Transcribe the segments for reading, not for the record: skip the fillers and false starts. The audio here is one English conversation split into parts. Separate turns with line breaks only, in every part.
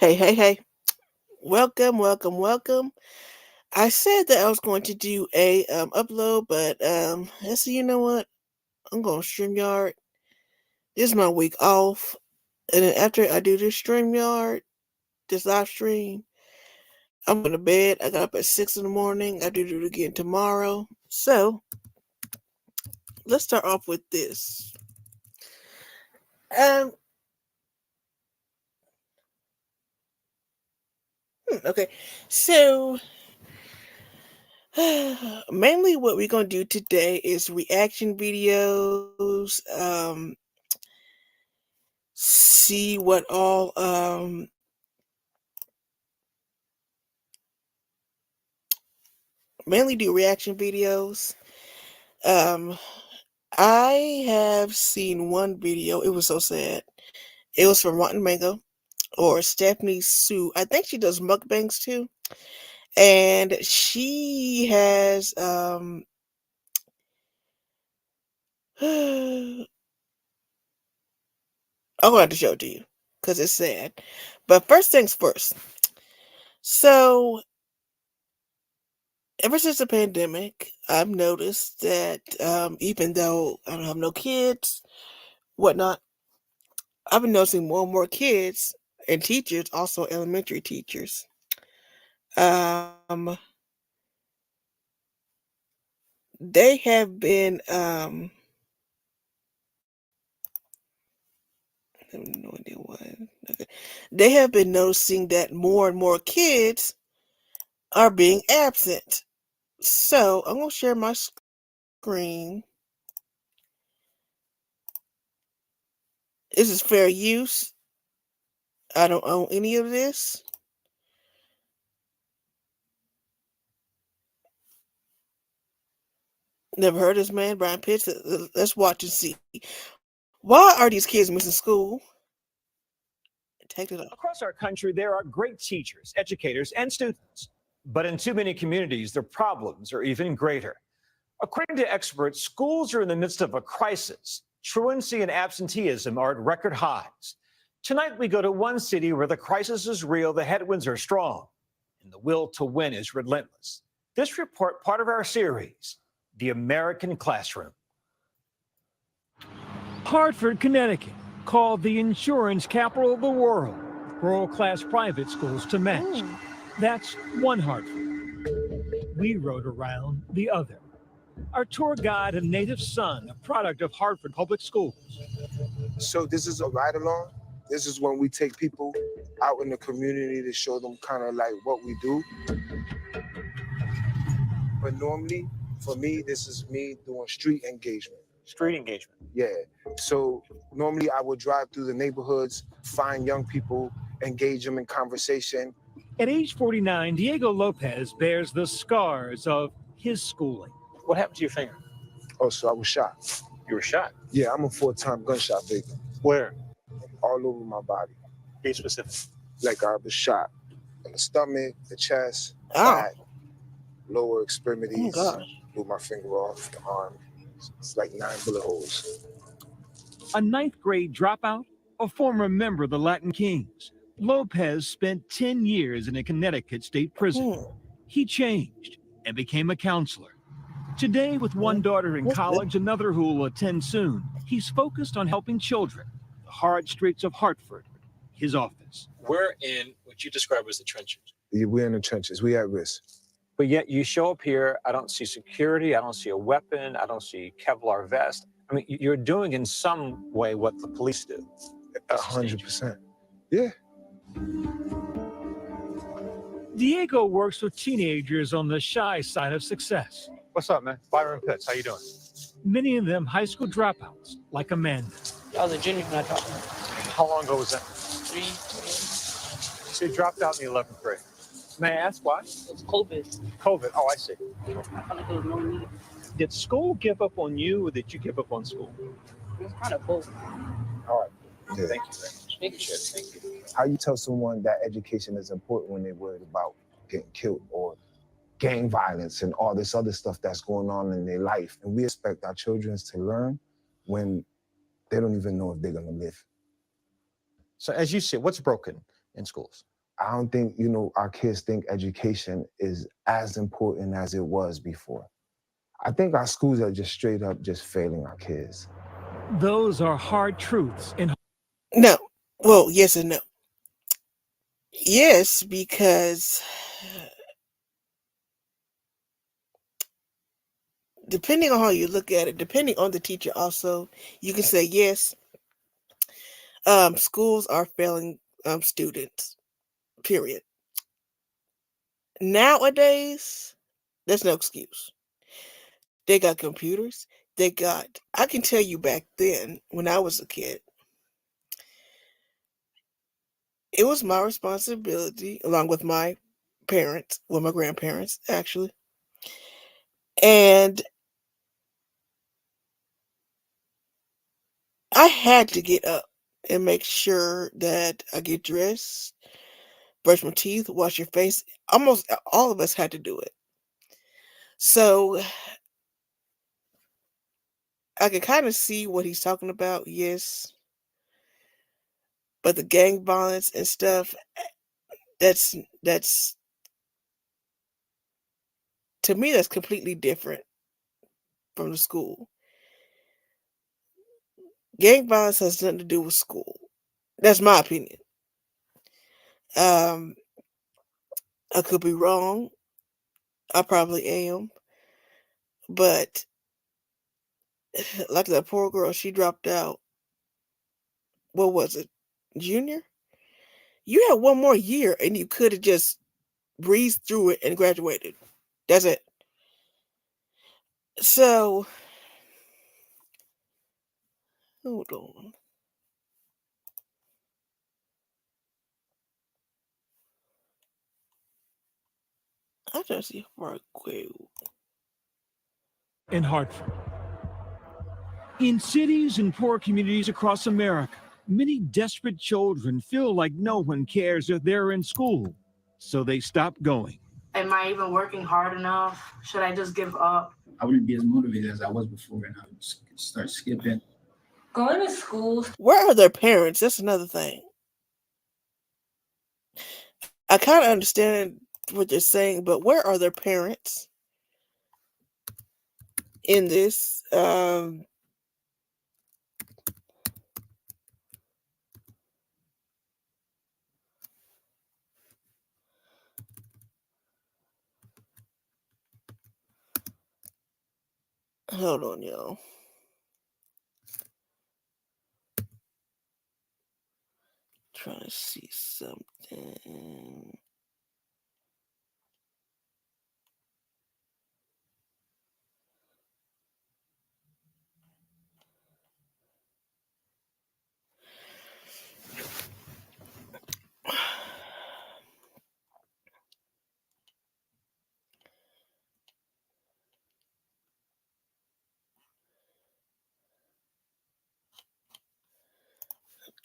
Hey, hey, hey. Welcome, welcome, welcome. I said that I was going to do a upload, but I said, you know what? I'm going to StreamYard. This is my week off. And then after I do this StreamYard, this live stream, I'm going to bed. I got up at 6 in the morning. I do it again tomorrow. So let's start off with this. Um, okay. So mainly what we're going to do today is reaction videos. See what all mainly do reaction videos. Um I have seen one video, it was so sad. It was from Rotten Mango or Stephanie Sue. I think she does mukbangs too. And she has I'm gonna have to show it to you because it's sad. But first things first. So ever since the pandemic, I've noticed that even though I don't have no kids, whatnot, I've been noticing more and more kids and teachers, also elementary teachers, um, they have been, I have no idea why. Okay. They have been noticing that more and more kids are being absent. So I'm gonna share my screen. This is fair use. I don't own any of this. Never heard of this man, Brian Pitts. Let's watch and see. Why are these kids missing school? Take it up.
Across our country, there are great teachers, educators, and students. But in too many communities, the problems are even greater. According to experts, schools are in the midst of a crisis. Truancy and absenteeism are at record highs. Tonight, we go to one city where the crisis is real, the headwinds are strong, and the will to win is relentless. This report, part of our series, The American Classroom. Hartford, Connecticut, called the insurance capital of the world, world-class private schools to match. That's one Hartford. We rode around the other. Our tour guide, a native son, a product of Hartford Public Schools.
So this is a ride-along. This is when we take people out in the community to show them kind of like what we do. But normally, for me, this is me doing street engagement.
Street engagement.
Yeah. So normally I would drive through the neighborhoods, find young people, engage them in conversation.
At age 49, Diego Lopez bears the scars of his schooling. What happened to your finger?
Oh, so I was shot.
You were shot.
Yeah, I'm a 4-time gunshot victim.
Where?
All over my body.
Be specific.
Like I was shot in the stomach, the chest,
Oh.
back, lower
Oh my
extremities.
gosh.
Blew my finger off, the arm. It's like 9 bullet holes.
A ninth grade dropout, a former member of the Latin Kings. Lopez spent 10 years in a Connecticut state prison. He changed and became a counselor. Today, with one daughter in college, another who will attend soon, he's focused on helping children. The hard streets of Hartford, his office.
We're in what you describe as the trenches.
We're in the trenches. We at risk.
But yet you show up here, I don't see security, I don't see a weapon, I don't see Kevlar vest. I mean, you're doing in some way what the police do.
100%. Yeah.
Diego works with teenagers on the shy side of success.
What's up, man? Byron Pitts, how you doing?
Many of them high school dropouts, like Amanda.
I was a junior when I dropped out.
How long ago was that?
3 years.
So you dropped out in the 11th grade. May I ask why?
It was COVID.
COVID. Oh, I see.
I felt like there was no need.
Did school give up on you, or did you give up on school?
It was kind of both.
All right.
Yeah.
Thank you very much.
Thank you.
Thank you.
How you tell someone that education is important when they're worried about getting killed or gang violence and all this other stuff that's going on in their life? And we expect our children to learn when they don't even know if they're going to live.
So as you see, what's broken in schools?
I don't think, our kids think education is as important as it was before. I think our schools are just straight up just failing our kids.
Those are hard truths. And
No. Well, yes and no. Yes, because depending on how you look at it, depending on the teacher also, you can say yes, schools are failing students, period. Nowadays, there's no excuse. They got computers. I can tell you back then, when I was a kid, it was my responsibility, along with my parents, well, my grandparents, actually. And I had to get up and make sure that I get dressed, brush my teeth, wash your face. Almost all of us had to do it. So I can kind of see what he's talking about, yes. But the gang violence and stuff, that's to me, that's completely different from the school. Gang violence has nothing to do with school. That's my opinion. I could be wrong. I probably am. But like that poor girl, she dropped out. What was it? Junior? You had one more year and you could have just breezed through it and graduated. That's it. So, hold on. I'm trying to see how far I go.
in Hartford. In cities and poor communities across America, many desperate children feel like no one cares if they're in school, so they stop going.
Am I even working hard enough? Should I just give up?
I wouldn't be as motivated as I was before, and I would start skipping.
Going to school.
Where are their parents? That's another thing. I kind of understand what they're saying, but where are their parents in this? Hold on, y'all. Trying to see something.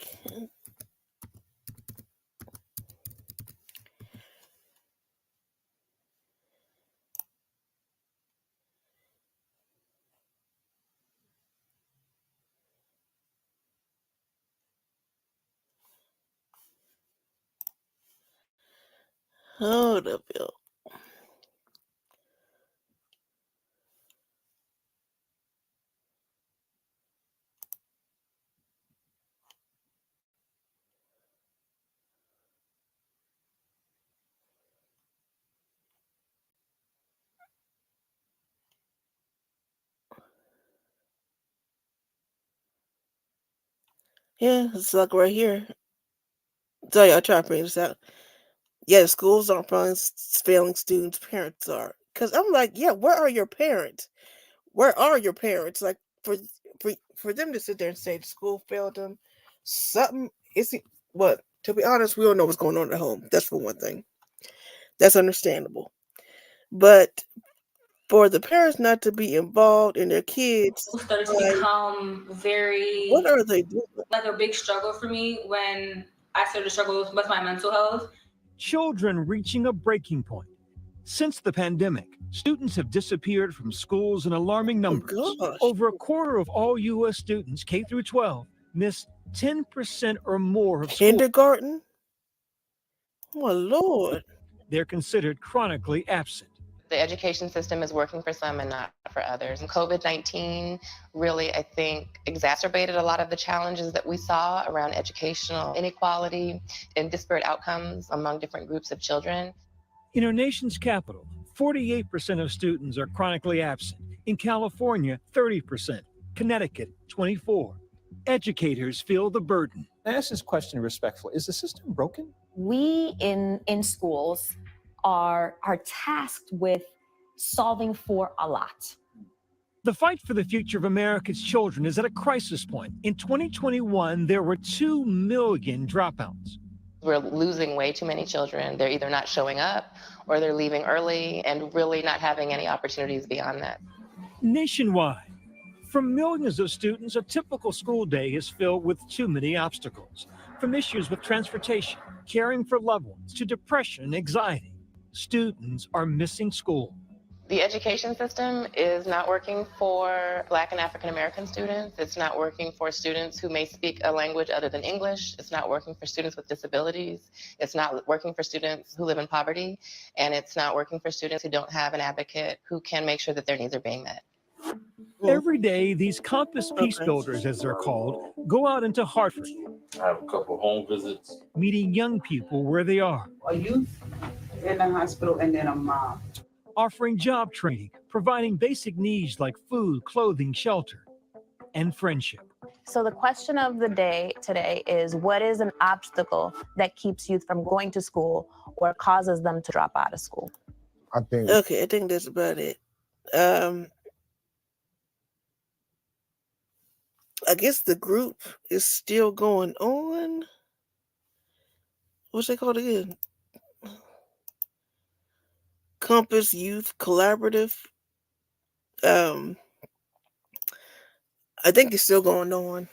Okay. Hold up, y'all. Yeah, it's like right here. Tell y'all, try to figure this out. Yeah, the schools aren't failing students' parents are. Because I'm like, yeah, where are your parents? Where are your parents? Like, for them to sit there and say the school failed them, something is what? To be honest, we don't know what's going on at home. That's for one thing. That's understandable. But for the parents not to be involved in their kids,
Started to become very,
what are they doing?
like a big struggle for me when I started to struggle with my mental health.
Children reaching a breaking point. Since the pandemic, students have disappeared from schools in alarming numbers.
gosh.
Over a quarter of all U.S. students K through 12 miss 10% or more of school.
Kindergarten? Oh, Lord.
They're considered chronically absent.
The education system is working for some and not for others. And COVID-19 really, I think, exacerbated a lot of the challenges that we saw around educational inequality and disparate outcomes among different groups of children.
In our nation's capital, 48% of students are chronically absent. In California, 30%. Connecticut, 24%. Educators feel the burden.
I ask this question respectfully. Is the system broken?
We in schools are tasked with solving for a lot.
The fight for the future of America's children is at a crisis point. In 2021, there were 2 million dropouts.
We're losing way too many children. They're either not showing up or they're leaving early and really not having any opportunities beyond that.
Nationwide, for millions of students, a typical school day is filled with too many obstacles. From issues with transportation, caring for loved ones, to depression and anxiety, students are missing school.
The education system is not working for Black and African American students. It's not working for students who may speak a language other than English. It's not working for students with disabilities. It's not working for students who live in poverty. And it's not working for students who don't have an advocate who can make sure that their needs are being met.
Every day, these Compass Peace Builders, as they're called, go out into Hartford.
I have a couple home visits.
Meeting young people where they are.
A youth in the hospital and then a mom.
Offering job training, providing basic needs like food, clothing, shelter, and friendship.
So the question of the day today is, what is an obstacle that keeps youth from going to school or causes them to drop out of school?
I think
Okay, I think that's about it. I guess the group is still going on. What's it called again? Compass Youth Collaborative. I think it's still going on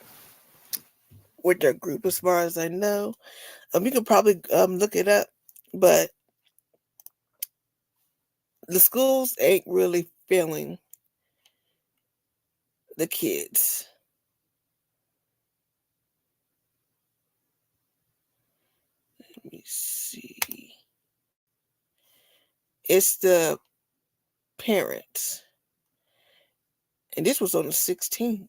with their group, as far as I know. You could probably look it up, but the schools ain't really feeling the kids. Let me see. It's the parents. And this was on the 16th.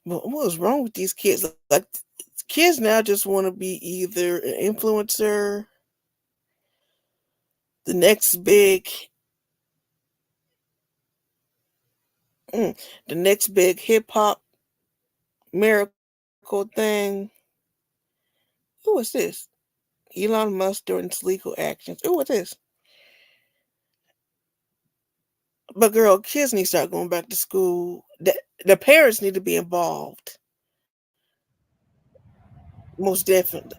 But what was wrong with these kids? Like, kids now just want to be either an influencer, the next big hip hop miracle thing. Who was this? Elon Musk during his legal actions. Who was this? But girl, kids need to start going back to school. The parents need to be involved. Most definitely.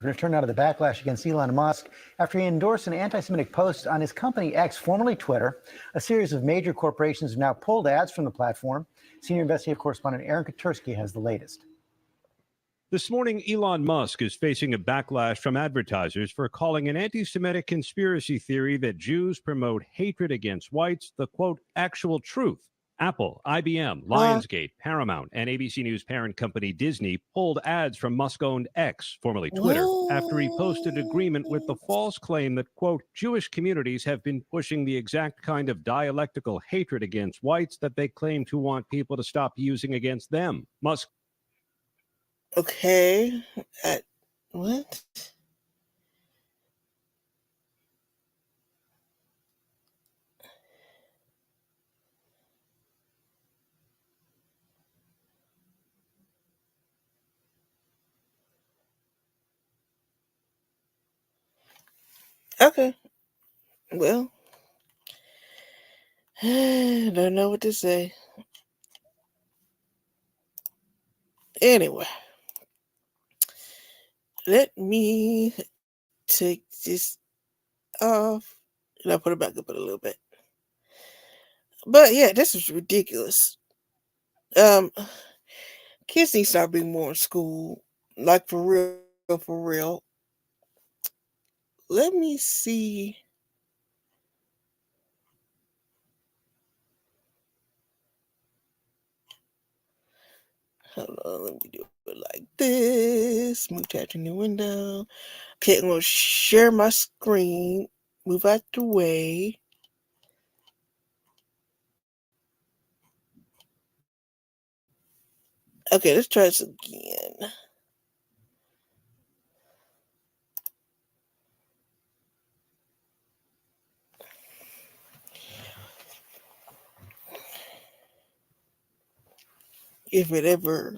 We're going to turn now to the backlash against Elon Musk after he endorsed an anti-Semitic post on his company X, formerly Twitter. A series of major corporations have now pulled ads from the platform. Senior investigative correspondent Aaron Katursky has the latest.
This morning, Elon Musk is facing a backlash from advertisers for calling an anti-Semitic conspiracy theory that Jews promote hatred against whites the, quote, actual truth. Apple, IBM, Lionsgate, Paramount, and ABC News parent company Disney pulled ads from Musk-owned X, formerly Twitter, after he posted agreement with the false claim that, quote, Jewish communities have been pushing the exact kind of dialectical hatred against whites that they claim to want people to stop using against them. Musk.
Okay. What? Okay. Well, don't know what to say. Anyway, let me take this off and I'll put it back up in a little bit. But yeah, this is ridiculous. Kids need to start being more in school. Like for real, for real. let me see. Hold on, let me do it like this. Move that to new window. Okay, I'm going to share my screen. Move out the way. Okay, let's try this again. If it ever...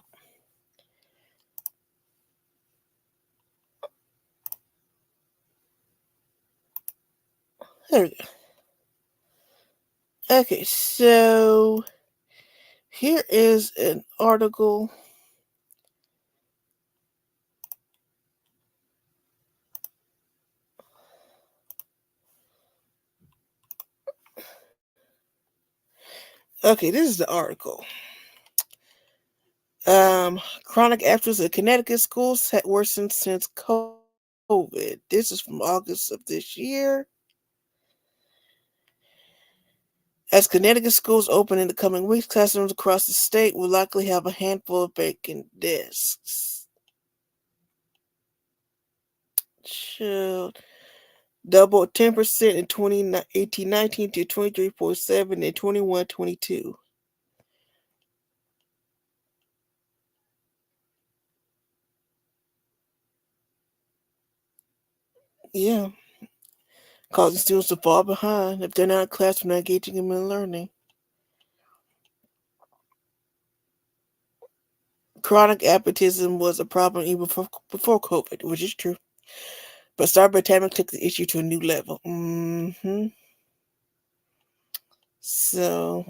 There we go. Okay, so here is an article. Okay, this is the article. Chronic absence in Connecticut schools had worsened since COVID. This is from August of this year. As Connecticut schools open in the coming weeks, classrooms across the state will likely have a handful of vacant desks. Child. Doubled 10% in 2018-19 to 23.7 in 21-22. Yeah. Causing students to fall behind if they're not in class or not engaging them in learning. Chronic absenteeism was a problem even before COVID, which is true. But Star Britannia took the issue to a new level. So,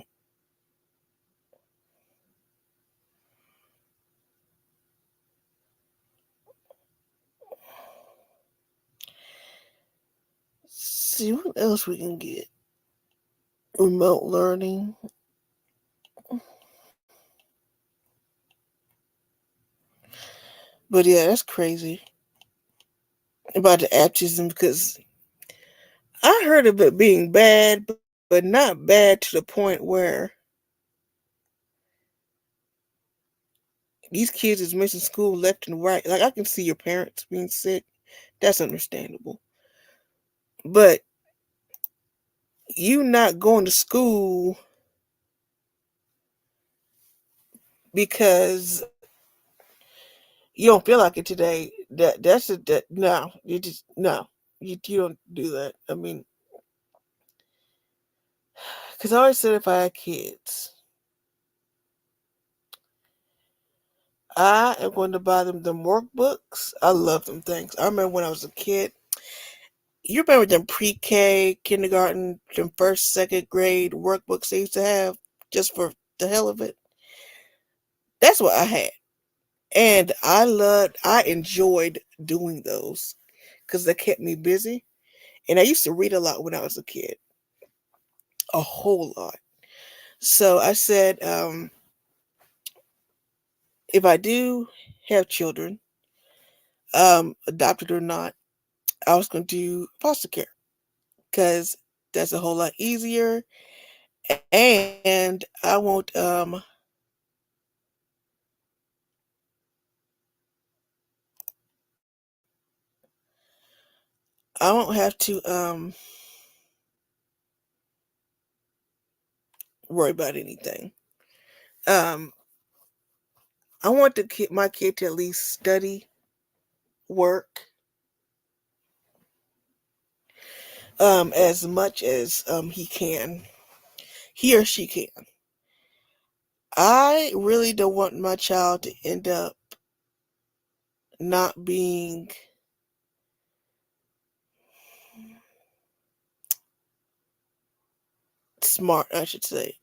see what else we can get. Remote learning. But yeah, that's crazy about the absenteeism because I heard of it being bad, but not bad to the point where these kids is missing school left and right. Like, I can see your parents being sick. That's understandable. But you not going to school because you don't feel like it today. No, you just no. You don't do that. I mean, because I always said if I had kids, I am going to buy them workbooks. I love them things. I remember when I was a kid. You remember them pre-K, kindergarten, them first, second grade workbooks they used to have just for the hell of it? That's what I had. And I enjoyed doing those because they kept me busy. And I used to read a lot when I was a kid. A whole lot. So I said, if I do have children, adopted or not, I was going to do foster care because that's a whole lot easier. And I won't, have to worry about anything. I want my kid to at least study, work, as much as he or she can. I really don't want my child to end up not being smart, I should say.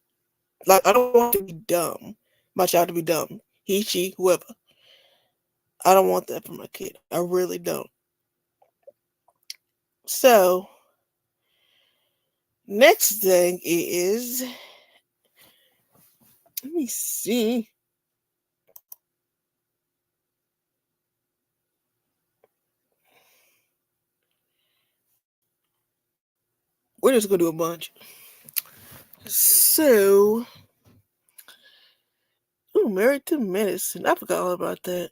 Like, I don't want to be dumb. My child to be dumb. He, she, whoever. I don't want that for my kid. I really don't. So, next thing is, let me see. We're just gonna do a bunch. So, ooh, Married to Medicine. I forgot all about that.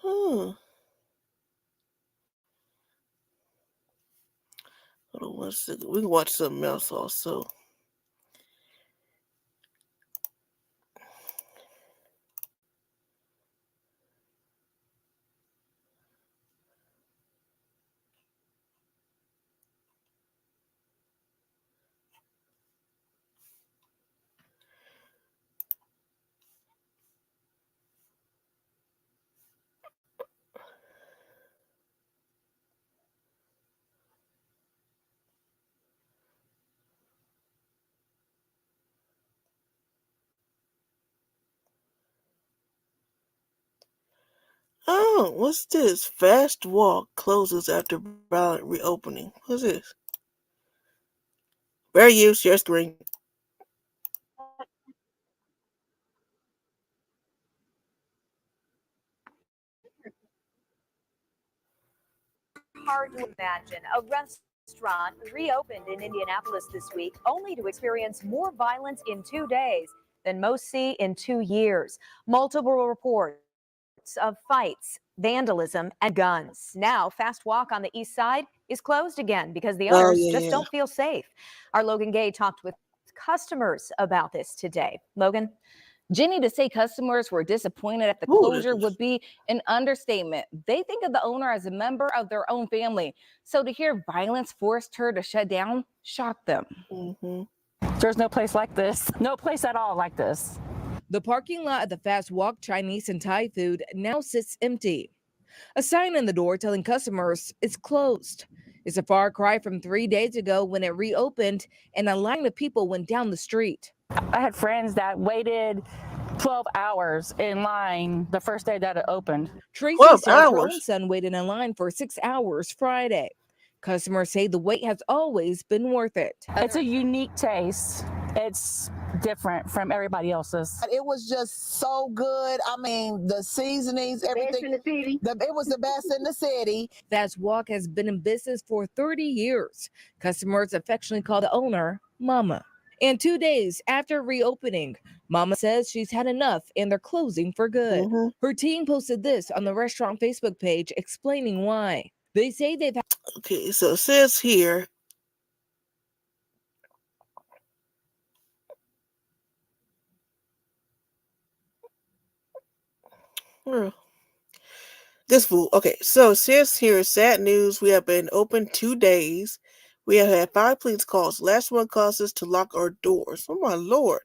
Huh. Hold on 1 second. We can watch something else also. Oh, what's this? Fast Walk closes after violent reopening. What's this? Fair use, share screen.
Hard to imagine. A restaurant reopened in Indianapolis this week only to experience more violence in 2 days than most see in 2 years. Multiple reports of fights, vandalism, and guns. Now, Fast Walk on the east side is closed again because the owners just don't feel safe. Our Logan Gay talked with customers about this today. Logan?
Jenny, to say customers were disappointed at the closure would be an understatement. They think of the owner as a member of their own family. So to hear violence forced her to shut down shocked them.
There's no place like this. No place at all like this.
The parking lot at the Fast Walk Chinese and Thai food now sits empty. A sign in the door telling customers it's closed. It's a far cry from 3 days ago when it reopened and a line of people went down the street.
I had friends that waited 12 hours in line the first day that it opened.
Tracy said her own son waited in line for 6 hours Friday. Customers say the wait has always been worth it.
It's a unique taste. It's different from everybody else's.
It was just so good. I mean, the seasonings, everything. It was the best in the city.
Fast Walk has been in business for 30 years. Customers affectionately call the owner Mama. And 2 days after reopening, Mama says she's had enough and they're closing for good. Her team posted this on the restaurant Facebook page explaining why. They say they've had.
Okay, so it says here. This fool. Okay, so it says here, sad news. We have been open 2 days. We have had 5 police calls. Last one caused us to lock our doors. Oh my Lord.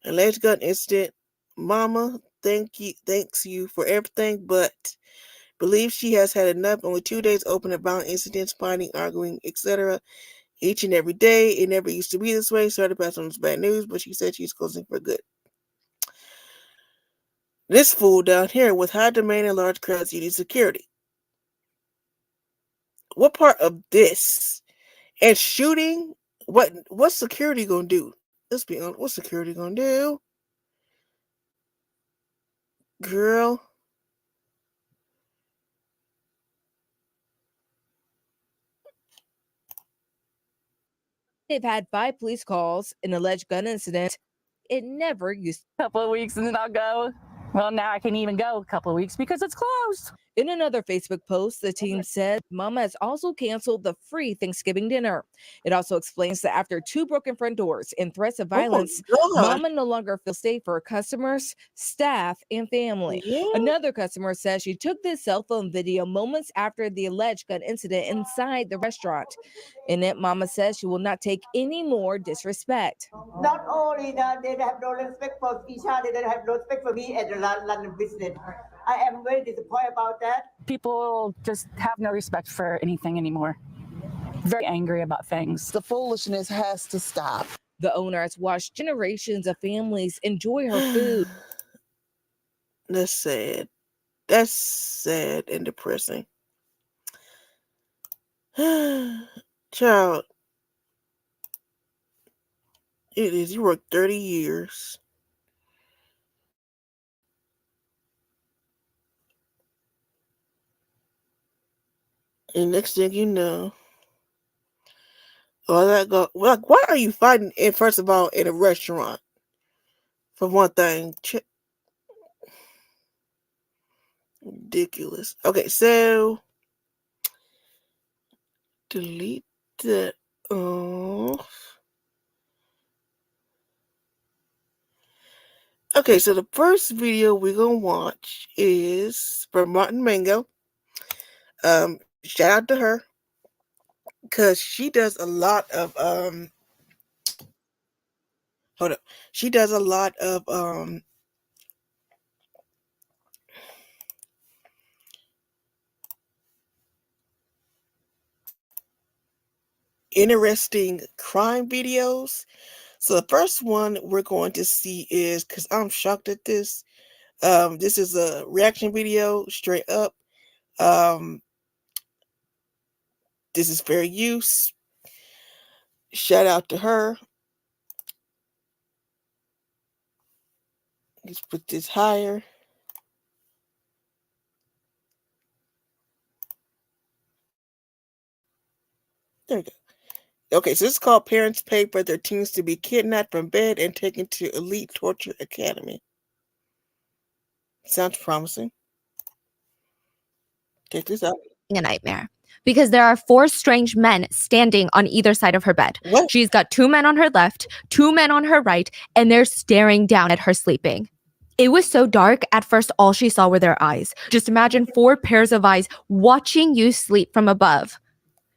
Alleged gun incident. Mama, thanks you for everything, but believes she has had enough. Only 2 days open about incidents, fighting, arguing, etc. Each and every day. It never used to be this way. Sorry to pass on this bad news, but she said she's closing for good. This fool down here with high demand and large crowds needing security. What part of this? And shooting? What's security gonna do? Let's be honest. What's security gonna do? Girl.
They've had 5 police calls, an alleged gun incident. It never used.
A couple of weeks and then I'll go. Well, now I can't even go a couple of weeks because it's closed.
In another Facebook post, the team said Mama has also canceled the free Thanksgiving dinner. It also explains that after 2 broken front doors and threats of violence, Mama no longer feels safe for her customers, staff, and family. Another customer says she took this cell phone video moments after the alleged gun incident inside the restaurant. In it, Mama says she will not take any more disrespect.
Not only that they have no respect for each other, they have no respect for me as a London business. I am very disappointed about that.
People just have no respect for anything anymore. Very angry about things.
The foolishness has to stop.
The owner has watched generations of families enjoy her food.
That's sad. That's sad and depressing. Child, it is. You worked 30 years. And next thing you know, all that go. Like, why are you fighting? And first of all, in a restaurant, for one thing, ridiculous. Okay, so delete that. Okay, so the first video we're gonna watch is from Martin Mango. Shout out to her because she does a lot of hold up. She does a lot of interesting crime videos. So the first one we're going to see is, because I'm shocked at this. This is a reaction video straight up. This is fair use. Shout out to her. Let's put this higher. There we go. Okay, so this is called Parents Pay for Their Teens to be Kidnapped from Bed and Taken to Elite Torture Academy. Sounds promising. Check this out.
A nightmare because there are 4 strange men standing on either side of her bed.
What?
She's got 2 men on her left, 2 men on her right, and they're staring down at her sleeping. It was so dark, at first all she saw were their eyes. Just imagine 4 pairs of eyes watching you sleep from above.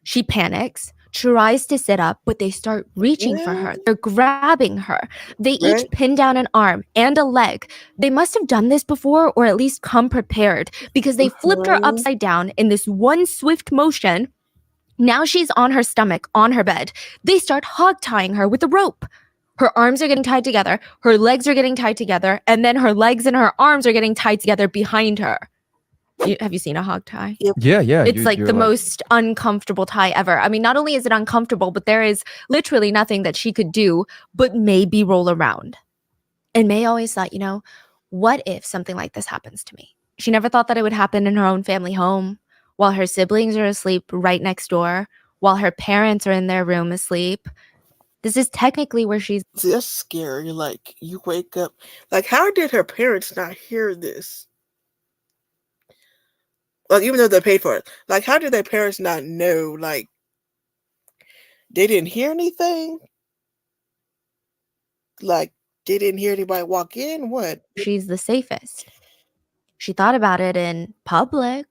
She panics, tries to sit up, but they start reaching for her. They're grabbing her. They each pin down an arm and a leg. They must have done this before, or at least come prepared, because they flipped her upside down in this one swift motion. Now she's on her stomach, on her bed. They start hog tying her with a rope. Her arms are getting tied together, her legs are getting tied together, and then her legs and her arms are getting tied together behind her. Have you seen a hog tie?
Yeah.
It's like the most uncomfortable tie ever. I mean, not only is it uncomfortable, but there is literally nothing that she could do but maybe roll around. And May always thought, what if something like this happens to me? She never thought that it would happen in her own family home, while her siblings are asleep right next door, while her parents are in their room asleep. This is technically where she's...
See, that's scary. Like, you wake up. Like, how did her parents not hear this? Like, even though they paid for it. Like, how did their parents not know? Like, they didn't hear anything? Like, they didn't hear anybody walk in? What?
She's the safest. She thought about it in public.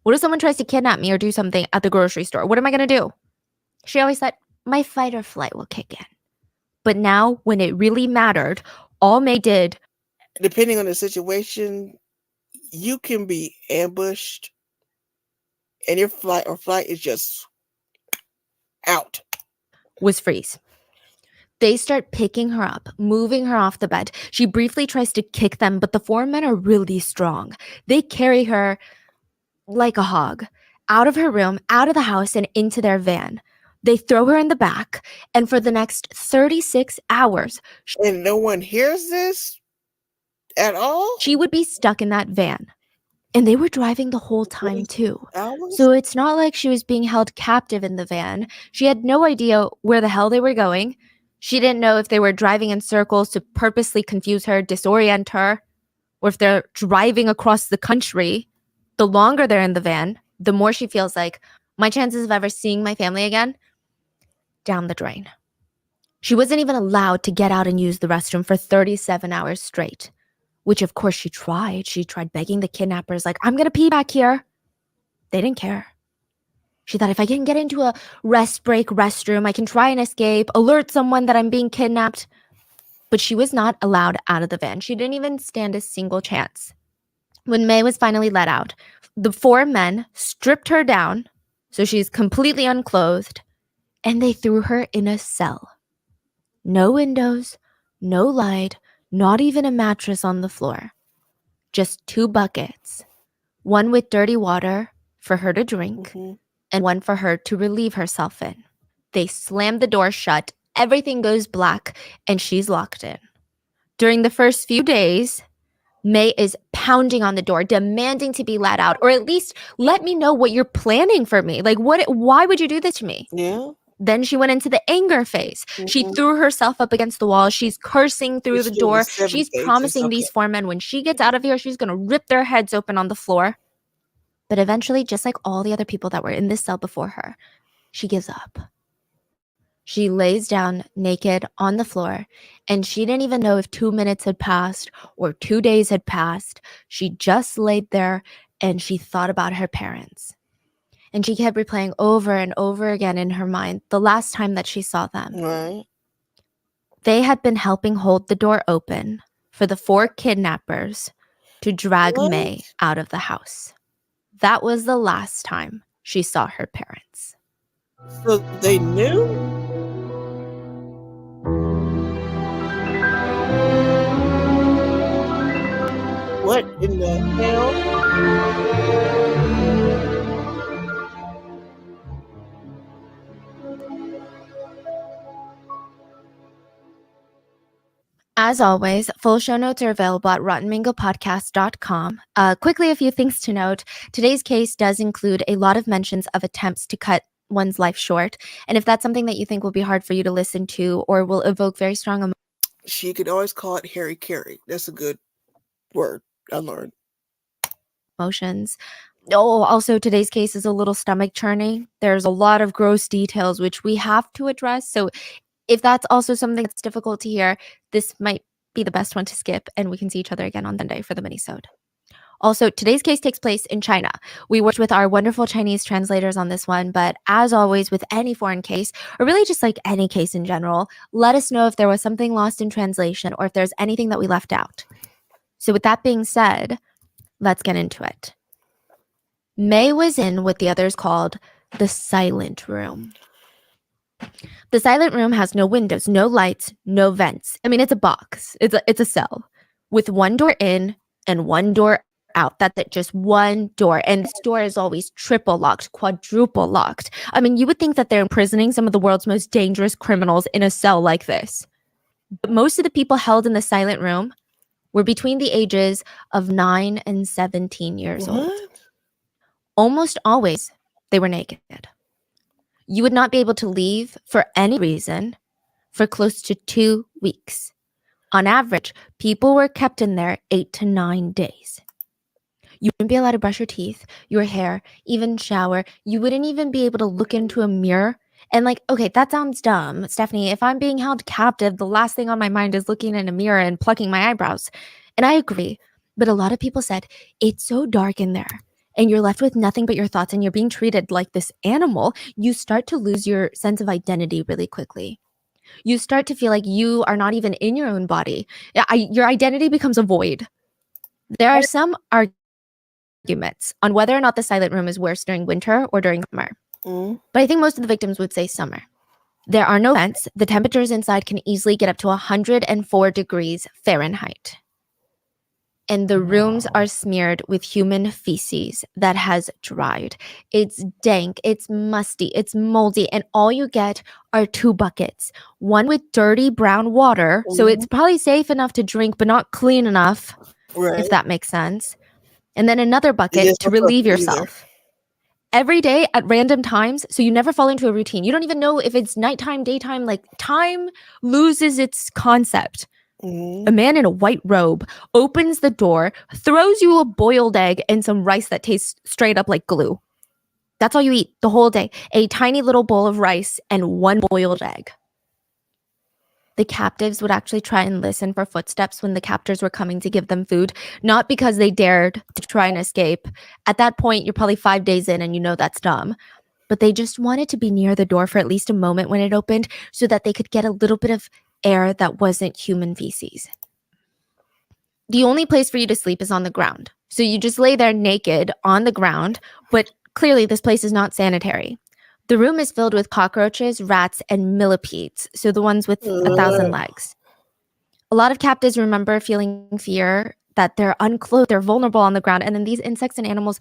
What if someone tries to kidnap me or do something at the grocery store? What am I going to do? She always thought, my fight or flight will kick in. But now, when it really mattered, all May did...
Depending on the situation, you can be ambushed and your flight is just out.
Was freeze. They start picking her up, moving her off the bed. She briefly tries to kick them, but the 4 men are really strong. They carry her like a hog out of her room, out of the house, and into their van. They throw her in the back, and for the next 36 hours...
And no one hears this at all?
She would be stuck in that van. And they were driving the whole time, too. So it's not like she was being held captive in the van. She had no idea where the hell they were going. She didn't know if they were driving in circles to purposely confuse her, disorient her, or if they're driving across the country. The longer they're in the van, the more she feels like, my chances of ever seeing my family again, down the drain. She wasn't even allowed to get out and use the restroom for 37 hours straight. Which, of course, she tried. She tried begging the kidnappers, like, I'm going to pee back here. They didn't care. She thought, if I can get into a rest break restroom, I can try and escape, alert someone that I'm being kidnapped. But she was not allowed out of the van. She didn't even stand a single chance. When May was finally let out, the 4 men stripped her down, so she's completely unclothed, and they threw her in a cell. No windows, no light, not even a mattress on the floor. Just 2 buckets, one with dirty water for her to drink, and one for her to relieve herself in. They slam the door shut, everything goes black, and she's locked in. During the first few days, May is pounding on the door, demanding to be let out, or at least let me know what you're planning for me. Like, why would you do this to me?
Yeah.
Then she went into the anger phase. She threw herself up against the wall. She's cursing through the door. She's promising these 4 men when she gets out of here, she's going to rip their heads open on the floor. But eventually, just like all the other people that were in this cell before her, she gives up. She lays down naked on the floor, and she didn't even know if 2 minutes had passed or 2 days had passed. She just laid there and she thought about her parents. And she kept replaying over and over again in her mind the last time that she saw them.
Right.
They had been helping hold the door open for the 4 kidnappers to drag May out of the house. That was the last time she saw her parents.
So they knew? What in the hell?
As always, full show notes are available at rottenmangopodcast.com. Quickly, a few things to note. Today's case does include a lot of mentions of attempts to cut one's life short. And if that's something that you think will be hard for you to listen to or will evoke very strong
She could always call it Harry Carey. That's a good word I learned.
emotions. Oh, also today's case is a little stomach churning. There's a lot of gross details which we have to address. So if that's also something that's difficult to hear, this might be the best one to skip, and we can see each other again on Monday for the mini-sode. Also, today's case takes place in China. We worked with our wonderful Chinese translators on this one, but as always with any foreign case, or really just like any case in general, let us know if there was something lost in translation or if there's anything that we left out. So with that being said, let's get into it. May was in what the others called the silent room. The silent room has no windows, no lights, no vents. I mean, it's a box. It's a cell with one door in and one door out. That's it, just one door. And this door is always triple locked, quadruple locked. I mean, you would think that they're imprisoning some of the world's most dangerous criminals in a cell like this. But most of the people held in the silent room were between the ages of 9 and 17 years old. Almost always, they were naked. You would not be able to leave for any reason for close to 2 weeks. On average, people were kept in there 8 to 9 days. You wouldn't be allowed to brush your teeth, your hair, even shower. You wouldn't even be able to look into a mirror. And like, okay, that sounds dumb, Stephanie. If I'm being held captive, the last thing on my mind is looking in a mirror and plucking my eyebrows. And I agree. But a lot of people said, it's so dark in there and you're left with nothing but your thoughts and you're being treated like this animal. You start to lose your sense of identity really quickly. You start to feel like you are not even in your own body. Your identity becomes a void. There are some arguments on whether or not the silent room is worse during winter or during summer. But I think most of the victims would say summer. There are no vents. The temperatures inside can easily get up to 104 degrees Fahrenheit. And the rooms are smeared with human feces that has dried. It's dank, it's musty, it's moldy, and all you get are 2 buckets. One with dirty brown water, so it's probably safe enough to drink, but not clean enough, if that makes sense. And then another bucket to relieve yourself. Every day at random times, so you never fall into a routine. You don't even know if it's nighttime, daytime, like time loses its concept. A man in a white robe opens the door, throws you a boiled egg and some rice that tastes straight up like glue. That's all you eat the whole day. A tiny little bowl of rice and 1 boiled egg. The captives would actually try and listen for footsteps when the captors were coming to give them food, not because they dared to try and escape. At that point, you're probably 5 days in and you know that's dumb. But they just wanted to be near the door for at least a moment when it opened so that they could get a little bit of air that wasn't human feces. The only place for you to sleep is on the ground. So you just lay there naked on the ground, but clearly this place is not sanitary. The room is filled with cockroaches, rats, and millipedes, so the ones with 1,000 legs. A lot of captives remember feeling fear that they're unclothed, they're vulnerable on the ground, and then these insects and animals,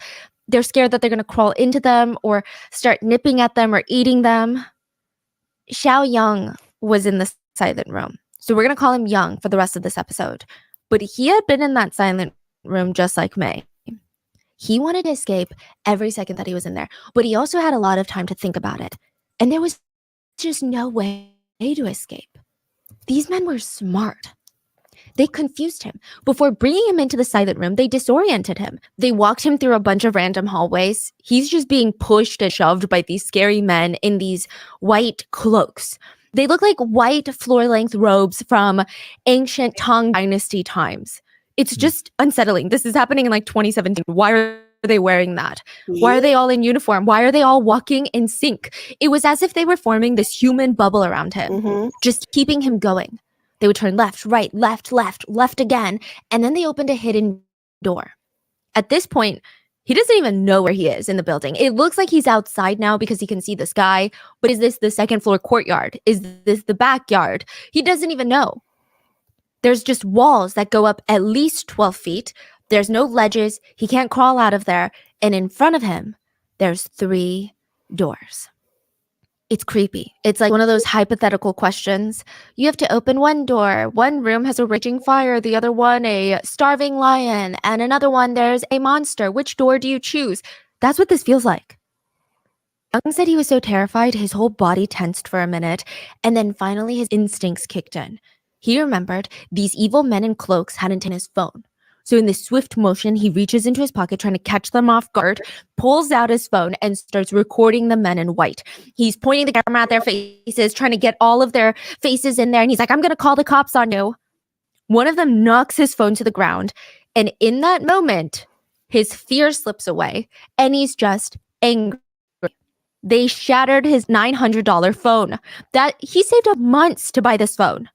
they're scared that they're going to crawl into them or start nipping at them or eating them. Xiao Yang was in the silent room, so we're going to call him Young for the rest of this episode. But he had been in that silent room just like Mei. He wanted to escape every second that he was in there, but he also had a lot of time to think about it. And there was just no way to escape. These men were smart. They confused him. Before bringing him into the silent room, they disoriented him. They walked him through a bunch of random hallways. He's just being pushed and shoved by these scary men in these white cloaks. They look like white floor-length robes from ancient Tang Dynasty times. It's just unsettling. This is happening in like 2017. Why are they wearing that? Why are they all in uniform? Why are they all walking in sync? It was as if they were forming this human bubble around him, just keeping him going. They would turn left, right, left, left, left again, and then they opened a hidden door. At this point, he doesn't even know where he is in the building. It looks like he's outside now because he can see the sky, but is this the second floor courtyard? Is this the backyard? He doesn't even know. There's just walls that go up at least 12 feet. There's no ledges. He can't crawl out of there. And in front of him, there's 3 doors. It's creepy. It's like one of those hypothetical questions. You have to open one door. One room has a raging fire. The other one, a starving lion. And another one, there's a monster. Which door do you choose? That's what this feels like. Young said he was so terrified, his whole body tensed for a minute. And then finally, his instincts kicked in. He remembered these evil men in cloaks hadn't taken his phone. So in this swift motion, he reaches into his pocket, trying to catch them off guard, pulls out his phone, and starts recording the men in white. He's pointing the camera at their faces, trying to get all of their faces in there. And he's like, I'm going to call the cops on you. One of them knocks his phone to the ground. And in that moment, his fear slips away. And he's just angry. They shattered his $900 phone. That he saved up months to buy this phone.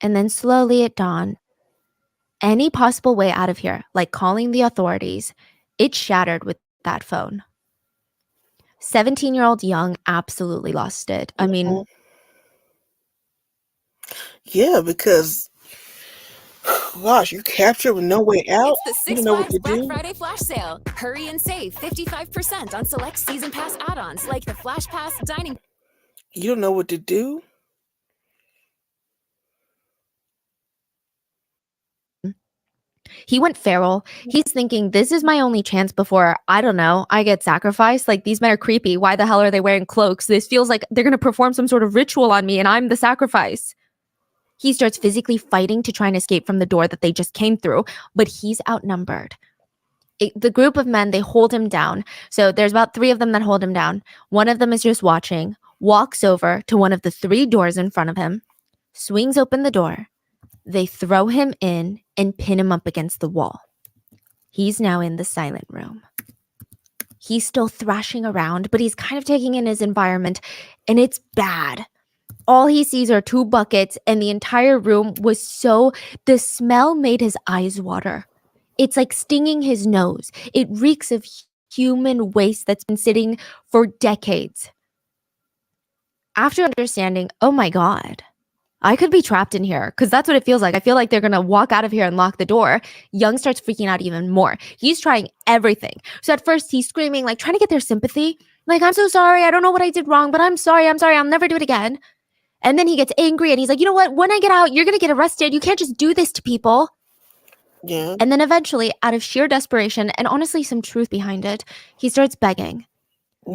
And then slowly it dawned. Any possible way out of here, like calling the authorities, it shattered with that phone. 17-year-old Young absolutely lost it. I mean,
yeah, because gosh, you're captured with no way out.
It's the
You
Six
don't know what
Flags
to
Black
do.
Friday flash sale. Hurry and save 55% on select season pass add-ons like the Flash Pass dining.
You don't know what to do.
he went feral. He's thinking, this is my only chance before, I don't know, I get sacrificed. Like, these men are creepy. Why the hell are they wearing cloaks? This feels like they're going to perform some sort of ritual on me and I'm the sacrifice. He starts physically fighting to try and escape from the door that they just came through, but he's outnumbered. The group of men, they hold him down. So there's about 3 of them that hold him down. One of them is just watching, walks over to one of the 3 doors in front of him, swings open the door. They throw him in and pin him up against the wall. He's now in the silent room. He's still thrashing around, but he's kind of taking in his environment, and it's bad. All he sees are 2 buckets, and the entire room was the smell made his eyes water. It's like stinging his nose. It reeks of human waste that's been sitting for decades. After understanding, oh my God, I could be trapped in here, because that's what it feels like. I feel like they're going to walk out of here and lock the door. Young starts freaking out even more. He's trying everything. So at first he's screaming, like trying to get their sympathy. Like, I'm so sorry. I don't know what I did wrong, but I'm sorry. I'll never do it again. And then he gets angry and he's like, you know what? When I get out, you're going to get arrested. You can't just do this to people.
Yeah.
And then eventually, out of sheer desperation and honestly some truth behind it, he starts begging.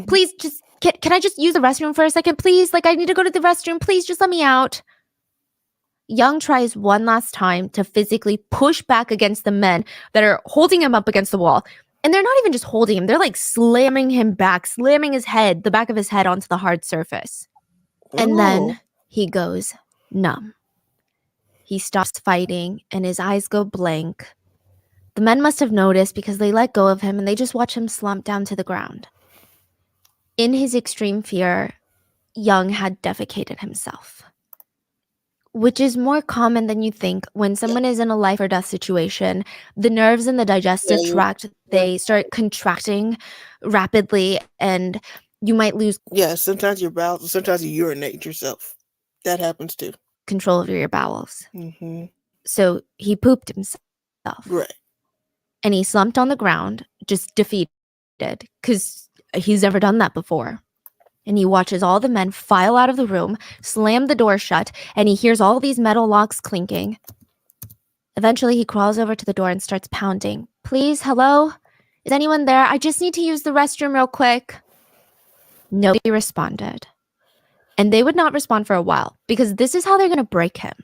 Please, just can I just use the restroom for a second? Please, like, I need to go to the restroom. Please, just let me out. Young tries one last time to physically push back against the men that are holding him up against the wall. And they're not even just holding him. They're like slamming him back, slamming his head, the back of his head onto the hard surface. And then he goes numb. He stops fighting and his eyes go blank. The men must have noticed because they let go of him and they just watch him slump down to the ground. In his extreme fear, Young had defecated himself. which is more common than you think. When someone is in a life or death situation, the nerves in the digestive tract, they start contracting rapidly, and you might lose
sometimes your bowels, sometimes you urinate yourself. That happens too.
control over your bowels.
Mm-hmm.
So he pooped himself.
Right.
And he slumped on the ground, just defeated, because he's never done that before. And he watches all the men file out of the room, slam the door shut, and he hears all these metal locks clinking. Eventually, he crawls over to the door and starts pounding. Please, hello? Is anyone there? I just need to use the restroom real quick. Nobody responded. And they would not respond for a while, because this is how they're going to break him.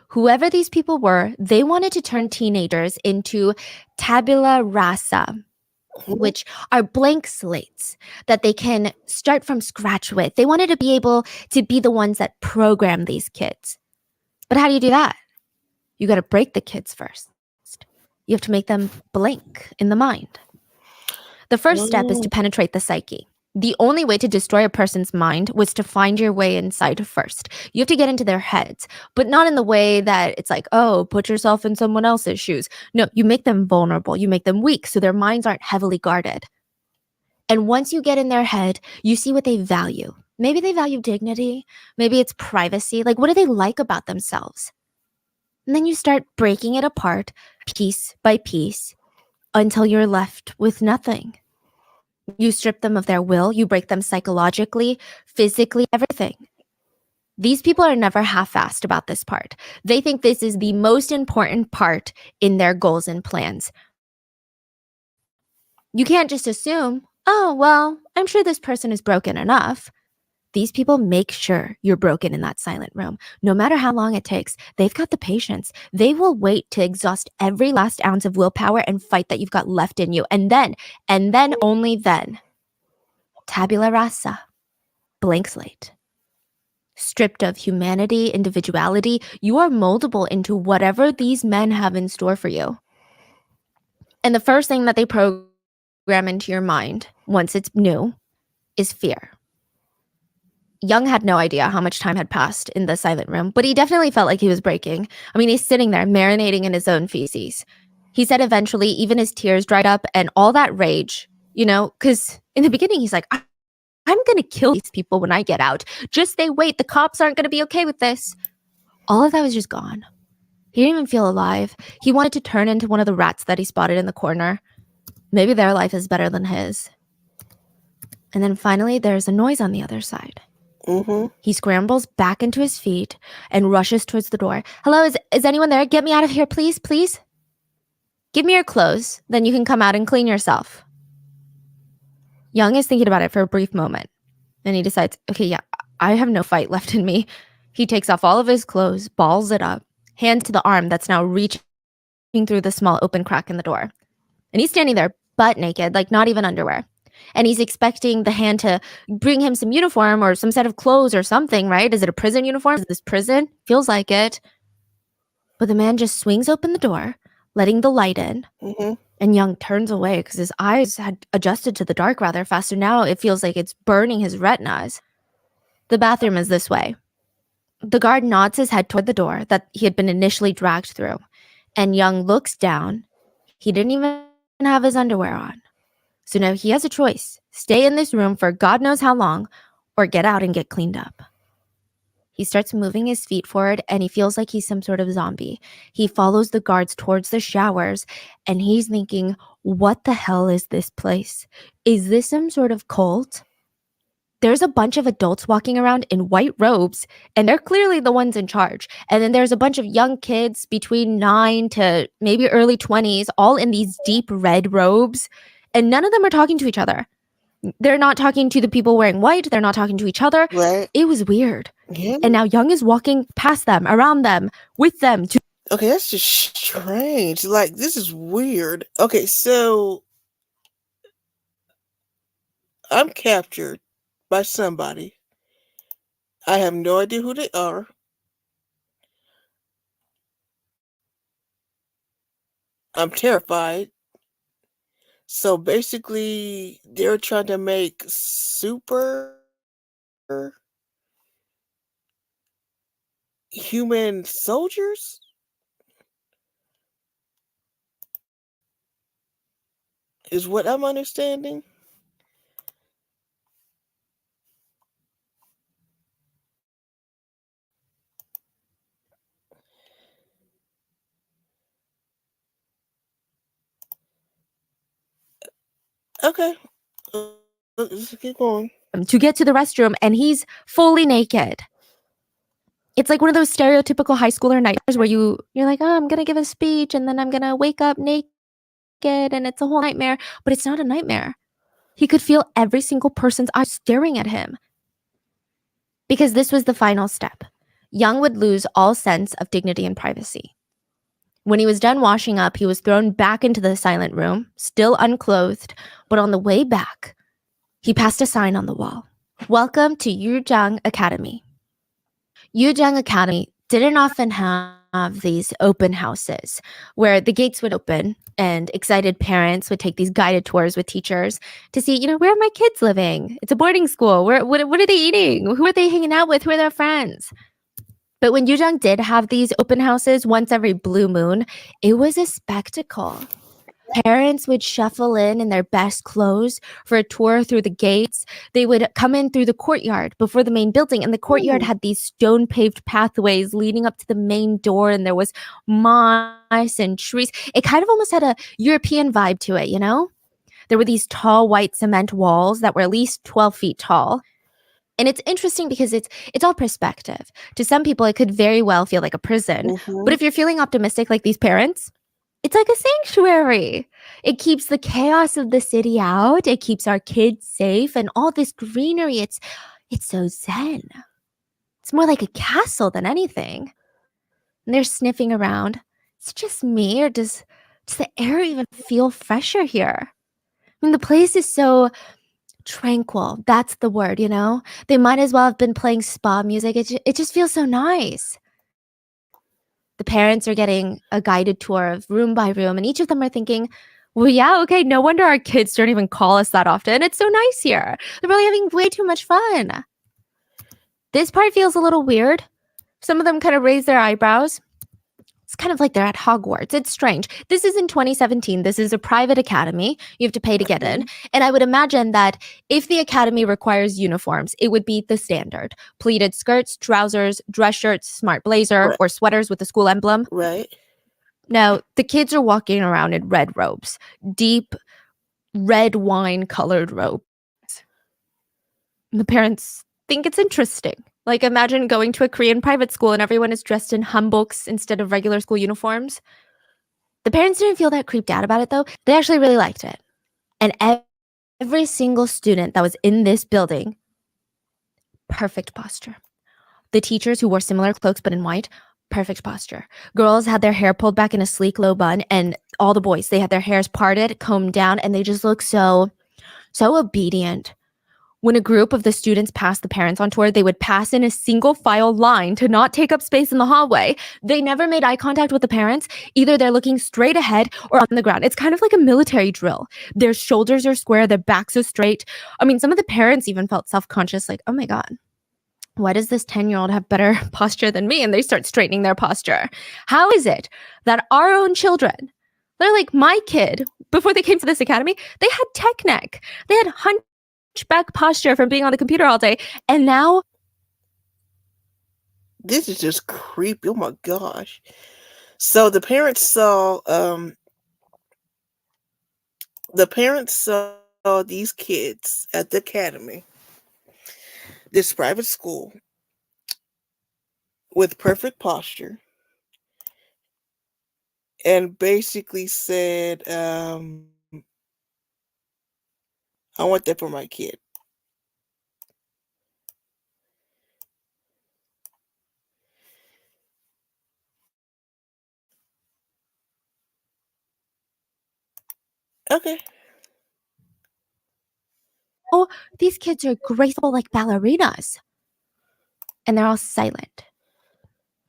Whoever these people were, they wanted to turn teenagers into tabula rasa, which are blank slates that they can start from scratch with. They wanted to be able to be the ones that program these kids. But how do you do that? You got to break the kids first. You have to make them blank in the mind. The first step is to penetrate the psyche. The only way to destroy a person's mind was to find your way inside first. You have to get into their heads, but not in the way that it's like, oh, put yourself in someone else's shoes. No, you make them vulnerable. You make them weak so their minds aren't heavily guarded. And once you get in their head, you see what they value. Maybe they value dignity. Maybe it's privacy. Like, what do they like about themselves? And then you start breaking it apart piece by piece until you're left with nothing. You strip them of their will, you break them psychologically, physically, everything. These people are never half-assed about this part. They think this is the most important part in their goals and plans. You can't just assume, oh, well, I'm sure this person is broken enough. These people make sure you're broken in that silent room. No matter how long it takes, they've got the patience. They will wait to exhaust every last ounce of willpower and fight that you've got left in you. And then only then, tabula rasa, blank slate. Stripped of humanity, individuality, you are moldable into whatever these men have in store for you. And the first thing that they program into your mind, once it's new, is fear. Young had no idea how much time had passed in the silent room, but he definitely felt like he was breaking. I mean, he's sitting there marinating in his own feces. He said eventually even his tears dried up and all that rage, because in the beginning he's like, I'm going to kill these people when I get out. Just they wait. The cops aren't going to be okay with this. All of that was just gone. He didn't even feel alive. He wanted to turn into one of the rats that he spotted in the corner. Maybe their life is better than his. And then finally, there's a noise on the other side.
Mm-hmm.
He scrambles back into his feet and rushes towards the door. Hello, is anyone there? Get me out of here, please, please. Give me your clothes, then you can come out and clean yourself. Young is thinking about it for a brief moment, and he decides, okay, yeah, I have no fight left in me. He takes off all of his clothes, balls it up, hands to the arm that's now reaching through the small open crack in the door. And he's standing there butt naked, like not even underwear. And he's expecting the hand to bring him some uniform or some set of clothes or something, right? Is it a prison uniform? Is this prison? Feels like it. But the man just swings open the door, letting the light in.
Mm-hmm.
And Young turns away because his eyes had adjusted to the dark rather fast. So now it feels like it's burning his retinas. The bathroom is this way. The guard nods his head toward the door that he had been initially dragged through. And Young looks down. He didn't even have his underwear on. So now he has a choice. Stay in this room for God knows how long, or get out and get cleaned up. He starts moving his feet forward, and he feels like he's some sort of zombie. He follows the guards towards the showers, and he's thinking, what the hell is this place? Is this some sort of cult? There's a bunch of adults walking around in white robes, and they're clearly the ones in charge. And then there's a bunch of young kids between 9 to maybe early 20s, all in these deep red robes. And none of them are talking to each other. They're not talking to the people wearing white. They're not talking to each other.
Right.
It was weird.
Yeah.
And now Young is walking past them, around them, with them.
Okay, that's just strange. Like, this is weird. Okay, so I'm captured by somebody. I have no idea who they are. I'm terrified. So basically, they're trying to make super human soldiers? Is what I'm understanding. Okay. Let's keep going.
To get to the restroom, and he's fully naked. It's like one of those stereotypical high schooler nightmares where you're like, oh, I'm gonna give a speech and then I'm gonna wake up naked and it's a whole nightmare. But it's not a nightmare. He could feel every single person's eyes staring at him. Because this was the final step. Young would lose all sense of dignity and privacy. When he was done washing up, he was thrown back into the silent room, still unclothed, but on the way back, he passed a sign on the wall. Welcome to Yujang Academy. Yujang Academy didn't often have these open houses where the gates would open and excited parents would take these guided tours with teachers to see, where are my kids living? It's a boarding school. What are they eating? Who are they hanging out with? Who are their friends? But when Yujang did have these open houses once every blue moon, it was a spectacle. Parents would shuffle in their best clothes for a tour through the gates. They would come in through the courtyard before the main building, and the courtyard had these stone-paved pathways leading up to the main door, and there was moss and trees. It kind of almost had a European vibe to it, There were these tall white cement walls that were at least 12 feet tall. And it's interesting because it's all perspective. To some people, it could very well feel like a prison. But if you're feeling optimistic like these parents, it's like a sanctuary. It keeps the chaos of the city out. It keeps our kids safe, and all this greenery. It's so zen. It's more like a castle than anything. And they're sniffing around. It's just me, or does the air even feel fresher here? I mean, the place is so tranquil. That's the word, They might as well have been playing spa music. It just feels so nice. The parents are getting a guided tour of room by room, and each of them are thinking, well, yeah, okay, no wonder our kids don't even call us that often. It's so nice here. They're really having way too much fun. This part feels a little weird. Some of them kind of raise their eyebrows. It's kind of like they're at Hogwarts. It's strange. This is in 2017. This is a private academy. You have to pay to get in. And I would imagine that if the academy requires uniforms, it would be the standard. Pleated skirts, trousers, dress shirts, smart blazer, or sweaters with the school emblem.
Right.
Now, the kids are walking around in red robes. Deep red wine-colored robes. And the parents think it's interesting. Like, imagine going to a Korean private school and everyone is dressed in hanboks instead of regular school uniforms. The parents didn't feel that creeped out about it, though. They actually really liked it. And every single student that was in this building, perfect posture. The teachers who wore similar cloaks but in white, perfect posture. Girls had their hair pulled back in a sleek low bun, and all the boys, they had their hairs parted, combed down, and they just looked so obedient. When a group of the students passed the parents on tour, they would pass in a single file line to not take up space in the hallway. They never made eye contact with the parents. Either they're looking straight ahead or on the ground. It's kind of like a military drill. Their shoulders are square, their backs are straight. I mean, some of the parents even felt self-conscious, like, oh my God, why does this 10-year-old have better posture than me? And they start straightening their posture. How is it that our own children, they're like my kid, before they came to this academy, they had tech neck. They had hunchback posture from being on the computer all day. And now
this is just creepy. Oh my gosh. So the parents saw these kids at the academy, this private school, with perfect posture, and basically said, I want that for my kid. Okay.
Oh, these kids are graceful like ballerinas. And they're all silent.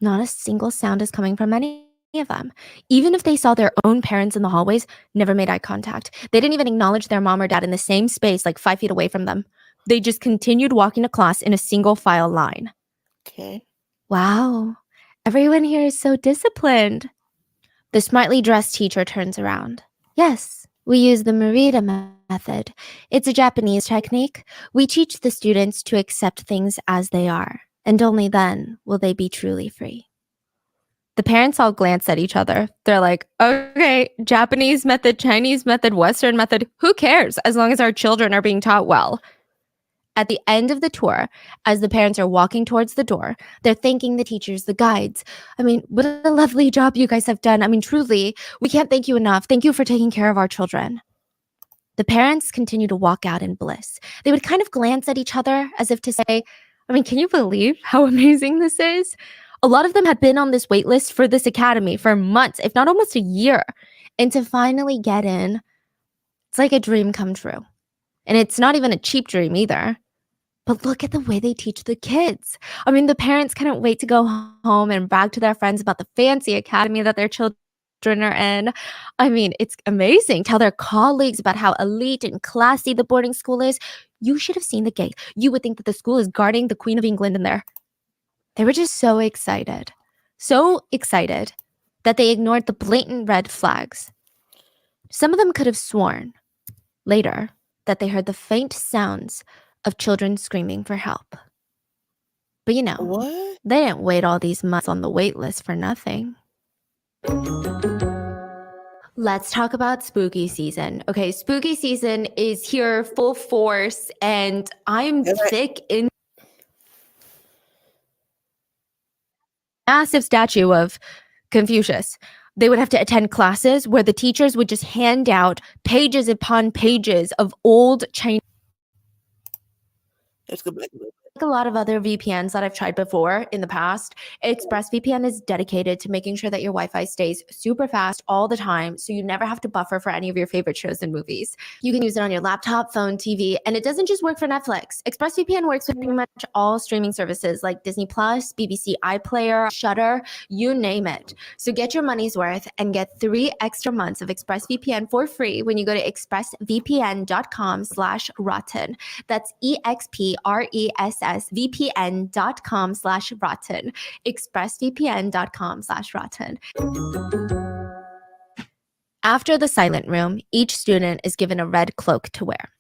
Not a single sound is coming from any of them. Even if they saw their own parents in the hallways, never made eye contact. They didn't even acknowledge their mom or dad in the same space, like 5 feet away from them. They just continued walking to class in a single file line.
Okay.
Wow. Everyone here is so disciplined. The smartly dressed teacher turns around. Yes, we use the Merida method. It's a Japanese technique. We teach the students to accept things as they are, and only then will they be truly free. The parents all glance at each other. They're like, okay, Japanese method, Chinese method, Western method, who cares as long as our children are being taught well? At the end of the tour, as the parents are walking towards the door, they're thanking the teachers, the guides. I mean, what a lovely job you guys have done. I mean, truly, we can't thank you enough. Thank you for taking care of our children. The parents continue to walk out in bliss. They would kind of glance at each other as if to say, I mean, can you believe how amazing this is? A lot of them had been on this wait list for this academy for months, if not almost a year. And to finally get in, it's like a dream come true. And it's not even a cheap dream either. But look at the way they teach the kids. I mean, the parents couldn't wait to go home and brag to their friends about the fancy academy that their children are in. I mean, it's amazing. Tell their colleagues about how elite and classy the boarding school is. You should have seen the gate. You would think that the school is guarding the Queen of England in there. They were just so excited that they ignored the blatant red flags. Some of them could have sworn later that they heard the faint sounds of children screaming for help. But you know,
What?
they didn't wait all these months on the wait list for nothing. Let's talk about spooky season. Okay, spooky season is here full force, and I'm thick in massive statue of Confucius. They would have to attend classes where the teachers would just hand out pages upon pages of old Chinese.
Let's go back a little bit.
Like a lot of other VPNs that I've tried before in the past, ExpressVPN is dedicated to making sure that your Wi-Fi stays super fast all the time, so you never have to buffer for any of your favorite shows and movies. You can use it on your laptop, phone, TV, and it doesn't just work for Netflix. ExpressVPN works with pretty much all streaming services like Disney+, BBC iPlayer, Shudder, you name it. So get your money's worth and get 3 extra months of ExpressVPN for free when you go to expressvpn.com/rotten. That's expressvpn.com/rotten. expressvpn.com/rotten. After the silent room, each student is given a red cloak to wear.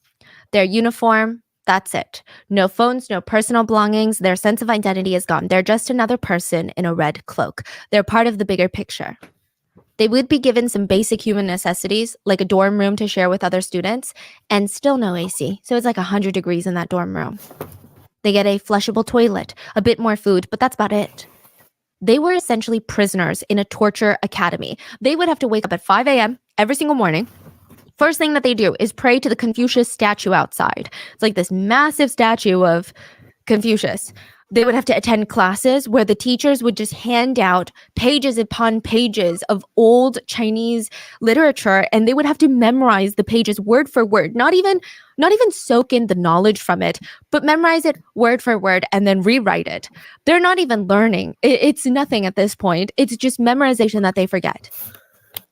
Their uniform, that's it. No phones, no personal belongings. Their sense of identity is gone. They're just another person in a red cloak. They're part of the bigger picture. They would be given some basic human necessities, like a dorm room to share with other students, and still no AC. So it's like 100 degrees in that dorm room. They get a flushable toilet, a bit more food, but that's about it. They were essentially prisoners in a torture academy. They would have to wake up at 5 a.m. every single morning. First thing that they do is pray to the Confucius statue outside. It's like this massive statue of Confucius. They would have to attend classes where the teachers would just hand out pages upon pages of old Chinese literature, and they would have to memorize the pages word for word, not even soak in the knowledge from it, but memorize it word for word and then rewrite it. They're not even learning. It's nothing at this point. It's just memorization that they forget.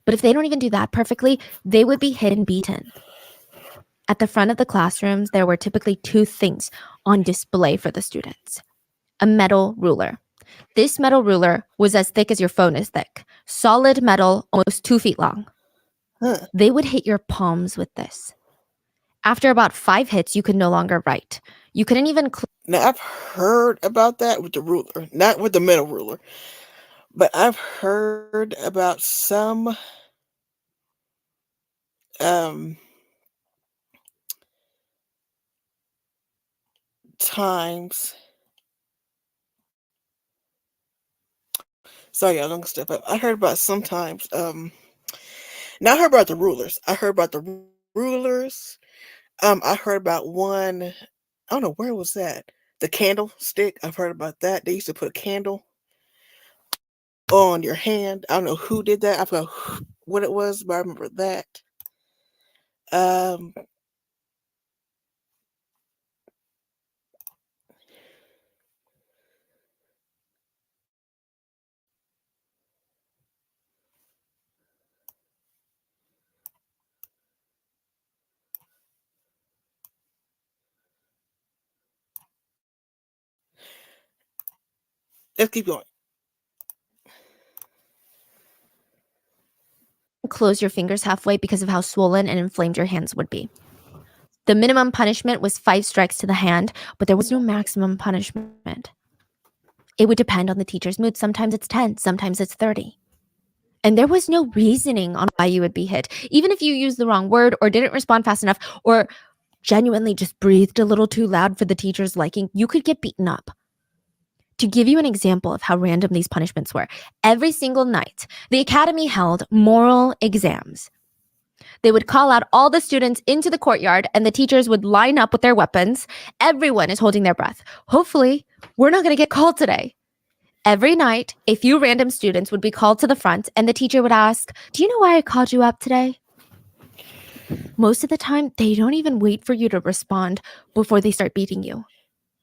But if they don't even do that perfectly, they would be hit and beaten. At the front of the classrooms, there were typically 2 things on display for the students. A metal ruler. This metal ruler was as thick as your phone is thick. Solid metal, almost 2 feet long. They would hit your palms with this. After about 5 hits, you could no longer write. You couldn't even...
Now, I've heard about that with the ruler. Not with the metal ruler. But I've heard about some... times... Sorry, I'm gonna step up. I heard about sometimes, now I heard about the rulers. I heard about the rulers. I heard about one, I don't know, where was that? The candlestick. I've heard about that. They used to put a candle on your hand. I don't know who did that. I forgot what it was, but I remember that. Let's keep going.
close your fingers halfway because of how swollen and inflamed your hands would be. The minimum punishment was 5 strikes to the hand, but there was no maximum punishment. It would depend on the teacher's mood. Sometimes it's 10, sometimes it's 30. And there was no reasoning on why you would be hit. Even if you used the wrong word or didn't respond fast enough or genuinely just breathed a little too loud for the teacher's liking, you could get beaten up. To give you an example of how random these punishments were, every single night, the academy held moral exams. They would call out all the students into the courtyard and the teachers would line up with their weapons. Everyone is holding their breath. Hopefully, we're not going to get called today. Every night, a few random students would be called to the front and the teacher would ask, "Do you know why I called you up today?" Most of the time, they don't even wait for you to respond before they start beating you.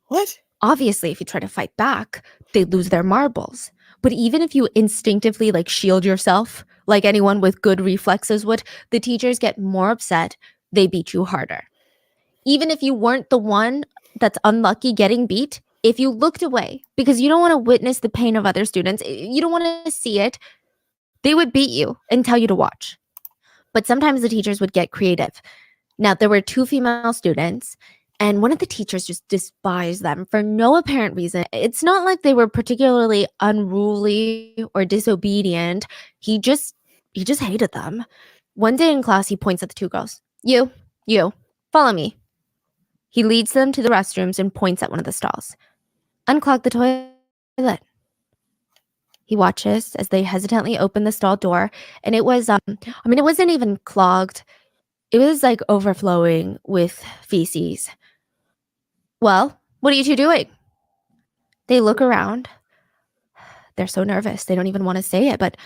What?
Obviously, if you try to fight back, they lose their marbles. But even if you instinctively shield yourself, like anyone with good reflexes would, the teachers get more upset. They beat you harder. Even if you weren't the one that's unlucky getting beat, if you looked away because you don't want to witness the pain of other students, you don't want to see it, they would beat you and tell you to watch. But sometimes the teachers would get creative. Now, there were 2 female students, and one of the teachers just despised them for no apparent reason. It's not like they were particularly unruly or disobedient. He just hated them. One day in class, he points at the 2 girls. You, follow me. He leads them to the restrooms and points at one of the stalls. Unclog the toilet. He watches as they hesitantly open the stall door, and it was, it wasn't even clogged. It was overflowing with feces. Well, what are you 2 doing? They look around. They're so nervous. They don't even want to say it, but,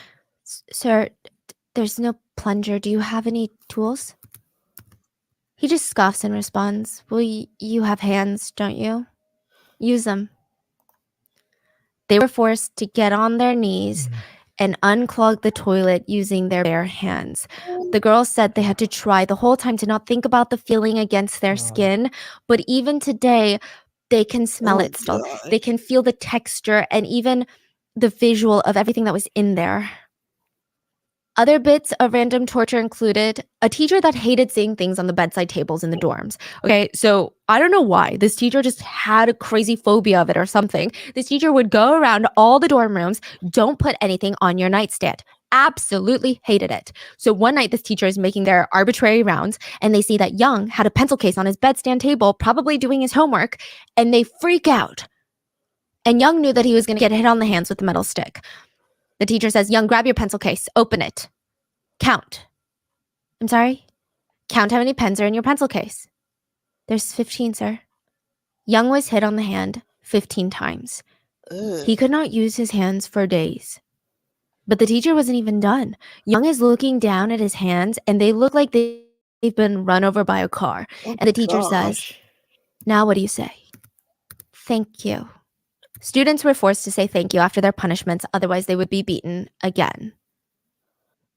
"Sir, there's no plunger. Do you have any tools?" He just scoffs and responds, "Well, you have hands, don't you? Use them." They were forced to get on their knees and unclog the toilet using their bare hands. The girls said they had to try the whole time to not think about the feeling against their skin, but even today, they can smell it still.
God.
They can feel the texture and even the visual of everything that was in there. Other bits of random torture included a teacher that hated seeing things on the bedside tables in the dorms. Okay, so I don't know why. This teacher just had a crazy phobia of it or something. This teacher would go around all the dorm rooms, "Don't put anything on your nightstand." Absolutely hated it. So one night, this teacher is making their arbitrary rounds, and they see that Young had a pencil case on his bedstand table, probably doing his homework, and they freak out. And Young knew that he was going to get hit on the hands with the metal stick. The teacher says, "Young, grab your pencil case. Open it. Count." "I'm sorry?" "Count how many pens are in your pencil case." "There's 15, sir." Young was hit on the hand 15 times.
Ugh.
He could not use his hands for days. But the teacher wasn't even done. Young is looking down at his hands, and they look like they've been run over by a car.
Oh
And the teacher says,
gosh.
"Now what do you say?" "Thank you." Students were forced to say thank you after their punishments, otherwise they would be beaten again.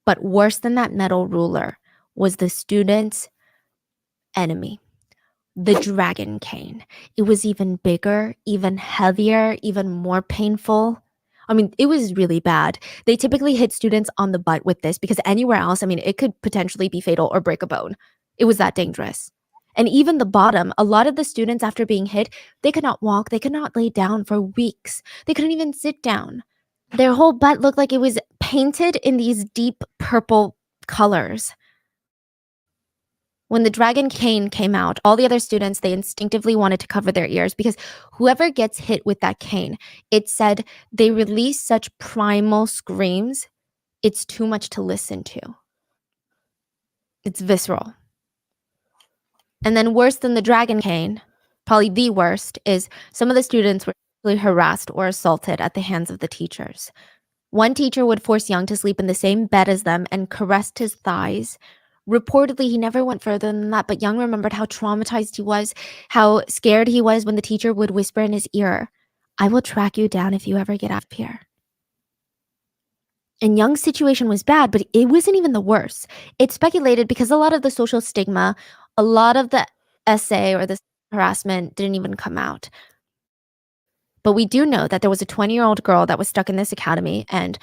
But worse than that metal ruler was the students' enemy, the dragon cane. It was even bigger, even heavier, even more painful. It was really bad. They typically hit students on the butt with this because anywhere else, it could potentially be fatal or break a bone. It was that dangerous. And even the bottom, a lot of the students after being hit, they could not walk, they could not lay down for weeks. They couldn't even sit down. Their whole butt looked like it was painted in these deep purple colors. When the dragon cane came out, all the other students, they instinctively wanted to cover their ears because whoever gets hit with that cane, it said they release such primal screams, it's too much to listen to. It's visceral. And then worse than the dragon cane, probably the worst, is some of the students were harassed or assaulted at the hands of the teachers. One teacher would force Young to sleep in the same bed as them and caressed his thighs. Reportedly, he never went further than that, but Young remembered how traumatized he was, how scared he was when the teacher would whisper in his ear, "I will track you down if you ever get out of here." And Young's situation was bad, but it wasn't even the worst. It's speculated because a lot of the social stigma, a lot of the essay or the harassment didn't even come out. But we do know that there was a 20-year-old girl that was stuck in this academy, and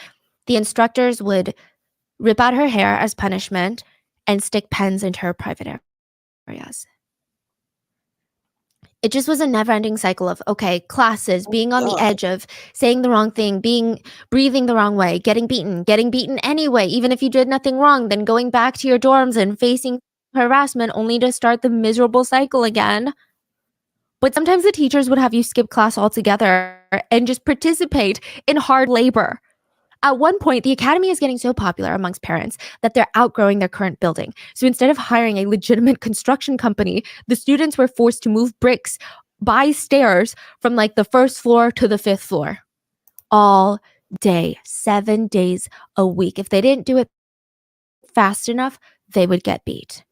the instructors would rip out her hair as punishment, and stick pens into her private areas. It just was a never-ending cycle of, okay, classes, being on the edge of saying the wrong thing, breathing the wrong way, getting beaten anyway, even if you did nothing wrong, then going back to your dorms and facing harassment only to start the miserable cycle again. But sometimes the teachers would have you skip class altogether and just participate in hard labor. At one point, the academy is getting so popular amongst parents that they're outgrowing their current building. So instead of hiring a legitimate construction company, the students were forced to move bricks by stairs from like the first floor to the 5th floor. All day, 7 days a week. If they didn't do it fast enough, they would get beat.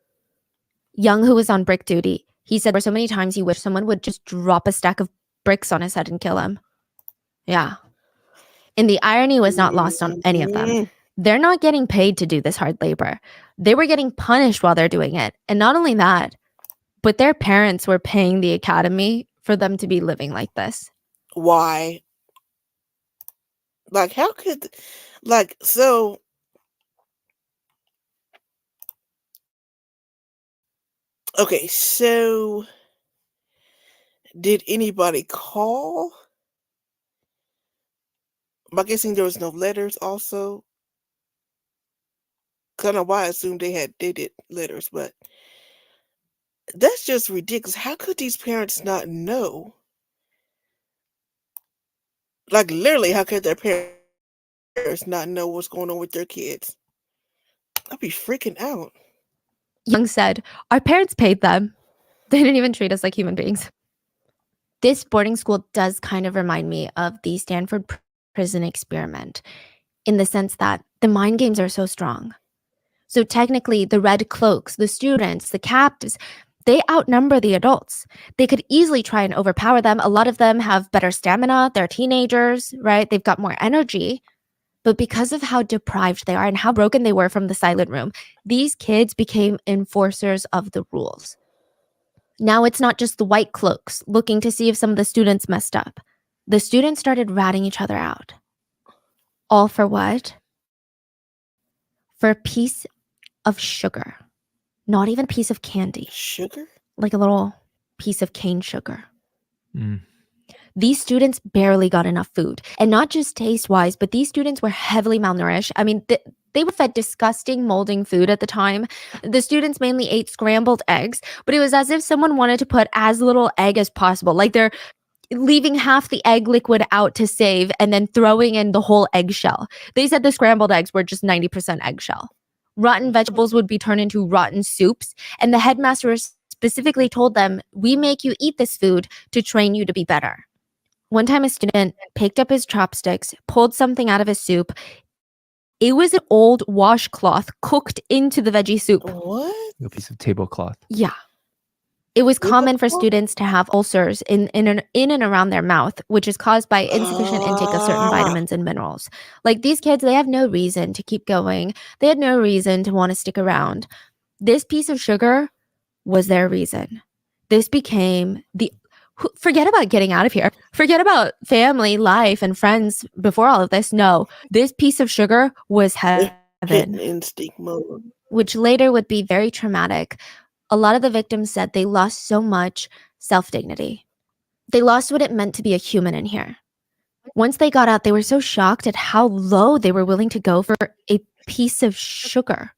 Young, who was on brick duty, he said there were so many times he wished someone would just drop a stack of bricks on his head and kill him. Yeah. And the irony was not lost on any of them. They're not getting paid to do this hard labor. They were getting punished while they're doing it. And not only that, but their parents were paying the academy for them to be living like this.
Why? Like, how could, like, so, okay, so, did anybody call? I'm guessing there was no letters also. Kind of why I assumed they did letters, but that's just ridiculous. How could these parents not know? Like, literally, how could their parents not know what's going on with their kids? I'd be freaking out.
Young said, our parents paid them. They didn't even treat us like human beings. This boarding school does kind of remind me of the Stanford prison experiment in the sense that the mind games are so strong. So technically, the red cloaks, the students, the captives, they outnumber the adults. They could easily try and overpower them. A lot of them have better stamina. They're teenagers, right? They've got more energy. But because of how deprived they are and how broken they were from the silent room, these kids became enforcers of the rules. Now it's not just the white cloaks looking to see if some of the students messed up. The students started ratting each other out. All for what? For a piece of sugar. Not even a piece of candy.
Sugar?
Like a little piece of cane sugar. These students barely got enough food. And not just taste-wise, but these students were heavily malnourished. I mean, they were fed disgusting molding food at the time. The students mainly ate scrambled eggs, but it was as if someone wanted to put as little egg as possible. Like they're leaving half the egg liquid out to save and then throwing in the whole eggshell. They said the scrambled eggs were just 90% eggshell. Rotten vegetables would be turned into rotten soups, and the headmaster specifically told them, we make you eat this food to train you to be better. One time a student picked up his chopsticks, pulled something out of his soup. It was an old washcloth cooked into the veggie soup.
What?
A piece of tablecloth.
Yeah. It was common for students to have ulcers in and around their mouth, which is caused by insufficient intake of certain vitamins and minerals. Like these kids, they have no reason to keep going. They had no reason to want to stick around. This piece of sugar was their reason. This became forget about getting out of here. Forget about family, life, and friends before all of this. No, this piece of sugar was heaven.
Instinct mode.
Which later would be very traumatic. A lot of the victims said they lost so much self-dignity. They lost what it meant to be a human in here. Once they got out, they were so shocked at how low they were willing to go for a piece of sugar.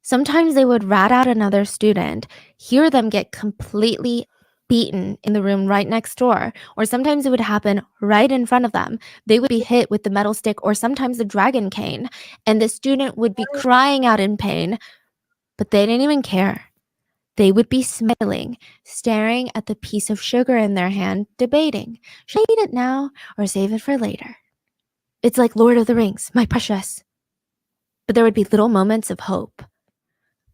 Sometimes they would rat out another student, hear them get completely beaten in the room right next door, or sometimes it would happen right in front of them. They would be hit with the metal stick or sometimes the dragon cane, and the student would be crying out in pain, but they didn't even care. They would be smiling, staring at the piece of sugar in their hand, debating, should I eat it now or save it for later? It's like Lord of the Rings, my precious. But there would be little moments of hope.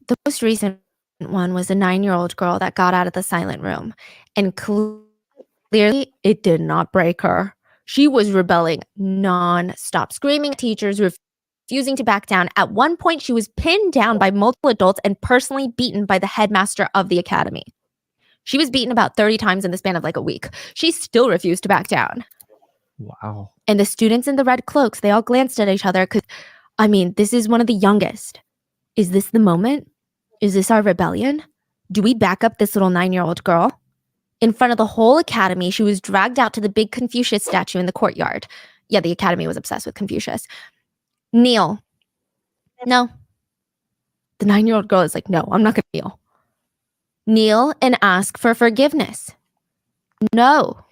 The most recent one was a 9-year-old girl that got out of the silent room, and clearly it did not break her. She was rebelling non-stop, screaming at teachers, refusing to back down. At one point, she was pinned down by multiple adults and personally beaten by the headmaster of the academy. She was beaten about 30 times in the span of like a week. She still refused to back down.
Wow.
And the students in the red cloaks, they all glanced at each other because I mean, this is one of the youngest. Is this the moment? Is this our rebellion? Do we back up this little 9-year-old girl? In front of the whole academy, she was dragged out to the big Confucius statue in the courtyard. Yeah, the academy was obsessed with Confucius. Kneel. No. The 9-year-old girl is like, no, I'm not going to kneel. Kneel and ask for forgiveness. No.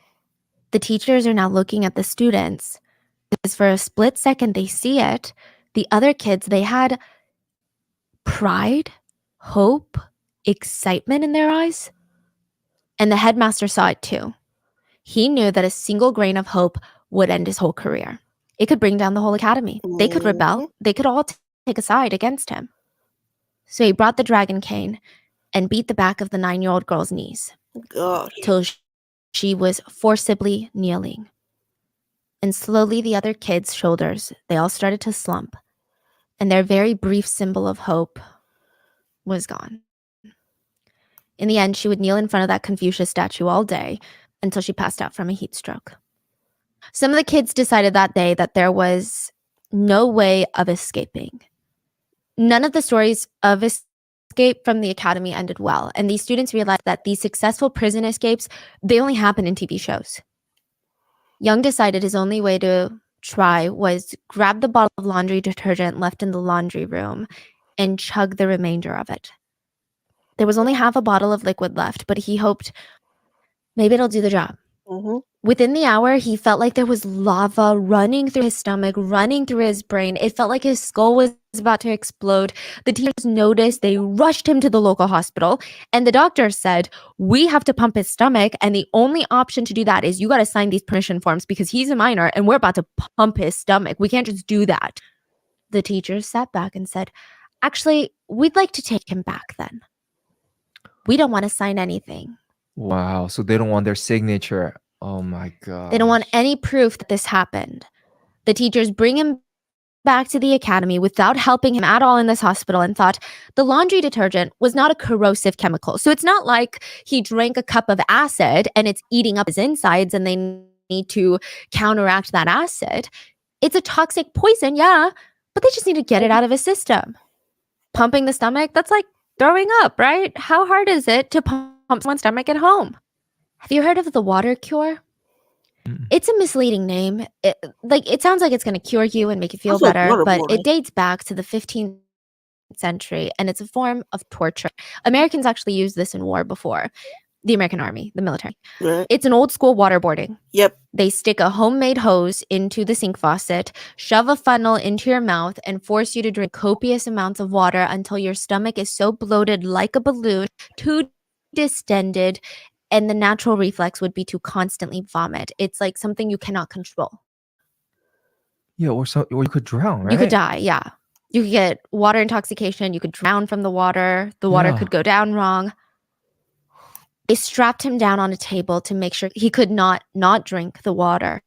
The teachers are now looking at the students. Because for a split second, they see it. The other kids, they had pride, hope, excitement in their eyes. And the headmaster saw it too. He knew that a single grain of hope would end his whole career. It could bring down the whole academy. They could rebel. They could all take a side against him. So he brought the dragon cane and beat the back of the 9-year-old girl's knees.
God.
Till she was forcibly kneeling. And slowly the other kids' shoulders, they all started to slump. And their very brief symbol of hope was gone. In the end, she would kneel in front of that Confucius statue all day until she passed out from a heat stroke. Some of the kids decided that day that there was no way of escaping. None of the stories of escape from the academy ended well, and these students realized that these successful prison escapes, they only happen in TV shows. Young decided his only way to try was grab the bottle of laundry detergent left in the laundry room and chug the remainder of it. There was only half a bottle of liquid left, but he hoped maybe it'll do the job.
Mm-hmm.
Within the hour, he felt like there was lava running through his stomach, running through his brain. It felt like his skull was about to explode. The teachers noticed. They rushed him to the local hospital, and the doctor said, we have to pump his stomach, and the only option to do that is you got to sign these permission forms because he's a minor, and we're about to pump his stomach. We can't just do that. The teachers sat back and said, actually, we'd like to take him back then. We don't want to sign anything.
Wow. So they don't want their signature. Oh my God.
They don't want any proof that this happened. The teachers bring him back to the academy without helping him at all in this hospital and thought the laundry detergent was not a corrosive chemical. So it's not like he drank a cup of acid and it's eating up his insides and they need to counteract that acid. It's a toxic poison, yeah, but they just need to get it out of his system. Pumping the stomach, that's like throwing up, right? How hard is it to pump someone's stomach at home? Have you heard of the water cure? It's a misleading name. It sounds like it's going to cure you and make you feel better, but it dates back to the 15th century, and it's a form of torture. Americans actually used this in war before. The American Army, the military.
Right.
It's an old school waterboarding.
Yep.
They stick a homemade hose into the sink faucet, shove a funnel into your mouth, and force you to drink copious amounts of water until your stomach is so bloated like a balloon, too distended, and the natural reflex would be to constantly vomit. It's like something you cannot control.
Yeah, or you could drown, right?
You could die, yeah. You could get water intoxication. You could drown from the water. The water could go down wrong. They strapped him down on a table to make sure he could not drink the water.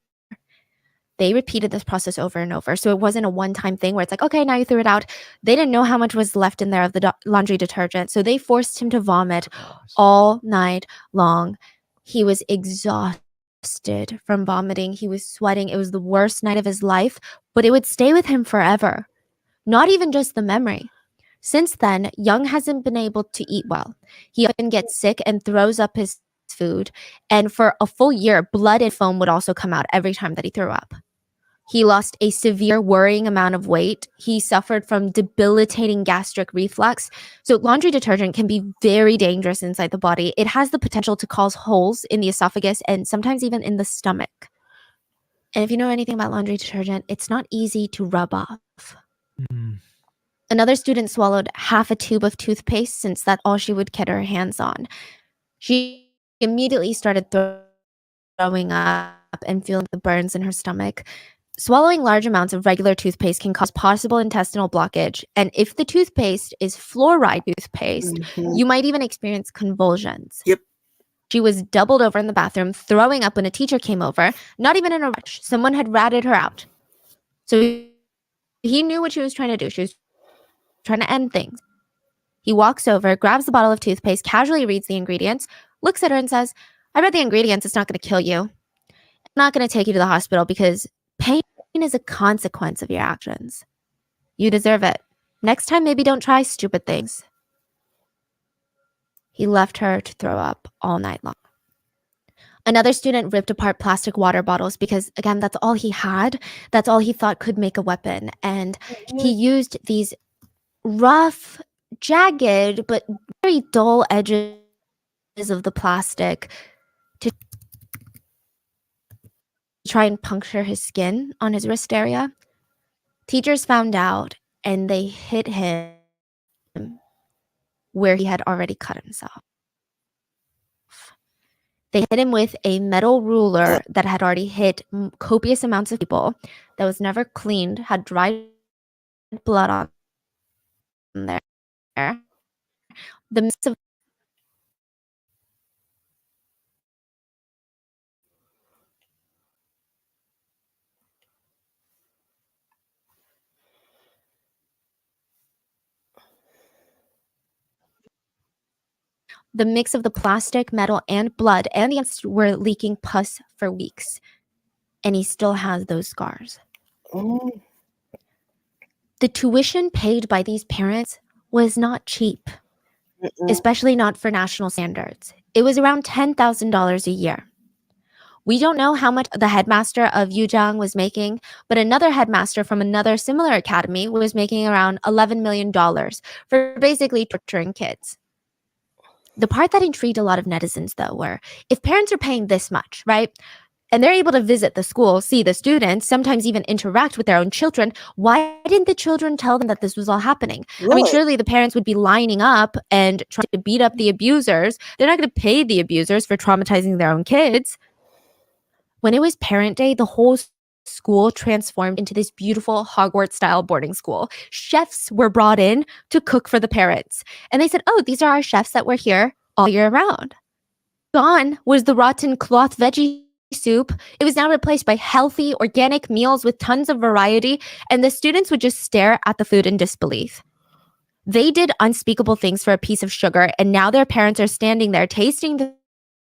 They repeated this process over and over. So it wasn't a one-time thing where it's like, okay, now you threw it out. They didn't know how much was left in there of the laundry detergent. So they forced him to vomit all night long. He was exhausted from vomiting. He was sweating. It was the worst night of his life, but it would stay with him forever. Not even just the memory. Since then, Young hasn't been able to eat well. He often gets sick and throws up his food. And for a full year, blood and foam would also come out every time that he threw up. He lost a severe worrying amount of weight. He suffered from debilitating gastric reflux. So laundry detergent can be very dangerous inside the body. It has the potential to cause holes in the esophagus and sometimes even in the stomach. And if you know anything about laundry detergent, it's not easy to rub off. Another student swallowed half a tube of toothpaste since that's all she would get her hands on. She immediately started throwing up and feeling the burns in her stomach. Swallowing large amounts of regular toothpaste can cause possible intestinal blockage. And if the toothpaste is fluoride toothpaste, you might even experience convulsions.
Yep.
She was doubled over in the bathroom, throwing up when a teacher came over, not even in a rush. Someone had ratted her out. So he knew what she was trying to do. She was trying to end things. He walks over, grabs the bottle of toothpaste, casually reads the ingredients, looks at her and says, I read the ingredients. It's not going to kill you. I'm not going to take you to the hospital because pain is a consequence of your actions. You deserve it. Next time, maybe don't try stupid things. He left her to throw up all night long. Another student ripped apart plastic water bottles because, again, that's all he had. That's all he thought could make a weapon. And he used these rough, jagged, but very dull edges of the plastic to try and puncture his skin on his wrist area. Teachers found out and they hit him where he had already cut himself. They hit him with a metal ruler that had already hit copious amounts of people, that was never cleaned, had dried blood on there. The mix of the plastic, metal, and blood and the ants were leaking pus for weeks. And he still has those scars. The tuition paid by these parents was not cheap, especially not for national standards. It was around $10,000 a year. We don't know how much the headmaster of Yujiang was making, but another headmaster from another similar academy was making around $11 million for basically torturing kids. The part that intrigued a lot of netizens, though, were if parents are paying this much, right? And they're able to visit the school, see the students, sometimes even interact with their own children. Why didn't the children tell them that this was all happening? I mean, surely the parents would be lining up and trying to beat up the abusers. They're not going to pay the abusers for traumatizing their own kids. When it was Parent Day, the whole school transformed into this beautiful Hogwarts-style boarding school. Chefs were brought in to cook for the parents. And they said, oh, these are our chefs that were here all year round. Gone was the rotten cloth veggie soup. It was now replaced by healthy, organic meals with tons of variety, and the students would just stare at the food in disbelief. They did unspeakable things for a piece of sugar, and now their parents are standing there tasting the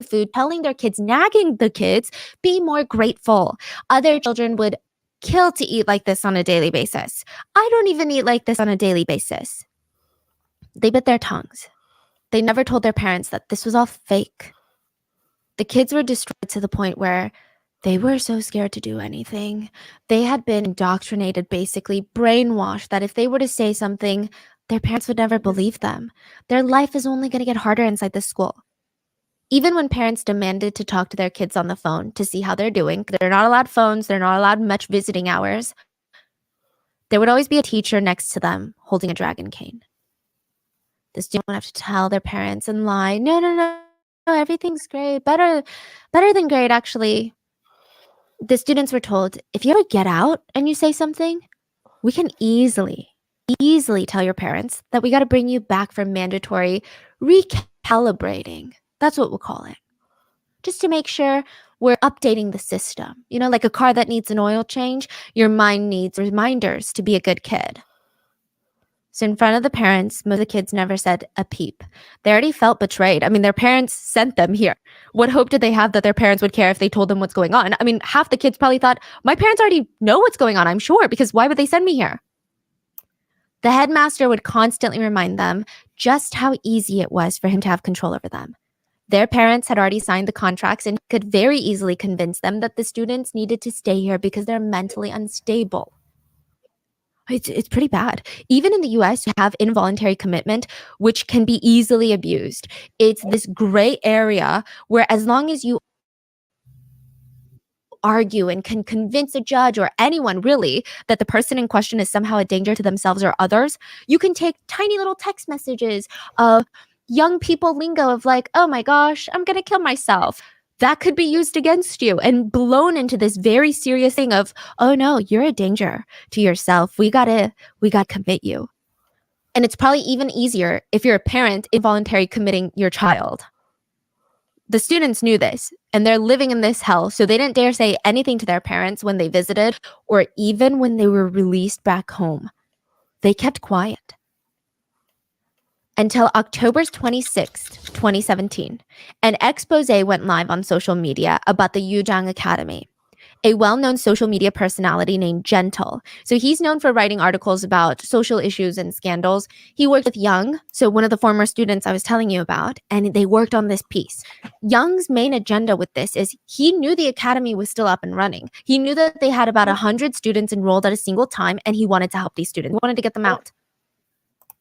food, telling their kids, nagging the kids, be more grateful. Other children would kill to eat like this on a daily basis. I don't even eat like this on a daily basis. They bit their tongues. They never told their parents that this was all fake. The kids were destroyed to the point where they were so scared to do anything. They had been indoctrinated, basically brainwashed, that if they were to say something, their parents would never believe them. Their life is only going to get harder inside the school. Even when parents demanded to talk to their kids on the phone to see how they're doing, they're not allowed phones, they're not allowed much visiting hours, there would always be a teacher next to them holding a dragon cane. The student would have to tell their parents and lie, no, everything's great, better than great, actually. The students were told, if you ever get out and you say something, we can easily tell your parents that we got to bring you back for mandatory recalibrating. That's what we'll call it. Just to make sure we're updating the system. You know, like a car that needs an oil change, your mind needs reminders to be a good kid. So in front of the parents, most of the kids never said a peep. They already felt betrayed. I mean, their parents sent them here. What hope did they have that their parents would care if they told them what's going on? I mean, half the kids probably thought, my parents already know what's going on, I'm sure, because why would they send me here? The headmaster would constantly remind them just how easy it was for him to have control over them. Their parents had already signed the contracts and could very easily convince them that the students needed to stay here because they're mentally unstable. It's pretty bad. Even in the US, you have involuntary commitment, which can be easily abused. It's this gray area where as long as you argue and can convince a judge or anyone really that the person in question is somehow a danger to themselves or others, you can take tiny little text messages of young people lingo of like, oh my gosh, I'm going to kill myself. That could be used against you and blown into this very serious thing of, oh no, you're a danger to yourself. We gotta commit you. And it's probably even easier if you're a parent involuntarily committing your child. The students knew this and they're living in this hell. So they didn't dare say anything to their parents when they visited or even when they were released back home. They kept quiet. Until October 26th, 2017, an expose went live on social media about the Yujiang Academy. a well-known social media personality named Gentle. So he's known for writing articles about social issues and scandals. He worked with Young, so one of the former students I was telling you about, and they worked on this piece. Young's main agenda with this is he knew the academy was still up and running. He knew that they had about 100 students enrolled at a single time, and he wanted to help these students. He wanted to get them out.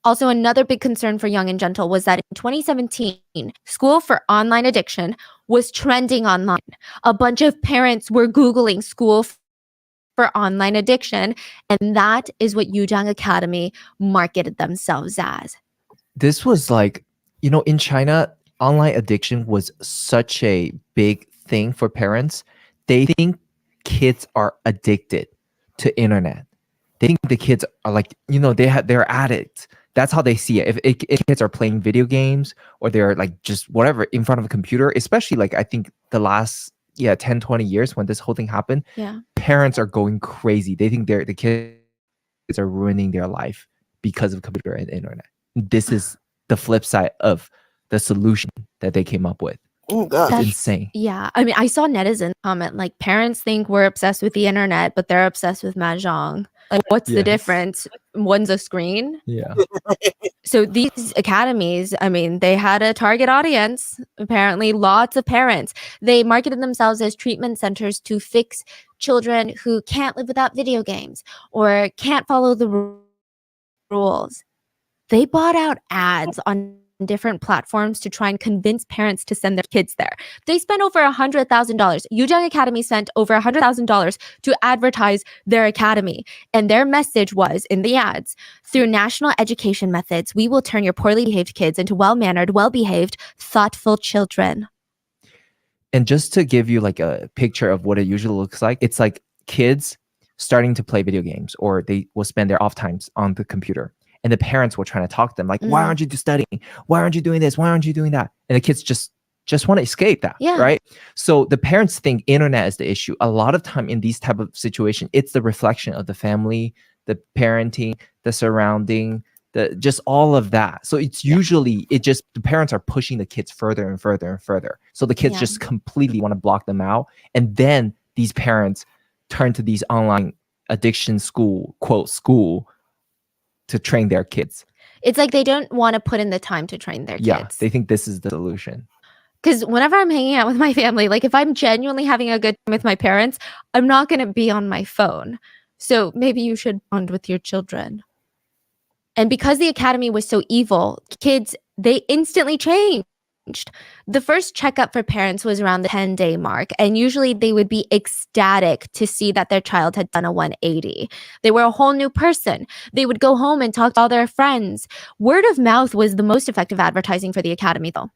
Also, another big concern for Young and Gentle was that in 2017, School for Online Addiction was trending online. A bunch of parents were Googling School for Online Addiction, and that is what Yujang Academy marketed themselves as.
This was like, you know, in China, online addiction was such a big thing for parents. They think kids are addicted to internet. They think the kids are like, you know, they're addicts. That's how they see it. If kids are playing video games or they're like just whatever in front of a computer, especially like I think the last 10, 20 years when this whole thing happened, parents are going crazy. They think the kids are ruining their life because of computer and internet. This is the flip side of the solution that they came up with.
Oh God,
that's insane.
Yeah, I mean, I saw netizens comment like parents think we're obsessed with the internet, but they're obsessed with mahjong. Like, what's the difference? One's a screen.
Yeah.
So these academies, I mean, they had a target audience, apparently lots of parents. They marketed themselves as treatment centers to fix children who can't live without video games or can't follow the rules. They bought out ads on different platforms to try and convince parents to send their kids there. They spent over $100,000. Yujang Academy spent over $100,000 to advertise their academy. And their message was in the ads, through national education methods, we will turn your poorly behaved kids into well-mannered, well-behaved, thoughtful children.
And just to give you like a picture of what it usually looks like, it's like kids starting to play video games, or they will spend their off times on the computer. And the parents were trying to talk to them like, why aren't you studying? Why aren't you doing this? Why aren't you doing that? And the kids just want to escape that, right? So the parents think internet is the issue. A lot of time in these type of situations, it's the reflection of the family, the parenting, the surrounding, just all of that. So it's usually, the parents are pushing the kids further and further and further. So the kids just completely want to block them out. And then these parents turn to these online addiction school, quote, school, to train their kids.
It's like they don't want to put in the time to train their kids.
Yeah, they think this is the solution.
Because whenever I'm hanging out with my family, like if I'm genuinely having a good time with my parents, I'm not going to be on my phone. So maybe you should bond with your children. And because the academy was so evil, kids, they instantly changed. The first checkup for parents was around the 10-day mark, and usually they would be ecstatic to see that their child had done a 180. They were a whole new person. They would go home and talk to all their friends. Word of mouth was the most effective advertising for the academy, though.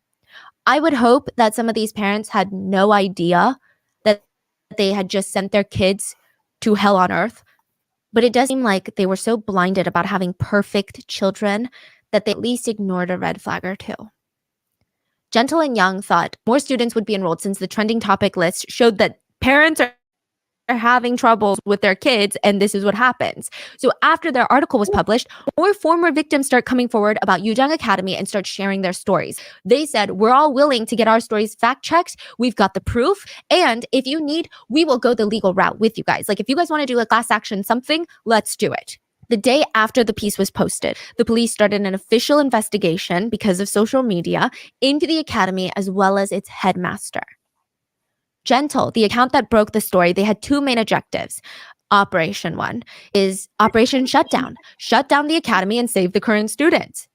I would hope that some of these parents had no idea that they had just sent their kids to hell on earth, but it does seem like they were so blinded about having perfect children that they at least ignored a red flag or two. Gentle and Young thought more students would be enrolled since the trending topic list showed that parents are having troubles with their kids, and this is what happens. So after their article was published, more former victims start coming forward about Yujang Academy and start sharing their stories. They said, we're all willing to get our stories fact-checked. We've got the proof. And if you need, we will go the legal route with you guys. Like if you guys want to do a class action something, let's do it. The day after the piece was posted, the police started an official investigation because of social media into the academy as well as its headmaster. Gentle, the account that broke the story, they had two main objectives. Operation 1 is Operation Shutdown. Shut down the academy and save the current students.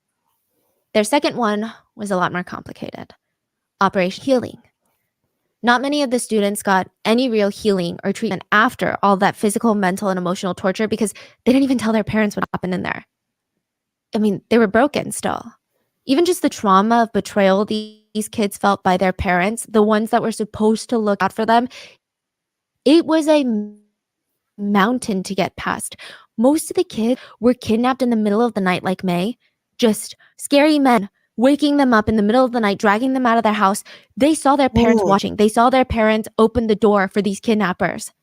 Their second one was a lot more complicated. Operation Healing. Not many of the students got any real healing or treatment after all that physical, mental, and emotional torture because they didn't even tell their parents what happened in there. I mean, they were broken still. Even just the trauma of betrayal these kids felt by their parents, the ones that were supposed to look out for them, it was a mountain to get past. Most of the kids were kidnapped in the middle of the night like May. Just scary men waking them up in the middle of the night, dragging them out of their house. They saw their parents watching. They saw their parents open the door for these kidnappers.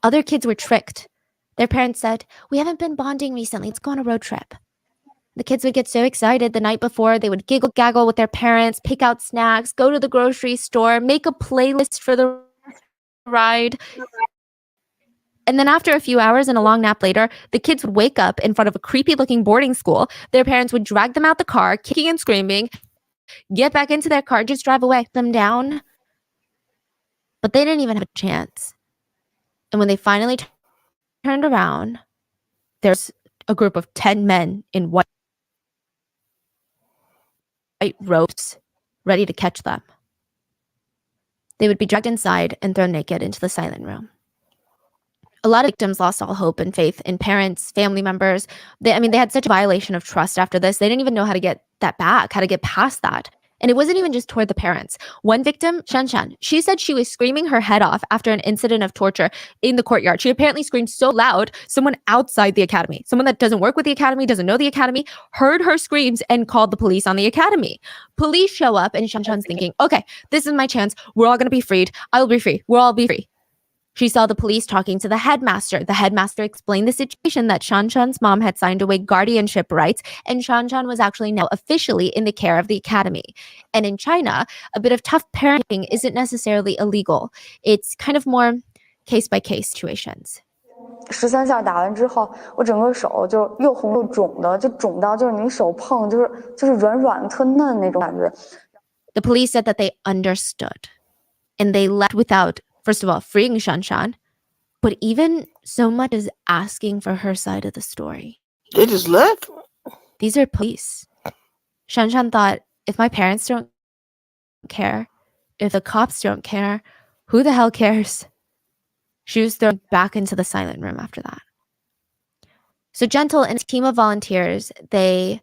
Other kids were tricked. Their parents said, we haven't been bonding recently. Let's go on a road trip. The kids would get so excited the night before. They would giggle gaggle with their parents, pick out snacks, go to the grocery store, make a playlist for the ride. And then after a few hours and a long nap later, the kids would wake up in front of a creepy-looking boarding school. Their parents would drag them out the car, kicking and screaming, get back into their car, just drive away, them down. But they didn't even have a chance. And when they finally turned around, there's a group of 10 men in white robes ready to catch them. They would be dragged inside and thrown naked into the silent room. A lot of victims lost all hope and faith in parents, family members. They had such a violation of trust after this. They didn't even know how to get that back, how to get past that. And it wasn't even just toward the parents. One victim, Shanshan, she said she was screaming her head off after an incident of torture in the courtyard. She apparently screamed so loud, someone outside the academy, someone that doesn't work with the academy, doesn't know the academy, heard her screams and called the police on the academy. Police show up and Shanshan's thinking, okay, this is my chance. We're all going to be freed. I'll be free. We'll all be free. She saw the police talking to the headmaster. The headmaster explained the situation that Shanshan's mom had signed away guardianship rights, and Shanshan was actually now officially in the care of the academy. And in China, a bit of tough parenting isn't necessarily illegal. It's kind of more case-by-case situations.
13下打完之后，我整个手就又红又肿的，就肿到就是你手碰就是软软的特嫩那种感觉。
The police said that they understood, and they left without, first of all, freeing Shanshan, but even so much as asking for her side of the story.
They just left?
These are police. Shanshan thought, if my parents don't care, if the cops don't care, who the hell cares? She was thrown back into the silent room after that. So Gentle and a team of volunteers, they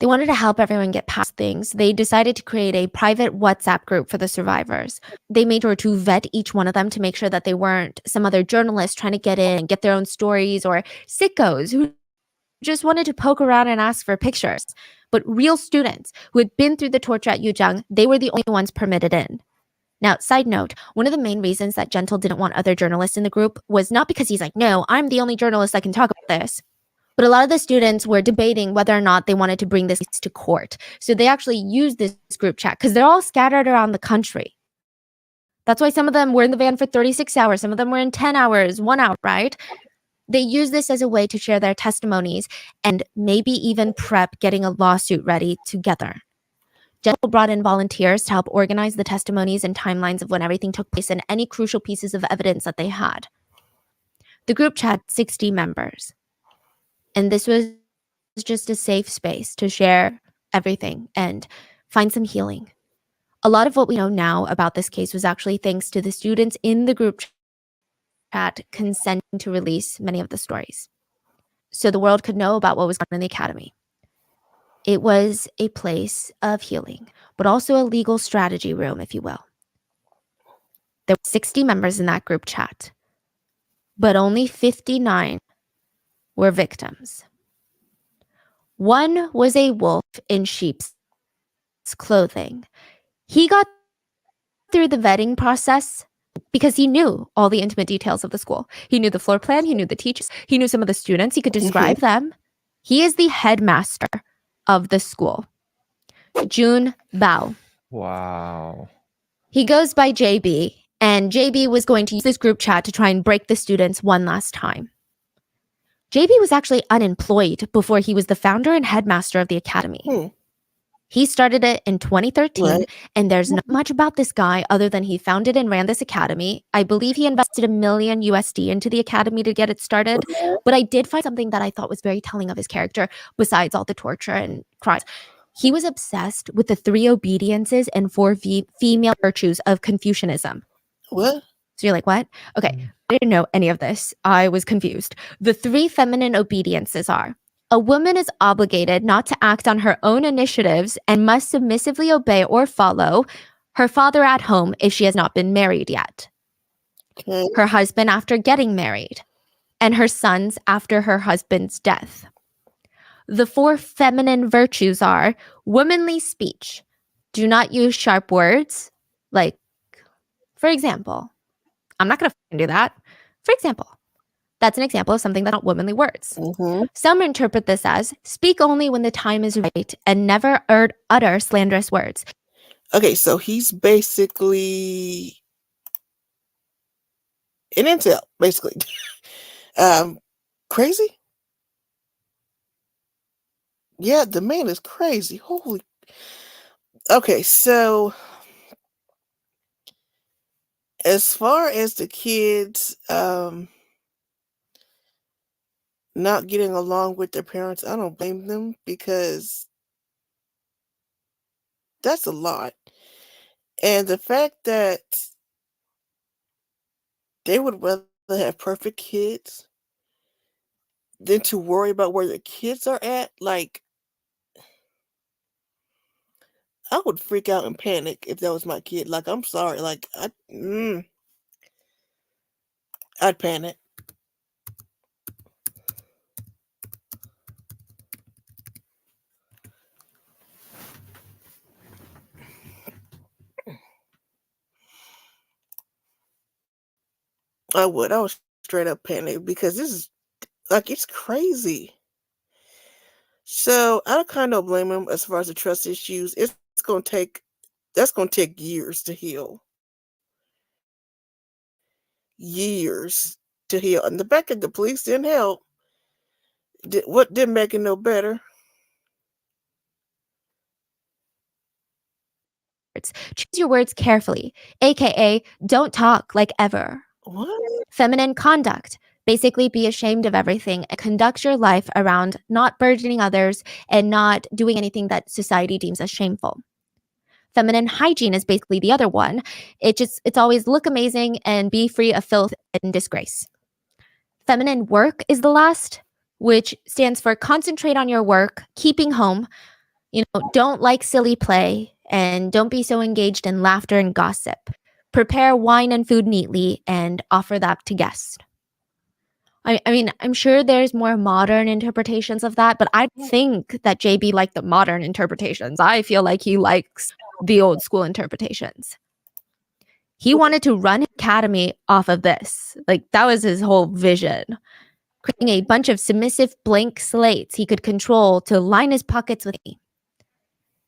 wanted to help everyone get past things. They decided to create a private WhatsApp group for the survivors. They made sure to vet each one of them to make sure that they weren't some other journalists trying to get in and get their own stories, or sickos who just wanted to poke around and ask for pictures. But real students who had been through the torture at Yujiang, they were the only ones permitted in. Now, side note, one of the main reasons that Gentle didn't want other journalists in the group was not because he's like, no, I'm the only journalist that can talk about this. But a lot of the students were debating whether or not they wanted to bring this to court. So they actually used this group chat because they're all scattered around the country. That's why some of them were in the van for 36 hours. Some of them were in 10 hours, 1 hour, right? They use this as a way to share their testimonies and maybe even prep getting a lawsuit ready together. Gentle brought in volunteers to help organize the testimonies and timelines of when everything took place and any crucial pieces of evidence that they had. The group chat had 60 members. And this was just a safe space to share everything and find some healing. A lot of what we know now about this case was actually thanks to the students in the group chat consenting to release many of the stories, so the world could know about what was going on in the academy. It was a place of healing, but also a legal strategy room, if you will. There were 60 members in that group chat, but only 59 were victims. One was a wolf in sheep's clothing. He got through the vetting process because he knew all the intimate details of the school. He knew the floor plan, he knew the teachers, he knew some of the students, he could describe them. He is the headmaster of the school. Jun Bao.
Wow.
He goes by JB, and JB was going to use this group chat to try and break the students one last time. JB was actually unemployed before he was the founder and headmaster of the academy. He started it in 2013, and there's not much about this guy other than he founded and ran this academy. I believe he invested $1 million USD into the academy to get it started. But I did find something that I thought was very telling of his character, besides all the torture and crimes. He was obsessed with the 3 obediences and 4 female virtues of Confucianism.
What?
So you're like, what? Okay, I didn't know any of this. I was confused. The 3 feminine obediences are: a woman is obligated not to act on her own initiatives and must submissively obey or follow her father at home if she has not been married yet, her husband after getting married, and her sons after her husband's death. The 4 feminine virtues are womanly speech. Do not use sharp words. Like, for example, I'm not going to do that. For example. That's an example of something that's not womanly words. Some interpret this as speak only when the time is right and never utter slanderous words.
Okay, so he's basically an incel, basically. Crazy? Yeah, the man is crazy. Holy. Okay, so as far as the kids not getting along with their parents, I don't blame them because that's a lot. And the fact that they would rather have perfect kids than to worry about where their kids are at, like, I would freak out and panic if that was my kid. Like, I'm sorry. Like, I'd panic. I would. I would straight up panic because this is, like, it's crazy. So I kind of blame him as far as the trust issues. That's going to take years to heal. Years to heal. And the fact that the police didn't help, didn't make it no better.
Choose your words carefully, aka don't talk like ever.
What?
Feminine conduct. Basically, be ashamed of everything and conduct your life around not burdening others and not doing anything that society deems as shameful. Feminine hygiene is basically the other one. It's always look amazing and be free of filth and disgrace. Feminine work is the last, which stands for concentrate on your work, keeping home, don't like silly play, and don't be so engaged in laughter and gossip. Prepare wine and food neatly and offer that to guests. I mean, I'm sure there's more modern interpretations of that, but I think that JB liked the modern interpretations. I feel like he likes the old school interpretations. He wanted to run academy off of this. Like, that was his whole vision. Creating a bunch of submissive blank slates he could control to line his pockets with me.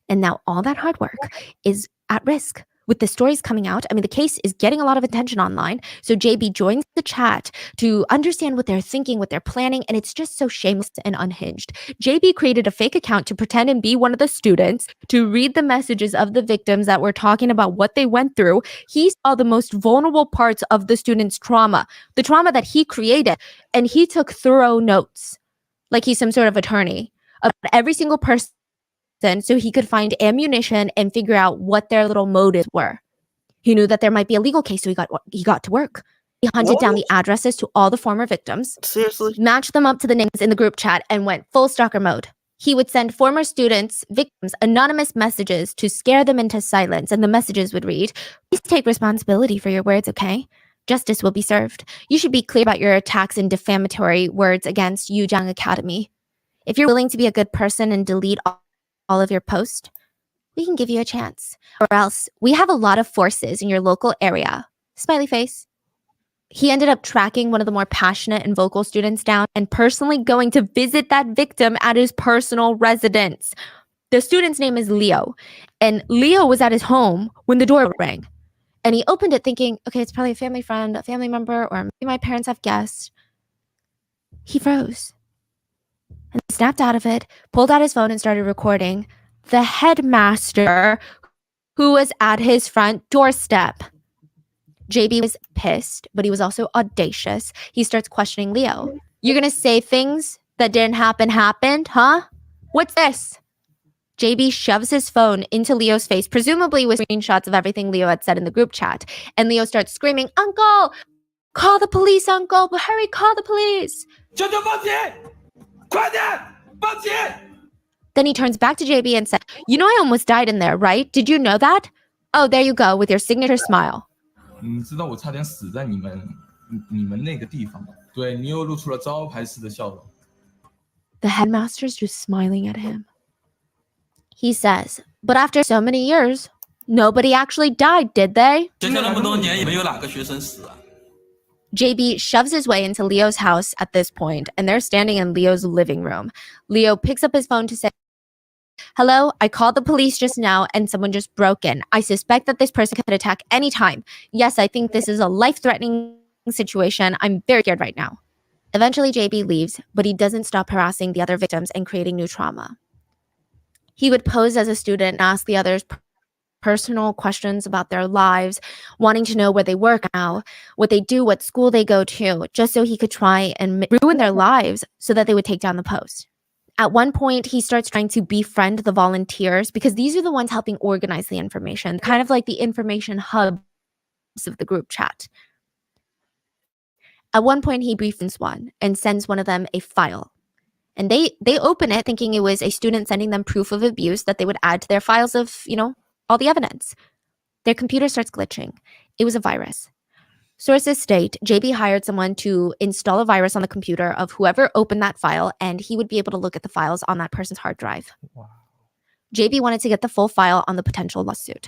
And now all that hard work is at risk. With the stories coming out, I mean, the case is getting a lot of attention online. So JB joins the chat to understand what they're thinking, what they're planning, and it's just so shameless and unhinged. JB created a fake account to pretend and be one of the students to read the messages of the victims that were talking about what they went through. He saw the most vulnerable parts of the students' trauma, the trauma that he created, and he took thorough notes, like he's some sort of attorney, about every single person, so he could find ammunition and figure out what their little motives were. He knew that there might be a legal case, so he got to work. He hunted down the addresses to all the former victims,
Seriously?
matched them up to the names in the group chat, and went full stalker mode. He would send former students, victims, anonymous messages to scare them into silence, and the messages would read, "Please take responsibility for your words, okay? Justice will be served. You should be clear about your attacks and defamatory words against Yujang Academy. If you're willing to be a good person and delete all of your posts, we can give you a chance. Or else, we have a lot of forces in your local area." Smiley face. He ended up tracking one of the more passionate and vocal students down and personally going to visit that victim at his personal residence. The student's name is Leo, and Leo was at his home when the door rang. And he opened it thinking, okay, it's probably a family friend, a family member, or maybe my parents have guests. He froze and snapped out of it, pulled out his phone and started recording the headmaster who was at his front doorstep. JB was pissed, but he was also audacious. He starts questioning Leo. "You're going to say things that didn't happened, huh? What's this?" JB shoves his phone into Leo's face, presumably with screenshots of everything Leo had said in the group chat. And Leo starts screaming, "Uncle, call the police, uncle, but hurry, call the police." Then he turns back to JB and said, "You know I almost died in there, right? Did you know that? Oh, there you go, with your signature smile."
你知道我差点死在你们那个地方，对你又露出了招牌式的笑容。
The headmaster's just smiling at him. He says, "But after so many years, nobody actually died, did they?"
学校那么多年，也没有哪个学生死啊。
JB shoves his way into Leo's house at this point, and they're standing in Leo's living room. Leo picks up his phone to say, "Hello, I called the police just now and someone just broke in. I suspect that this person could attack any time. Yes, I think this is a life-threatening situation. I'm very scared right now. Eventually, JB leaves, but he doesn't stop harassing the other victims and creating new trauma. He would pose as a student and ask the others personal questions about their lives, wanting to know where they work now, what they do, what school they go to, just so he could try and ruin their lives so that they would take down the post. At one point, he starts trying to befriend the volunteers because these are the ones helping organize the information, kind of like the information hubs of the group chat. At one point, he befriends one and sends one of them a file. And they open it thinking it was a student sending them proof of abuse that they would add to their files of, all the evidence. Their computer starts glitching. It was a virus. Sources state JB hired someone to install a virus on the computer of whoever opened that file, and he would be able to look at the files on that person's hard drive. Wow. JB wanted to get the full file on the potential lawsuit.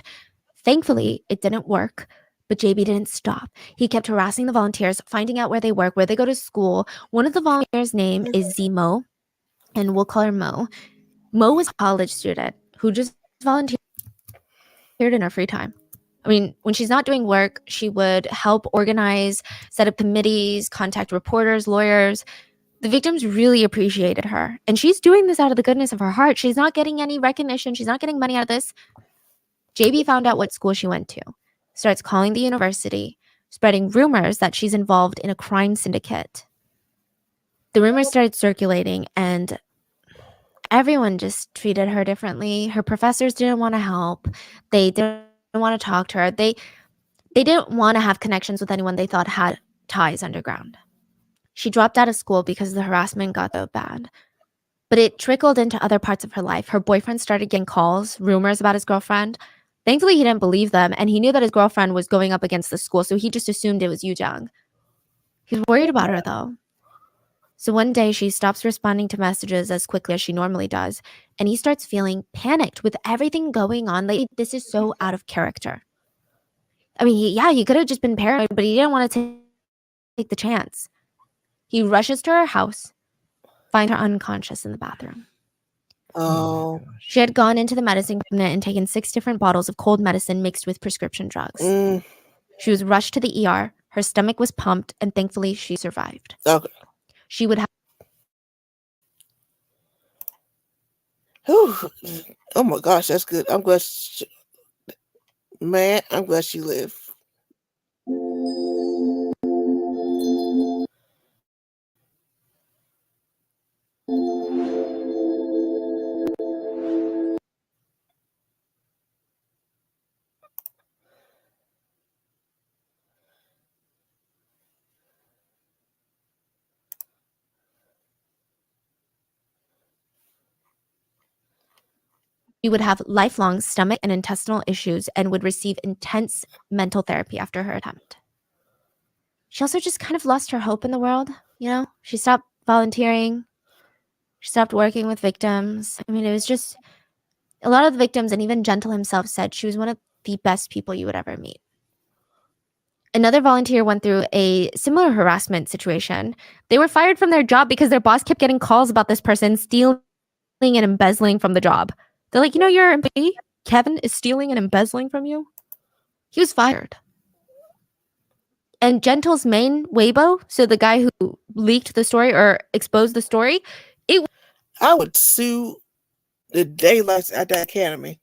Thankfully, it didn't work, but JB didn't stop. He kept harassing the volunteers, finding out where they work, where they go to school. One of the volunteers' name is Zemo, and we'll call her Mo. Mo was a college student who just volunteered in her free time. I mean, when she's not doing work, she would help organize, set up committees, contact reporters, lawyers. The victims really appreciated her. And she's doing this out of the goodness of her heart. She's not getting any recognition. She's not getting money out of this. JB found out what school she went to, starts calling the university, spreading rumors that she's involved in a crime syndicate. The rumors started circulating, and everyone just treated her differently. Her professors didn't want to help. They didn't want to talk to her. They didn't want to have connections with anyone they thought had ties underground. She dropped out of school because the harassment got so bad. But it trickled into other parts of her life. Her boyfriend started getting calls, rumors about his girlfriend. Thankfully, he didn't believe them, and he knew that his girlfriend was going up against the school, so he just assumed it was Yu Jung. He was worried about her, though. So one day, she stops responding to messages as quickly as she normally does, and he starts feeling panicked with everything going on. Like, this is so out of character. I mean, he could have just been paranoid, but he didn't want to take the chance. He rushes to her house, finds her unconscious in the bathroom.
Oh.
She had gone into the medicine cabinet and taken 6 different bottles of cold medicine mixed with prescription drugs. She was rushed to the ER. Her stomach was pumped, and thankfully, she survived.
Okay.
She would have.
Whew. Oh my gosh, that's good. I'm glad. I'm glad she lived.
She would have lifelong stomach and intestinal issues and would receive intense mental therapy after her attempt. She also just kind of lost her hope in the world, She stopped volunteering. She stopped working with victims. I mean, it was just a lot of the victims, and even Gentle himself said she was one of the best people you would ever meet. Another volunteer went through a similar harassment situation. They were fired from their job because their boss kept getting calls about this person stealing and embezzling from the job. They're like, your employee, Kevin, is stealing and embezzling from you. He was fired. And Gentle's main Weibo, so the guy who leaked the story or exposed the story,
I would sue the daylights at the academy.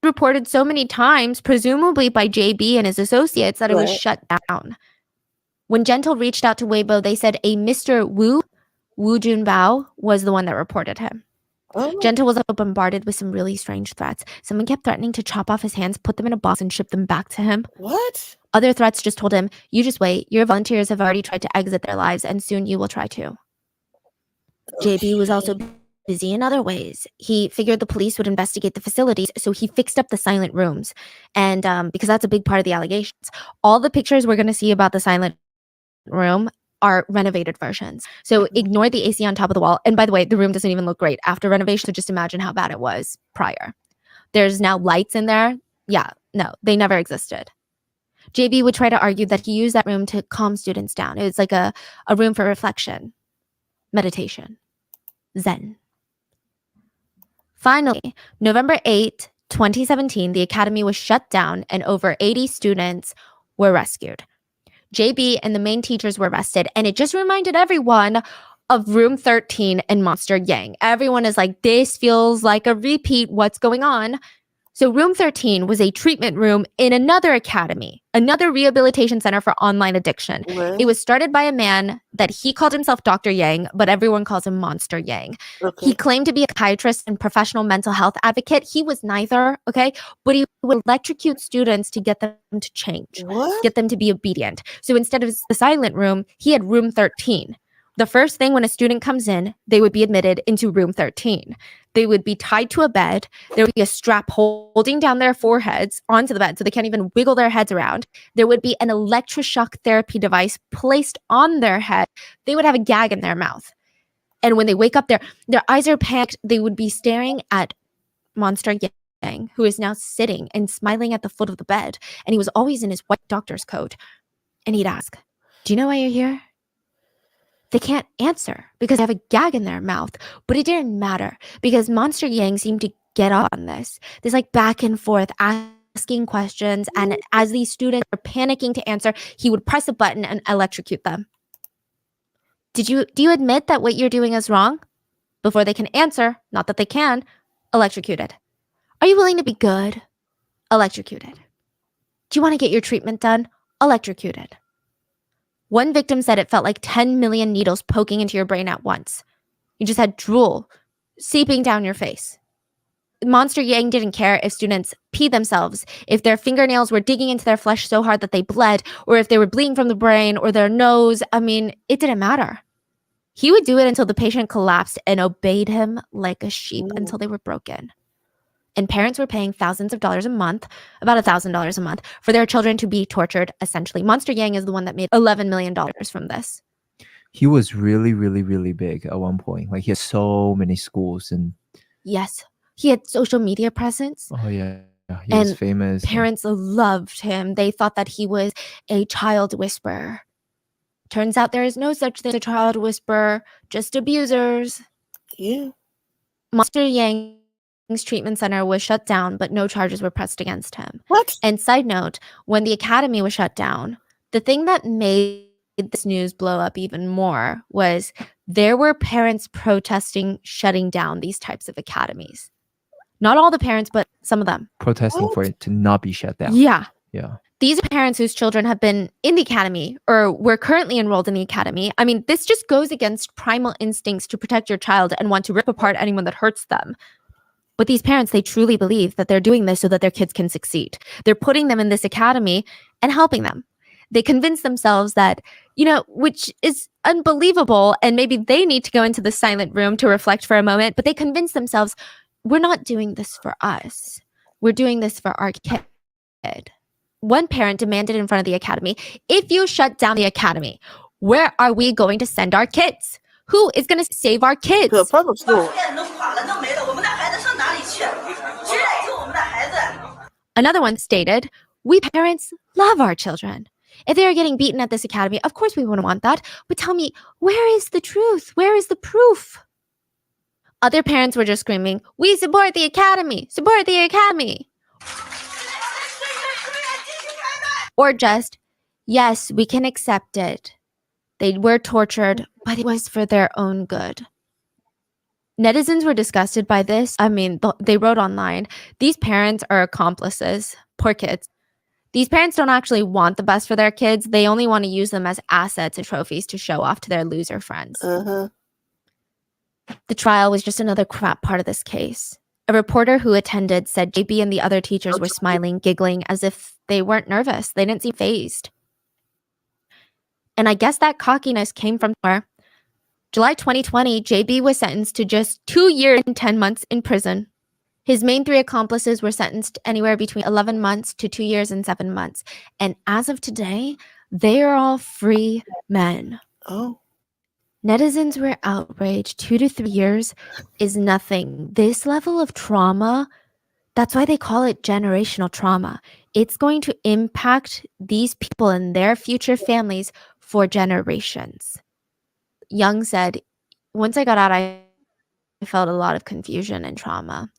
Reported so many times, presumably by JB and his associates, that it was shut down. When Gentle reached out to Weibo, they said a Mr. Wu Junbao, was the one that reported him.
Oh.
Gentle was bombarded with some really strange threats. Someone kept threatening to chop off his hands, put them in a box, and ship them back to him.
What?
Other threats just told him, you just wait. Your volunteers have already tried to exit their lives, and soon you will try to. JB was also busy in other ways. He figured the police would investigate the facilities, so he fixed up the silent rooms. And because that's a big part of the allegations, all the pictures we're going to see about the silent room are renovated versions. So ignore the AC on top of the wall. And by the way, the room doesn't even look great after renovation. So just imagine how bad it was prior. There's now lights in there. Yeah, no, they never existed. JB would try to argue that he used that room to calm students down. It was like a room for reflection, meditation, Zen. Finally, November 8, 2017, the academy was shut down and over 80 students were rescued. JB and the main teachers were arrested, and it just reminded everyone of Room 13 and Monster Yang. Everyone is like, this feels like a repeat. What's going on? So Room 13 was a treatment room in another academy, another rehabilitation center for online addiction.
Right.
It was started by a man that he called himself Dr. Yang, but everyone calls him Monster Yang.
Okay.
He claimed to be a psychiatrist and professional mental health advocate. He was neither, okay? But he would electrocute students to get them to change,
What?
get them to be obedient. So instead of the silent room, he had Room 13. The first thing when a student comes in, they would be admitted into Room 13. They would be tied to a bed. There would be a strap holding down their foreheads onto the bed so they can't even wiggle their heads around. There would be an electroshock therapy device placed on their head. They would have a gag in their mouth. And when they wake up, their eyes are panicked. They would be staring at Monster Yang, who is now sitting and smiling at the foot of the bed. And he was always in his white doctor's coat. And he'd ask, "Do you know why you're here?" They can't answer because they have a gag in their mouth. But it didn't matter because Monster Yang seemed to get up on this. There's like back and forth asking questions. And as these students are panicking to answer, he would press a button and electrocute them. Do you admit that what you're doing is wrong? Before they can answer, not that they can, electrocuted. Are you willing to be good? Electrocuted. Do you want to get your treatment done? Electrocuted. One victim said it felt like 10 million needles poking into your brain at once. You just had drool seeping down your face. Monster Yang didn't care if students peed themselves, if their fingernails were digging into their flesh so hard that they bled, or if they were bleeding from the brain or their nose. I mean, it didn't matter. He would do it until the patient collapsed and obeyed him like a sheep until they were broken. And parents were paying thousands of dollars a month, about $1,000 a month, for their children to be tortured, essentially. Monster Yang is the one that made $11 million from this.
He was really, really, really big at one point. Like he had so many schools and
Yes, he had social media presence.
oh yeah, he was
And
famous.
Parents loved him. They thought that he was a child whisperer. Turns out there is no such thing as a child whisperer, just abusers.
Yeah.
Monster Yang's treatment center was shut down, but no charges were pressed against him.
What?
And side note, when the academy was shut down, the thing that made this news blow up even more was there were parents protesting shutting down these types of academies. Not all the parents, but some of them.
Protesting for it to not be shut down.
Yeah.
Yeah.
These are parents whose children have been in the academy or were currently enrolled in the academy. I mean, this just goes against primal instincts to protect your child and want to rip apart anyone that hurts them. But these parents, they truly believe that they're doing this so that their kids can succeed. They're putting them in this academy and helping them. They convince themselves that, which is unbelievable. And maybe they need to go into the silent room to reflect for a moment, but they convince themselves, we're not doing this for us. We're doing this for our kid. One parent demanded in front of the academy, if you shut down the academy, where are we going to send our kids? Who is going to save our kids?
To a public school.
Another one stated, we parents love our children. If they are getting beaten at this academy, of course we wouldn't want that. But tell me, where is the truth? Where is the proof? Other parents were just screaming, we support the academy, support the academy. Or just, yes, we can accept it. They were tortured, but it was for their own good. Netizens were disgusted by this. I mean, they wrote online, these parents are accomplices. Poor kids. These parents don't actually want the best for their kids. They only want to use them as assets and trophies to show off to their loser friends.
Uh-huh.
The trial was just another crap part of this case. A reporter who attended said JB and the other teachers were smiling, giggling, as if they weren't nervous. They didn't seem fazed. And I guess that cockiness came from somewhere. July 2020, JB was sentenced to just 2 years and 10 months in prison. His main 3 accomplices were sentenced anywhere between 11 months to 2 years and 7 months. And as of today, they are all free men.
Oh.
Netizens were outraged. 2 to 3 years is nothing. This level of trauma, that's why they call it generational trauma. It's going to impact these people and their future families for generations. Young said, once I got out, I felt a lot of confusion and trauma.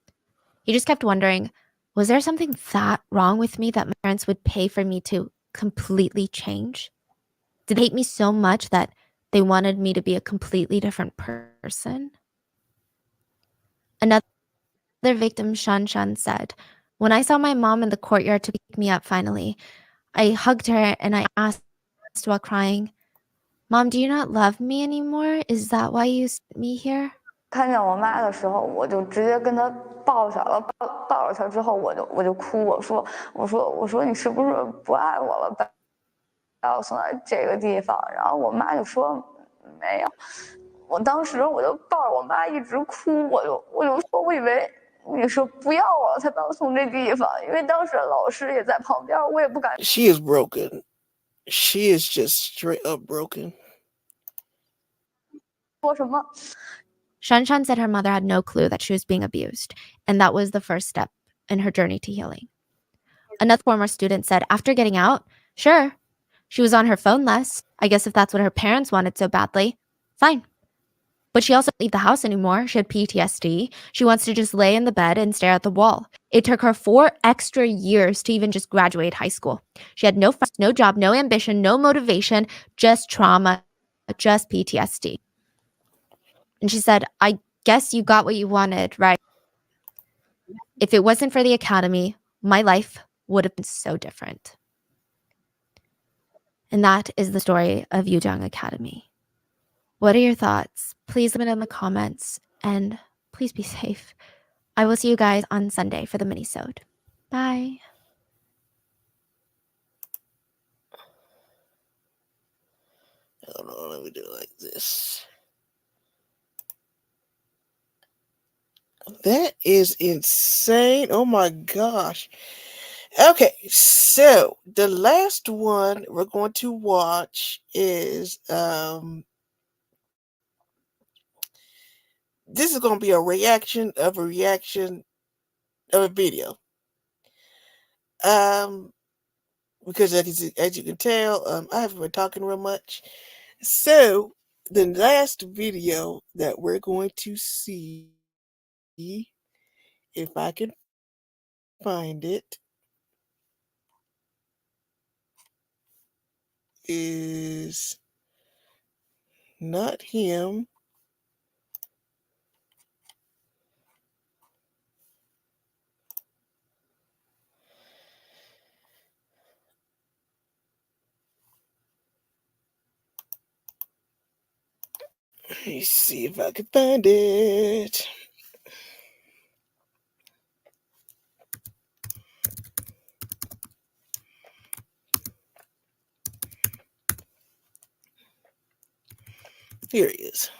He just kept wondering, was there something that wrong with me that my parents would pay for me to completely change? Did they hate me so much that they wanted me to be a completely different person? Another victim, Shan Shan, said, "When I saw my mom in the courtyard to pick me up finally, I hugged her and I asked while crying, 'Mom, do you not love me anymore? Is that why you sent me here?'"
看见我妈的时候，我就直接跟她抱上了，抱着她之后，我就哭，我说你是不是不爱我了？把我送到这个地方，然后我妈就说没有。我当时我就抱着我妈一直哭，我就说我以为你是不要我才把我送这地方，因为当时老师也在旁边，我也不敢。
She is broken. She is just straight up broken.
说什么？
Shanshan said her mother had no clue that she was being abused, and that was the first step in her journey to healing. Another former student said after getting out, sure, she was on her phone less. I guess if that's what her parents wanted so badly, fine. But she also didn't leave the house anymore. She had PTSD. She wants to just lay in the bed and stare at the wall. It took her 4 extra years to even just graduate high school. She had no friends, no job, no ambition, no motivation, just trauma, just PTSD. And she said, I guess you got what you wanted, right? If it wasn't for the academy, my life would have been so different. And that is the story of Yujang Academy. What are your thoughts? Please leave it in the comments, and please be safe. I will see you guys on Sunday for the mini-sode. Bye.
Hold on, let me do it like this. That is insane. Oh my gosh. Okay, so the last one we're going to watch is this is going to be a reaction of a video. Because as you can tell, I haven't been talking real much. So the last video that we're going to see, if I can find it, is not him. Let me see if I can find it. Here he is.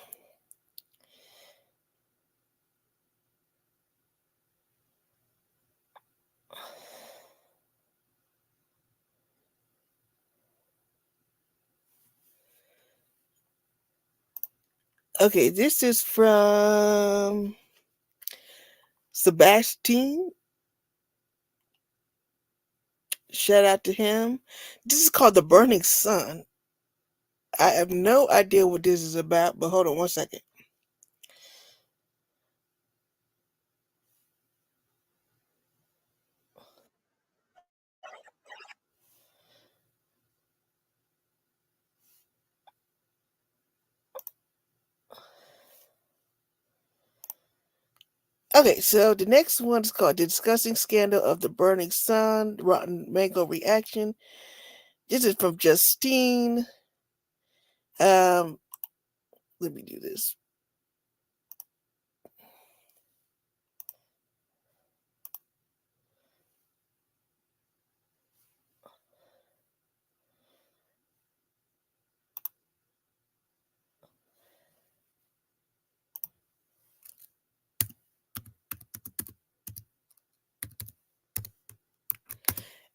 Okay, this is from Sebastian. Shout out to him. This is called The Burning Sun. I have no idea what this is about, but hold on one second. Okay, so the next one is called The Disgusting Scandal of the Burning Sun, Rotten Mango Reaction. This is from Justine. Let me do this.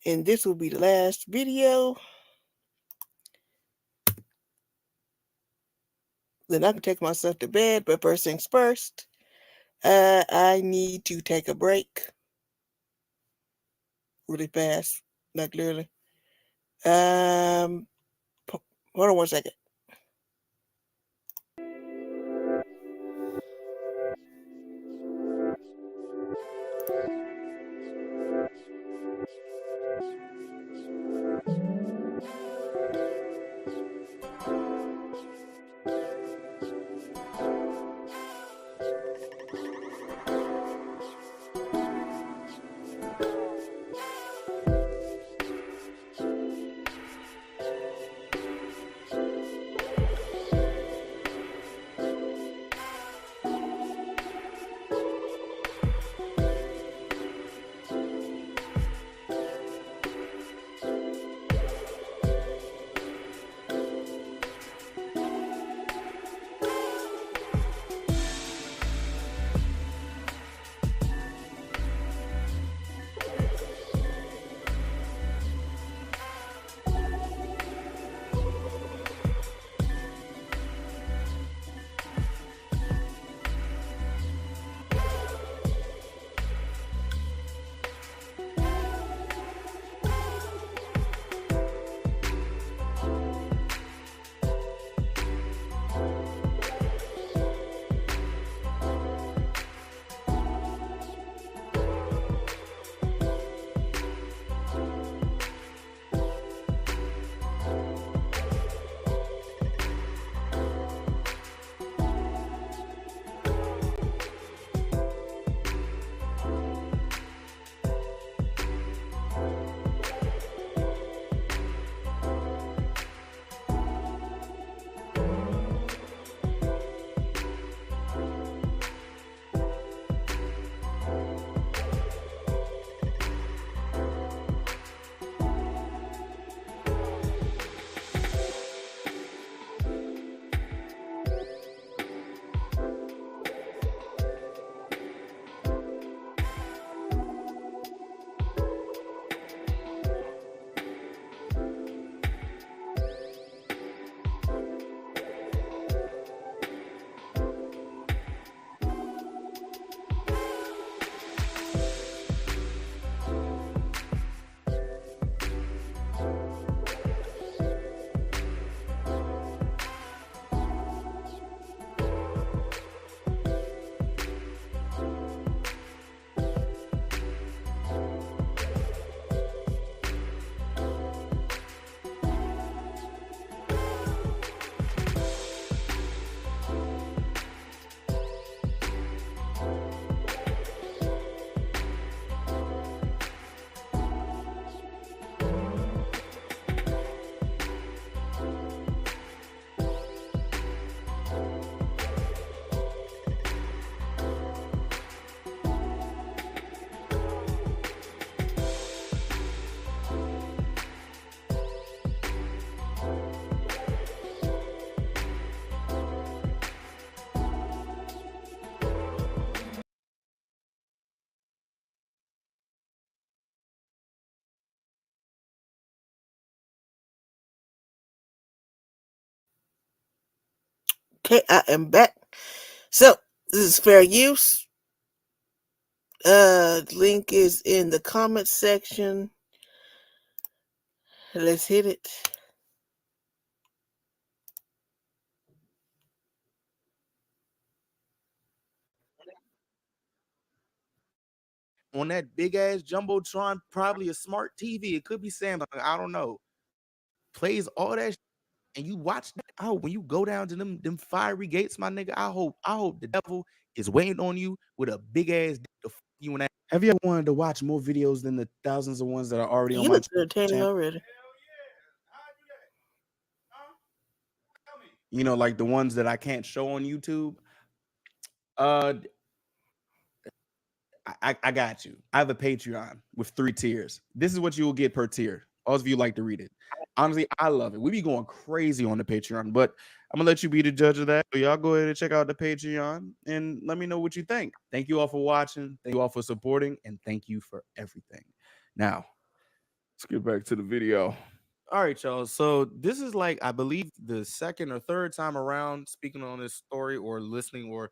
And this will be the last video. Then I can take myself to bed, but first things first, I need to take a break. Really fast, like literally. Hold on one second. Okay, I am back. So this is fair use. Link is in the comment section. Let's hit it.
On that big ass jumbotron, probably a smart TV. It could be Samsung. I don't know. Plays all that, and you watch that. I hope when you go down to them fiery gates, my nigga. I hope the devil is waiting on you with a big ass dick to fuck you in that. Have you ever wanted to watch more videos than the thousands of ones that are already on
You
my
look entertaining
channel?
already.
You know, like the ones that I can't show on YouTube. I got you. I have a Patreon with 3 tiers. This is what you will get per tier. All of you like to read it. Honestly, I love it. We be going crazy on the Patreon, but I'm gonna let you be the judge of that. So y'all go ahead and check out the Patreon and let me know what you think. Thank you all for watching. Thank you all for supporting, and thank you for everything. Now, let's get back to the video. All right, y'all. So this is like, I believe, the second or third time around speaking on this story or listening or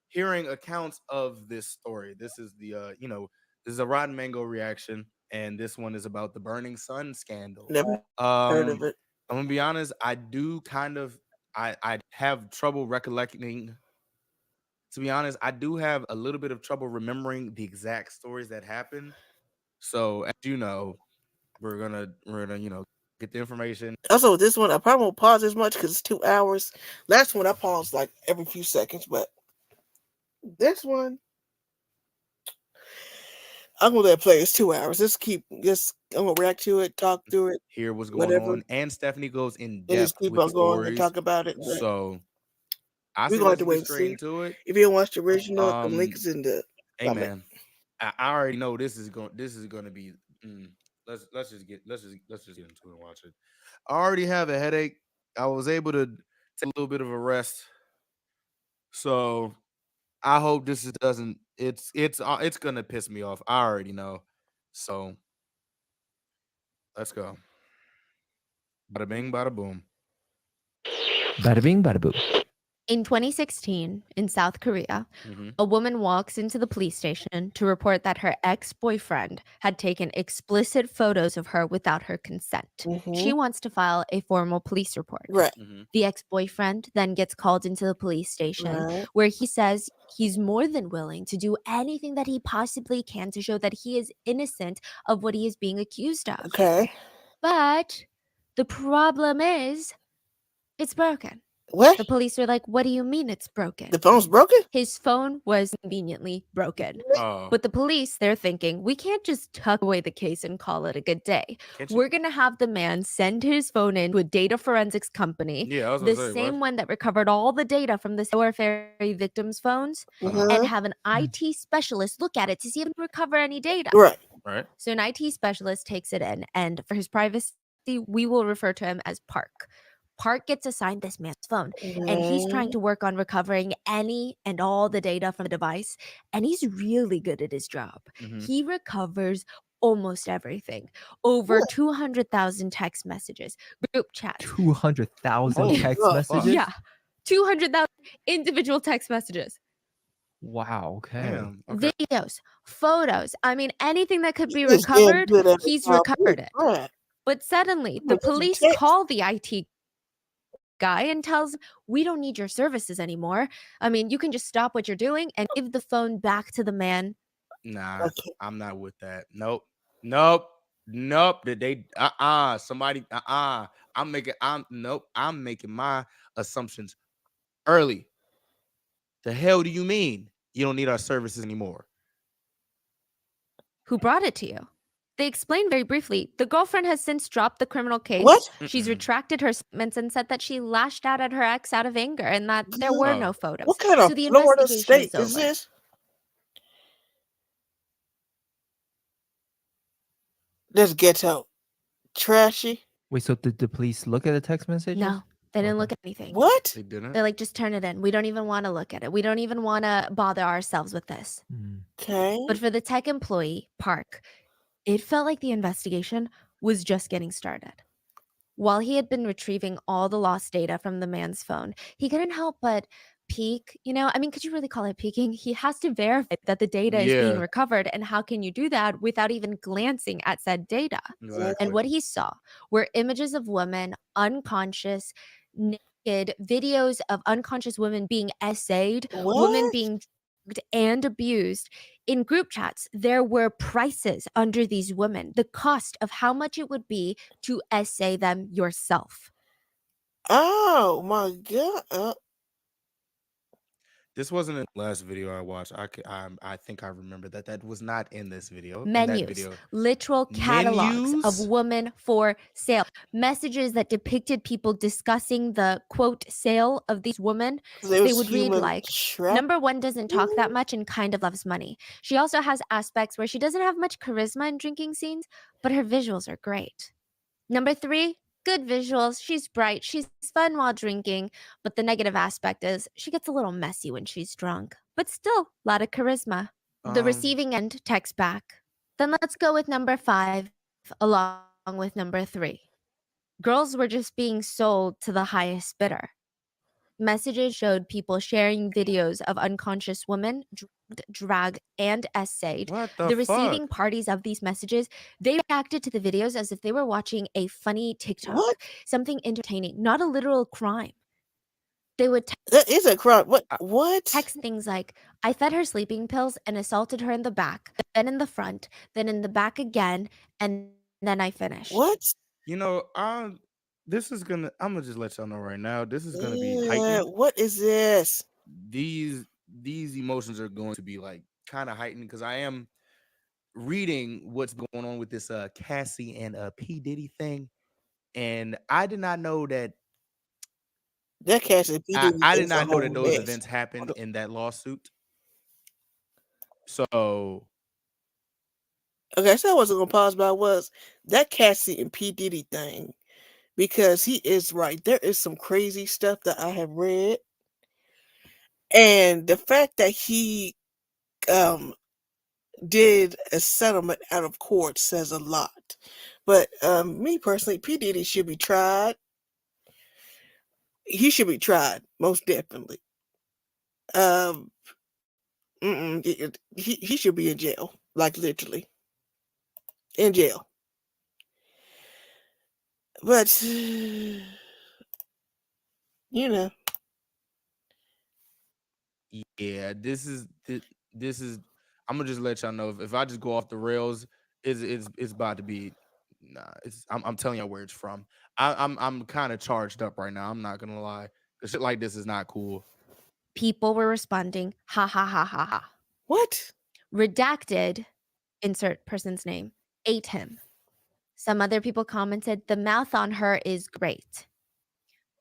hearing accounts of this story. This is the this is a Rotten Mango reaction, and this one is about the Burning Sun scandal.
Never heard of it.
I'm gonna be honest, I do kind of I have trouble recollecting. To be honest, I do have a little bit of trouble remembering the exact stories that happened. So as you know, we're gonna get the information.
Also, with this one, I probably won't pause as much because it's 2 hours. Last one, I paused like every few seconds, but this one, I'm gonna let it play. It's 2 hours. I'm gonna react to it, talk through it,
Hear what's going
whatever.
on, and Stephanie goes in
And just
depth
keep
with
on
the
going and
stories.
talk about it. But
So I
we're
say
going to
let's
have to wait
get
and
straight
see.
into it.
If you don't watch the original, the link is in the
Hey
comment.
man, I already know this is gonna be. Let's just get into it and watch it. I already have a headache. I was able to take a little bit of a rest, so I hope this doesn't. It's gonna piss me off. I already know. So let's go. Bada bing, bada boom.
Bada bing, bada boom.
In 2016, in South Korea, a woman walks into the police station to report that her ex-boyfriend had taken explicit photos of her without her consent. She wants to file a formal police report.
Right.
The ex-boyfriend then gets called into the police station
Right.
where he says he's more than willing to do anything that he possibly can to show that he is innocent of what he is being accused of.
Okay.
But the problem is, it's broken.
What?
The police are like, what do you mean it's broken?
The phone's broken?
His phone was conveniently broken.
Oh.
But the police, they're thinking, we can't just tuck away the case and call it a good day.
Can't you-
We're going to have the man send his phone in to a data forensics company,
Yeah, I was
the
gonna say,
same
what?
one that recovered all the data from the Solar Ferry victims' phones, and have an IT specialist look at it to see if it can recover any data.
Right.
Right.
So an IT specialist takes it in, and for his privacy, we will refer to him as Park. Park gets assigned this man's phone, and he's trying to work on recovering any and all the data from the device, and he's really good at his job. He recovers almost everything. Over 200,000 text messages, group chats.
200,000
Holy
text
fuck.
messages?
Yeah, 200,000 individual text messages.
Wow, okay.
Damn. Okay.
Videos, photos. I mean, anything that could be
He's damn
recovered,
good at his
he's
job.
recovered it.
Right.
But suddenly,
Look
the
at the
police
text.
call the IT guy and tells him, we don't need your services anymore. I mean, you can just stop what you're doing and give the phone back to the man.
Nah,
Okay.
I'm not with that. Nope. Did they somebody I'm making my assumptions early. The hell do you mean you don't need our services anymore?
Who brought it to you? They explained very briefly. The girlfriend has since dropped the criminal case.
What?
She's retracted her statements and said that she lashed out at her ex out of anger and that there were no photos.
What kind of
So the
Florida
investigation
state is
over.
this? This ghetto. Trashy.
Wait, so did the police look at the text messages?
No, they didn't look at anything.
What?
They didn't.
They're like, just turn it in. We don't even want to look at it. We don't even want to bother ourselves with this.
Okay.
But for the tech employee, Park, it felt like the investigation was just getting started. While he had been retrieving all the lost data from the man's phone, he couldn't help but peek. I mean, could you really call it peeking? He has to verify that the data is being
Yeah,
recovered. And how can you do that without even glancing at said data? And
exactly.
what he saw were images of women unconscious, naked, videos of unconscious women being essayed, women
What?
being drugged and abused. In group chats, there were prices under these women, the cost of how much it would be to essay them yourself.
Oh my god.
This wasn't in the last video I watched. I think I remember that was not in this video. In that
Menus,
video,
literal catalogs of
menus.
women for sale, messages that depicted people discussing the quote sale of these women.
There
They
was
would read
human
like,
trafficking.
number one doesn't talk that much and kind of loves money. She also has aspects where she doesn't have much charisma in drinking scenes, but her visuals are great. Number three, good visuals. She's bright. She's fun while drinking. But the negative aspect is she gets a little messy when she's drunk. But still, a lot of charisma. The receiving end texts back. Then let's go with number 5 along with number 3. Girls were just being sold to the highest bidder. Messages showed people sharing videos of unconscious women dragged and essayed.
What
The
the
receiving
fuck?
parties of these messages, they reacted to the videos as if they were watching a funny TikTok,
What?
something entertaining, not a literal crime. They would
That is a crime. What?
text things like, I fed her sleeping pills and assaulted her in the back, then in the front, then in the back again, and then I finished.
What?
This is gonna. I'm gonna just let y'all know right now. This is gonna be
Yeah,
heightened.
what is this?
These emotions are going to be like kind of heightened because I am reading what's going on with this Cassie and P Diddy thing, and I did not know that.
That Cassie P Diddy
I did
thing's a
not know
whole
that those
mess.
events happened in that lawsuit. So
Okay, so I wasn't gonna pause, but I was that Cassie and P Diddy thing, because he is right. There is some crazy stuff that I have read, and the fact that he did a settlement out of court says a lot. But me personally, P Diddy should be tried. He should be tried, most definitely. He should be in jail, like literally in jail. But you know,
yeah, this is. I'm gonna just let y'all know if I just go off the rails, it's about to be. Nah, I'm telling y'all where it's from. I'm kind of charged up right now. I'm not gonna lie. The shit like this is not cool.
People were responding, ha ha ha ha ha.
What?
Redacted, insert person's name, ate him. Some other people commented, the mouth on her is great.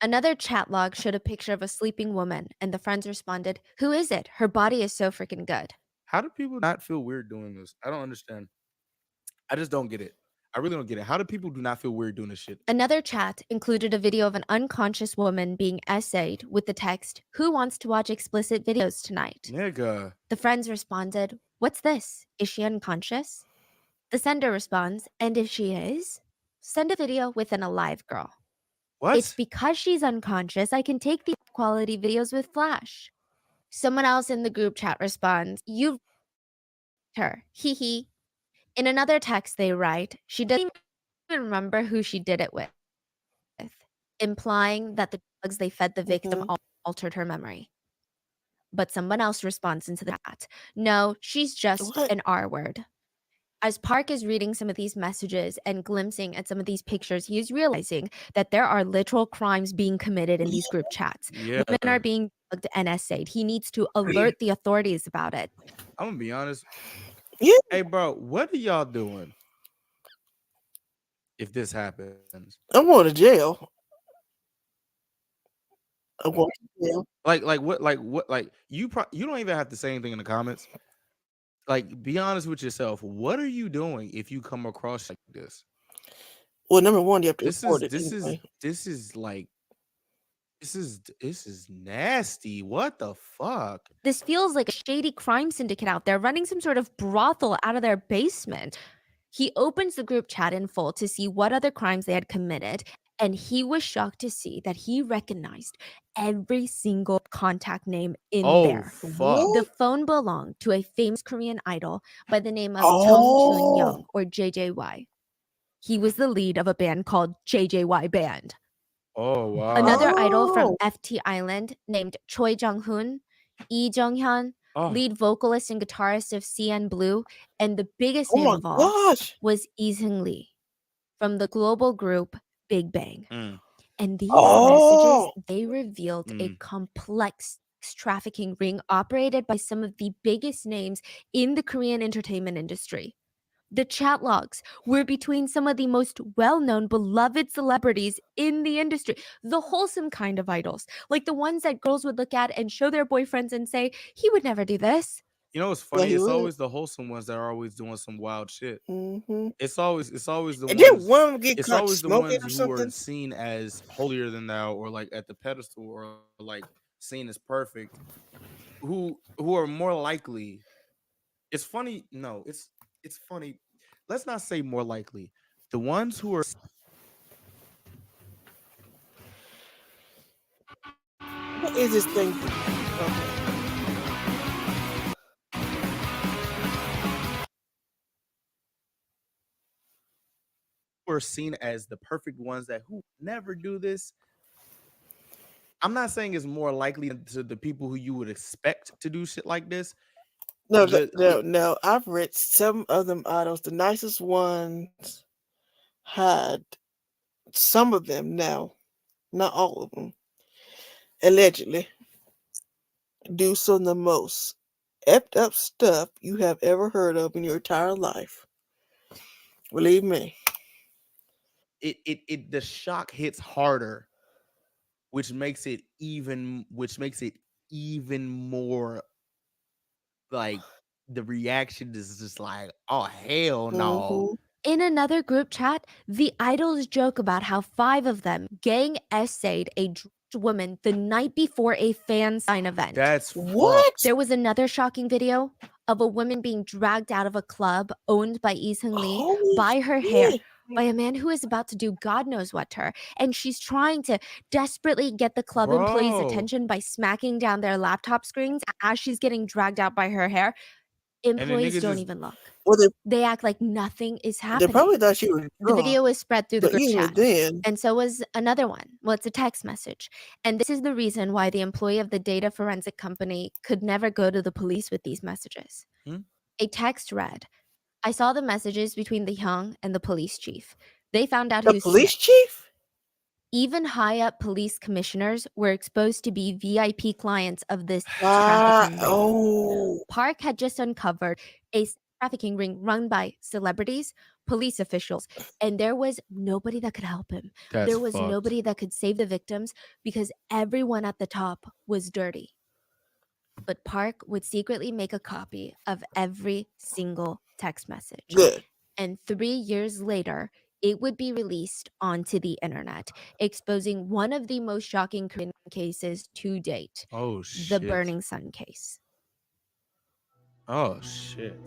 Another chat log showed a picture of a sleeping woman, and the friends responded, who is it? Her body is so freaking good.
How do people not feel weird doing this? I don't understand. I just don't get it. I really don't get it. How do people do not feel weird doing this shit?
Another chat included a video of an unconscious woman being essayed with the text, who wants to watch explicit videos tonight?
Nigga.
The friends responded, what's this? Is she unconscious? The sender responds, and if she is, send a video with an alive girl.
What?
It's because she's unconscious, I can take these quality videos with Flash. Someone else in the group chat responds, you her, hee hee. In another text they write, she doesn't even remember who she did it with, implying that the drugs they fed the victim altered her memory. But someone else responds into the chat, no, she's just an R word. As Park is reading some of these messages and glimpsing at some of these pictures, he is realizing that there are literal crimes being committed in these group chats.
Yeah.
Women are being drugged and essayed. He needs to alert the authorities about it.
I'm gonna be honest.
Yeah.
Hey, bro, what are y'all doing if this happens?
I'm going to jail. I'm going to jail.
Like you don't even have to say anything in the comments. Like, be honest with yourself. What are you doing if you come across like this?
Well, number one, you have to report it.
This is nasty. What the fuck?
This feels like a shady crime syndicate out there running some sort of brothel out of their basement. He opens the group chat in full to see what other crimes they had committed, And he was shocked to see that he recognized every single contact name in
Oh
there.
fuck.
The phone belonged to a famous Korean idol by the name of Chung
Oh.
Chun-young, or JJY. He was the lead of a band called JJY Band.
Oh wow.
Another idol from FT Island named Choi Jung-hoon, Lee Jung-hyun,
Oh.
lead vocalist and guitarist of CN Blue, and the biggest
Oh
name
my
of all
gosh.
was Lee Seung-lee from the global group Big Bang.
Mm.
And these
Oh.
messages, they revealed a
Mm.
complex trafficking ring operated by some of the biggest names in the Korean entertainment industry. The chat logs were between some of the most well-known, beloved celebrities in the industry, the wholesome kind of idols, like the ones that girls would look at and show their boyfriends and say, he would never do this.
You know what's
Yeah,
funny?
he
It's
would.
always the wholesome ones that are always doing some wild shit.
Mm-hmm.
It's always the
And then
ones.
one of them get
It's
caught
always the
smoking
ones
or
who are
something.
seen as holier than thou, or like at the pedestal, or like seen as perfect. Who are more likely? It's funny. No, it's funny. Let's not say more likely. The ones who are
What is this thing? Okay.
seen as the perfect ones that who never do this. I'm not saying it's more likely to the people who you would expect to do shit like this.
No,
The-
no. I've read some of them idols. The nicest ones had some of them now, not all of them, allegedly do some of the most effed up stuff you have ever heard of in your entire life. Believe me.
the shock hits harder, which makes it even more like the reaction is just like, oh hell no.
Mhm.
In another group chat, the idols joke about how 5 of them gang essayed a drunk woman the night before a fan sign event.
That's
What?
fucked.
There was another shocking video of a woman being dragged out of a club owned by Lee Seung-lee
Holy
by her hair
shit.
by a man who is about to do God knows what to her. And she's trying to desperately get the club employees'
Bro.
attention by smacking down their laptop screens as she's getting dragged out by her hair.
the
Employees
niggas
don't
just-
even look.
Well,
They act like nothing is
they
happening.
probably thought she was
The
drunk.
video was spread through the
But
group
even
chat.
then,
And so was another one. Well, it's a text message. And this is the reason why the employee of the data forensic company could never go to the police with these messages.
Hmm?
A text read, I saw the messages between the Hyung and the police chief. They found out
the
who
police
snitched.
chief?
Even high up police commissioners were exposed to be VIP clients of this
Ah,
trafficking ring.
oh.
Park had just uncovered a trafficking ring run by celebrities, police officials, and there was nobody that could help him.
That's
There was
fucked.
nobody that could save the victims because everyone at the top was dirty. But Park would secretly make a copy of every single text message.
Good.
And 3 years later, it would be released onto the internet, exposing one of the most shocking Korean cases to date,
Oh
the
shit.
Burning Sun case.
Oh shit.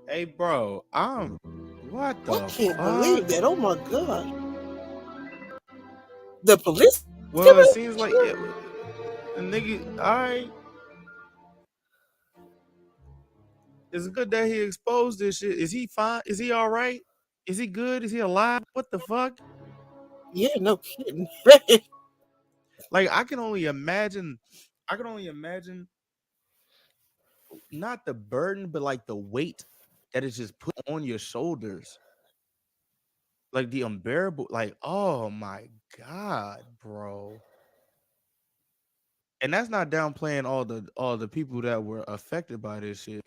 Hey bro, what the
I can't
fuck?
believe that. Oh my god. The police?
Well, it seems like the nigga. All right, it's good that he exposed this shit. Is he fine? Is he all right? Is he good? Is he alive? What the fuck?
Yeah, no kidding.
Like I can only imagine. Not the burden, but like the weight that is just put on your shoulders. Like the unbearable. Like, oh my god, bro. And that's not downplaying all the people that were affected by this shit,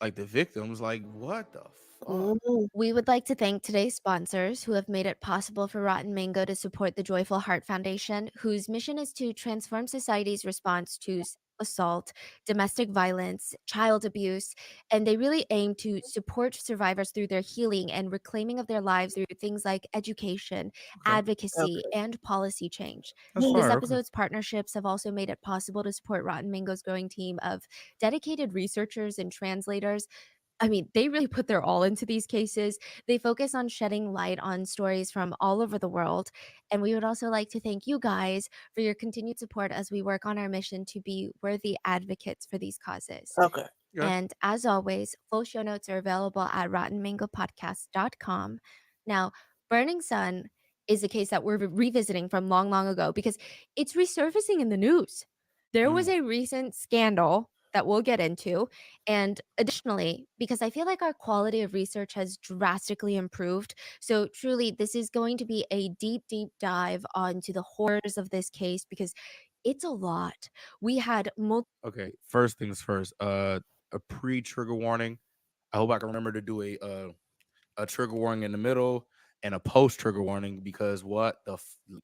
like the victims. Like, what the fuck?
We would like to thank today's sponsors who have made it possible for Rotten Mango to support the Joyful Heart Foundation, whose mission is to transform society's response to assault, domestic violence, child abuse, and they really aim to support survivors through their healing and reclaiming of their lives through things like education, advocacy, and policy change.
That's
This
fire, okay.
episode's partnerships have also made it possible to support Rotten Mango's growing team of dedicated researchers and translators I mean, they really put their all into these cases. They focus on shedding light on stories from all over the world. And we would also like to thank you guys for your continued support as we work on our mission to be worthy advocates for these causes.
Okay.
Yeah.
And as always, full show notes are available at rottenmangopodcast.com. Now, Burning Sun is a case that we're revisiting from long, long ago because it's resurfacing in the news. There was a recent scandal that we'll get into. And additionally, because I feel like our quality of research has drastically improved. So truly, this is going to be a deep, deep dive onto the horrors of this case because it's a lot. We had multiple.
Okay, first things first. A pre-trigger warning. I hope I can remember to do a trigger warning in the middle and a post-trigger warning because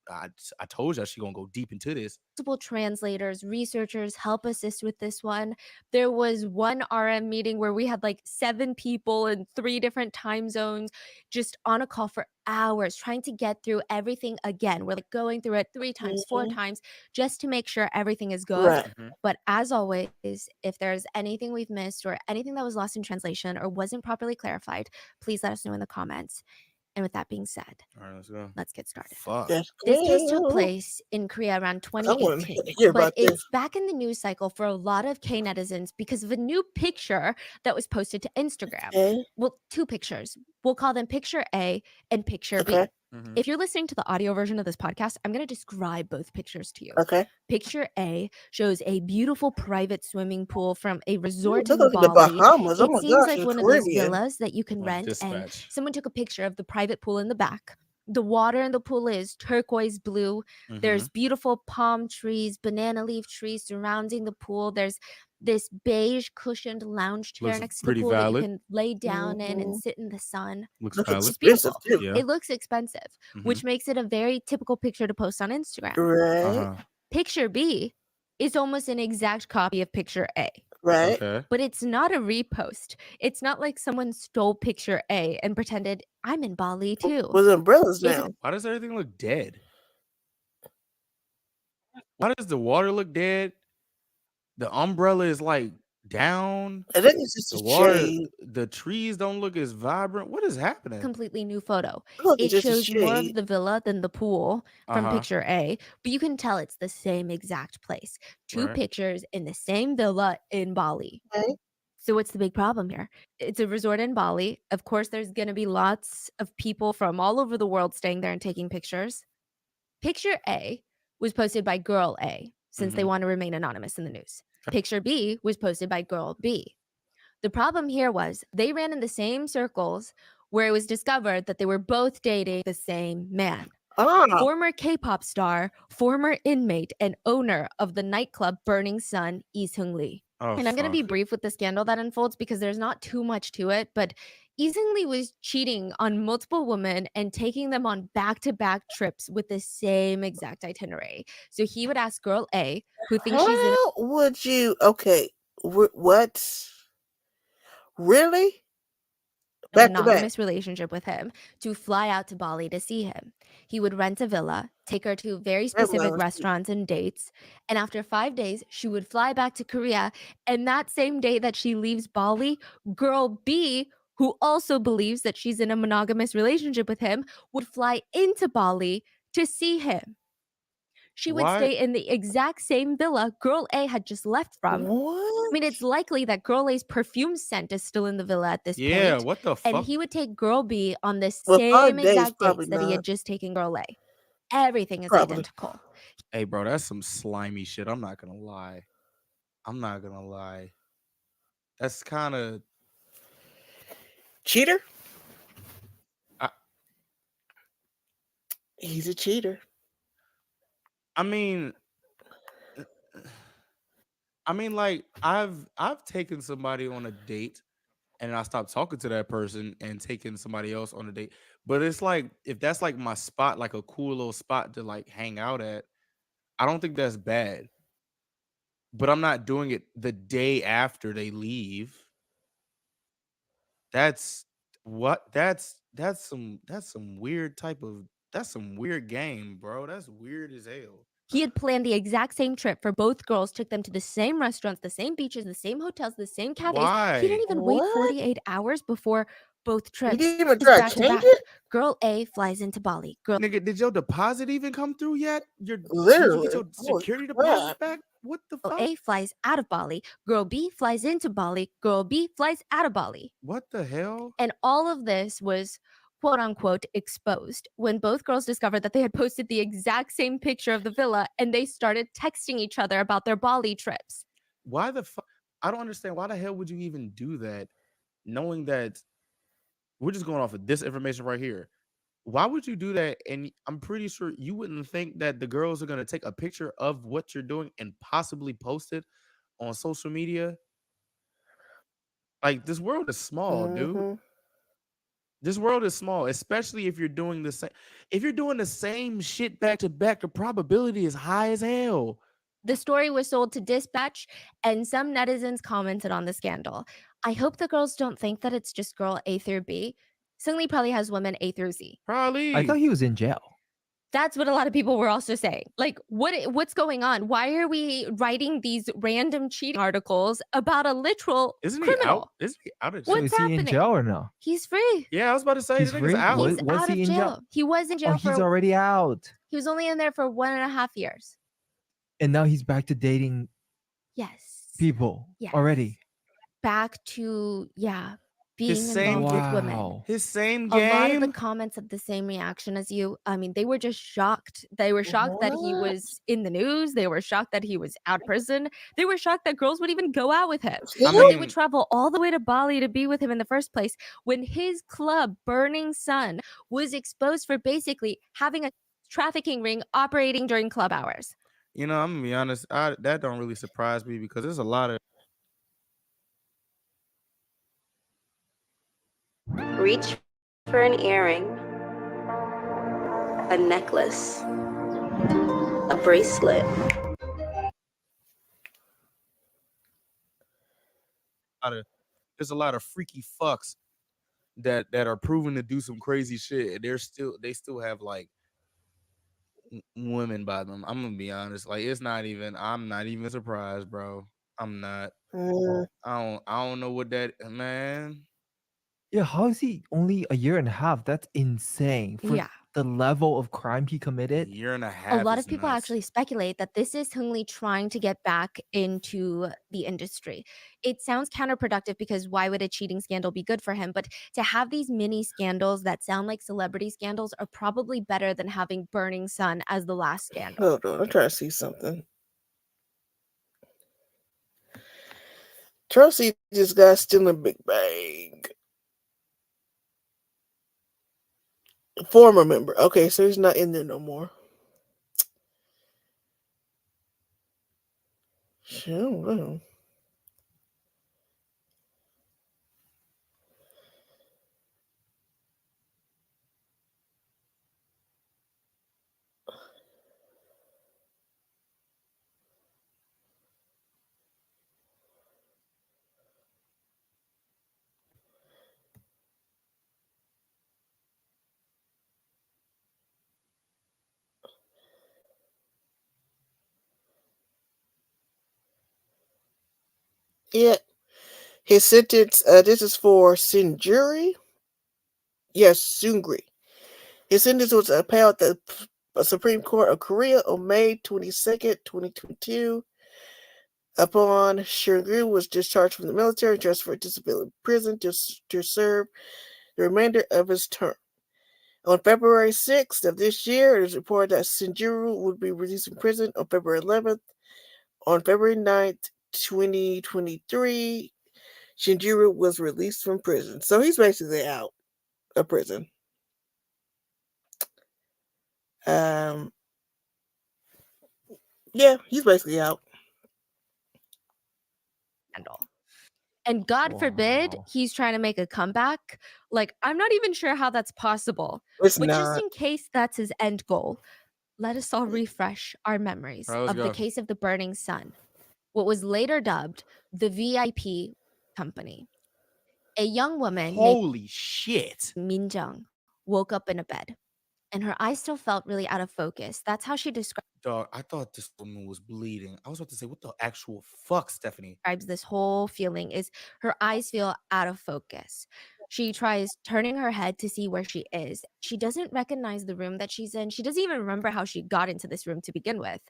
I told you she gonna go deep into this.
Multiple translators, researchers help assist with this one. There was one RM meeting where we had like 7 people in 3 different time zones just on a call for hours trying to get through everything again. We're like going through it 3 times, 4 times just to make sure everything is good.
Right.
But as always, if there's anything we've missed or anything that was lost in translation or wasn't properly clarified, please let us know in the comments. And with that being said,
All right, let's go.
let's get started.
Fuck.
This case took place in Korea around
I want to
2018,
hear
but
about
it's
this.
back in the news cycle for a lot of K netizens because of a new picture that was posted to Instagram.
Okay.
Well, 2 pictures. We'll call them picture A and picture B.
Okay.
If you're listening to the audio version of this podcast, I'm going to describe both pictures to you.
Okay.
Picture A shows a beautiful private swimming pool from a resort
They
in
look like the
Bali.
Bahamas. Oh
It
my
seems
gosh,
like
the
one of those
Caribbean.
villas that you can
Like
rent, and
Dispatch.
someone took a picture of the private pool in the back. The water in the pool is turquoise blue. There's beautiful palm trees, banana leaf trees surrounding the pool. There's this beige cushioned lounge chair
Looks
next to the
pretty
pool that you
valid.
can lay down in and
Mhm.
sit in the sun.
Looks
Looks
valid.
It's
expensive
beautiful.
too.
Yeah.
It looks expensive, which makes it a very typical picture to post on Instagram.
Right.
Picture B is almost an exact copy of picture A.
Right.
Okay.
But it's not a repost. It's not like someone stole picture A and pretended I'm in Bali too.
With umbrellas
It's
now.
Why does everything look dead? Why does the water look dead? The umbrella is like down.
I think it's just
The
a
water,
shade.
the trees don't look as vibrant. What is happening?
completely new photo.
I think
It
it's just a
shows more of
shade.
the villa than the pool from
Uh-huh.
picture A, but you can tell it's the same exact place. 2
Right.
pictures in the same villa in Bali.
Okay.
So what's the big problem here? It's a resort in Bali. Of course, there's going to be lots of people from all over the world staying there and taking pictures. Picture A was posted by Girl A, since they want to remain anonymous in the news. Picture B was posted by Girl B. The problem here was they ran in the same circles where it was discovered that they were both dating the same man.
Ah.
Former K-pop star, former inmate, and owner of the nightclub Burning Sun, Lee Seung Lee.
Oh,
And I'm going to be
fuck.
brief with the scandal that unfolds because there's not too much to it, but Lee Seung Lee was cheating on multiple women and taking them on back-to-back trips with the same exact itinerary. So he would ask girl A, who thinks she's in
How would you? Okay. What? Really?
a
Back to back.
monogamous relationship with him, to fly out to Bali to see him. He would rent a villa, take her to very specific
was-
restaurants and dates, and after 5 days, she would fly back to Korea. And that same day that she leaves Bali, girl B, who also believes that she's in a monogamous relationship with him, would fly into Bali to see him. She would
Why?
stay in the exact same villa girl A had just left from. I
What?
mean, it's likely that girl A's perfume scent is still in the villa at this
Yeah,
point.
what the
And
fuck?
he would take girl B on the
Well, 5
same
days
exact
probably
dates that he had
not.
just taken girl A. Everything is
Probably.
identical.
Hey, bro, that's some slimy shit. I'm not gonna lie. I'm not gonna lie. That's kind of
Cheater?
I-
He's a cheater.
I mean, like I've taken somebody on a date and I stopped talking to that person and taken somebody else on a date. But it's like if that's like my spot, like a cool little spot to like hang out at, I don't think that's bad. But I'm not doing it the day after they leave. That's some weird type of that's some weird game, bro. That's weird as hell.
He had planned the exact same trip for both girls, took them to the same restaurants, the same beaches, the same hotels, the same cafes. He didn't
Why?
even wait
What?
48 hours before both
You
trips.
didn't even
It's
try to
back to
change
back.
it?
Girl A flies into Bali. Girl
Nigga, did your deposit even come through yet? Did you get
Literally.
your
Holy
security
crap.
deposit back? What the fuck?
A flies out of Bali. Girl B flies into Bali. Girl B flies out of Bali.
What the hell?
And all of this was quote unquote exposed when both girls discovered that they had posted the exact same picture of the villa and they started texting each other about their Bali trips.
Why the fuck? I don't understand. Why the hell would you even do that, knowing that we're just going off of this information right here? Why would you do that? And I'm pretty sure you wouldn't think that the girls are gonna take a picture of what you're doing and possibly post it on social media. Like, this world is small, dude.
Mhm.
This world is small, especially if you're doing the same. If you're doing the same shit back to back, the probability is high as hell.
The story was sold to Dispatch, and some netizens commented on the scandal. I hope the girls don't think that it's just girl A through B. Seungri probably has women A through Z.
Probably.
I thought he was in jail.
That's what a lot of people were also saying. Like, what's going on? Why are we writing these random cheating articles about a literal
Isn't he
criminal?
out? Isn't he out of
So
jail?
What's
is he in
happening?
jail or no?
He's free.
Yeah, I was about to say
He's
this nigga's
free?
out.
He's
Was
out
he
of
in
jail.
jail?
He was in
Oh,
jail
he's
for.
already out.
He was only in there for 1.5 years.
And now he's back to dating
Yes.
people
Yes.
already.
Back to being
His same
involved with women.
Wow.
His same
A lot of the
game.
comments have the same reaction as you. I mean, they were just shocked. They were shocked that he
What?
was in the news. They were shocked that he was out of prison. They were shocked that girls would even go out with him.
I
That they would
mean,
travel all the way to Bali to be with him in the first place when his club, Burning Sun, was exposed for basically having a trafficking ring operating during club hours.
I'm gonna be honest. That don't really surprise me because there's a lot of
Reach for an earring, a necklace, a bracelet.
there's a lot of freaky fucks that are proven to do some crazy shit. And they still have like women by them. I'm gonna be honest. Like, I'm not even surprised, bro. I'm not.
Mm.
I don't know what that, man.
Yeah, how is he only a year and a half? That's insane. For
Yeah.
the level of crime he committed.
Year and a
A
half
lot
is
of people
nuts.
actually speculate that this is Seungri trying to get back into the industry. It sounds counterproductive because why would a cheating scandal be good for him? But to have these mini scandals that sound like celebrity scandals are probably better than having Burning Sun as the last scandal.
Hold on, I'm trying to see something. Trusty just got still in Big Bang. Former member. Okay, so he's not in there no more. I don't know. Yeah. His sentence, this is for Seungri. Yes, Seungri. His sentence was upheld at the Supreme Court of Korea on May 22nd, 2022. Upon Seungri was discharged from the military and transferred to civilian prison to serve the remainder of his term. On February 6th of this year, it is reported that Seungri would be released from prison on February 11th. On February 9th, 2023, Shinjiro was released from prison. So he's basically out of prison. Yeah, he's basically out.
And God forbid he's trying to make a comeback. Like, I'm not even sure how that's possible.
It's
But just
not.
in case that's his end goal, let us all refresh our memories
All right, let's
of the
go.
case of the Burning Sun, what was later dubbed the VIP company. A young woman named
Holy shit.
Min Jung woke up in a bed and her eyes still felt really out of focus. That's how she describes
Dog, I thought this woman was bleeding. I was about to say, what the actual fuck, Stephanie?
this whole feeling is her eyes feel out of focus. She tries turning her head to see where she is. She doesn't recognize the room that she's in. She doesn't even remember how she got into this room to begin with.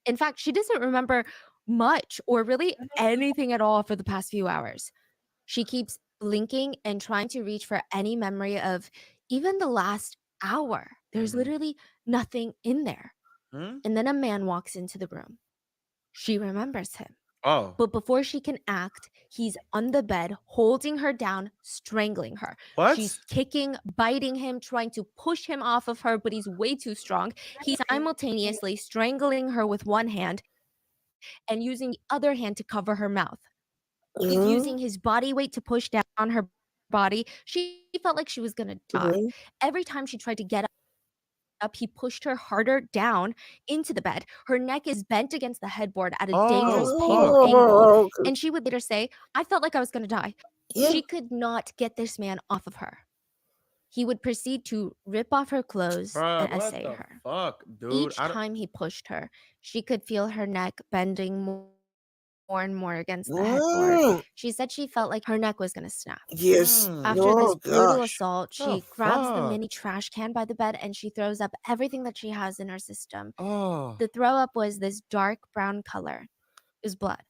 In fact, she doesn't remember much or really anything at all for the past few hours. She keeps blinking and trying to reach for any memory of even the last hour. There's literally nothing in there. And then a man walks into the room. She remembers him.
Oh.
But before she can act, he's on the bed, holding her down, strangling her.
What?
She's kicking, biting him, trying to push him off of her, but he's way too strong. He's simultaneously strangling her with one hand and using the other hand to cover her mouth. He's using his body weight to push down on her body. She felt like she was going to die. Every time she tried to get up, he pushed her harder down into the bed. Her neck is bent against the headboard at a dangerous, painful angle. And she would later say, I felt like I was going to die. She could not get this man off of her. He would proceed to rip off her clothes and
What
essay
the
her.
fuck, dude?
Each time he pushed her, she could feel her neck bending more and more against the headboard. She said she felt like her neck was going to snap.
Yes.
After this brutal
gosh.
assault,
The
she grabs the
fuck?
mini trash can by the bed and she throws up everything that she has in her system.
Oh.
The throw up was this dark brown color. It was blood.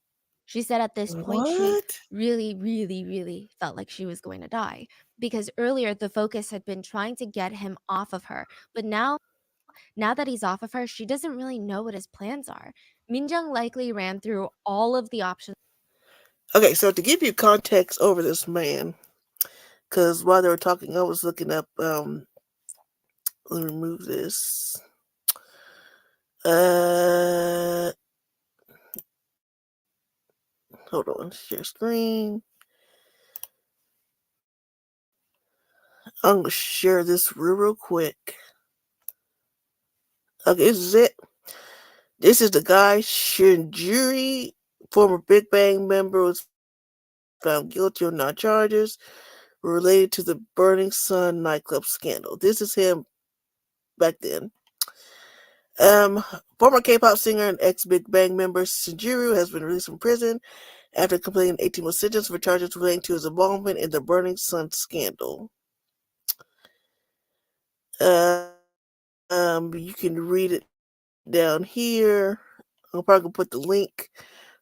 She said at this point she
What?
really, really, really felt like she was going to die because earlier the focus had been trying to get him off of her. But now that he's off of her, she doesn't really know what his plans are. Minjung likely ran through all of the options.
Okay, so to give you context over this man, because while they were talking, I was looking up. Let me remove this. Hold on, share screen. I'm gonna share this real quick. Okay, this is it. This is the guy, Shinjiri, former Big Bang member, was found guilty on 9 charges related to the Burning Sun nightclub scandal. This is him back then. Former K-pop singer and ex-Big Bang member Shinjiri has been released from prison after completing an 18-month sentence for charges relating to his involvement in the Burning Sun scandal. You can read it down here. I'm probably gonna put the link.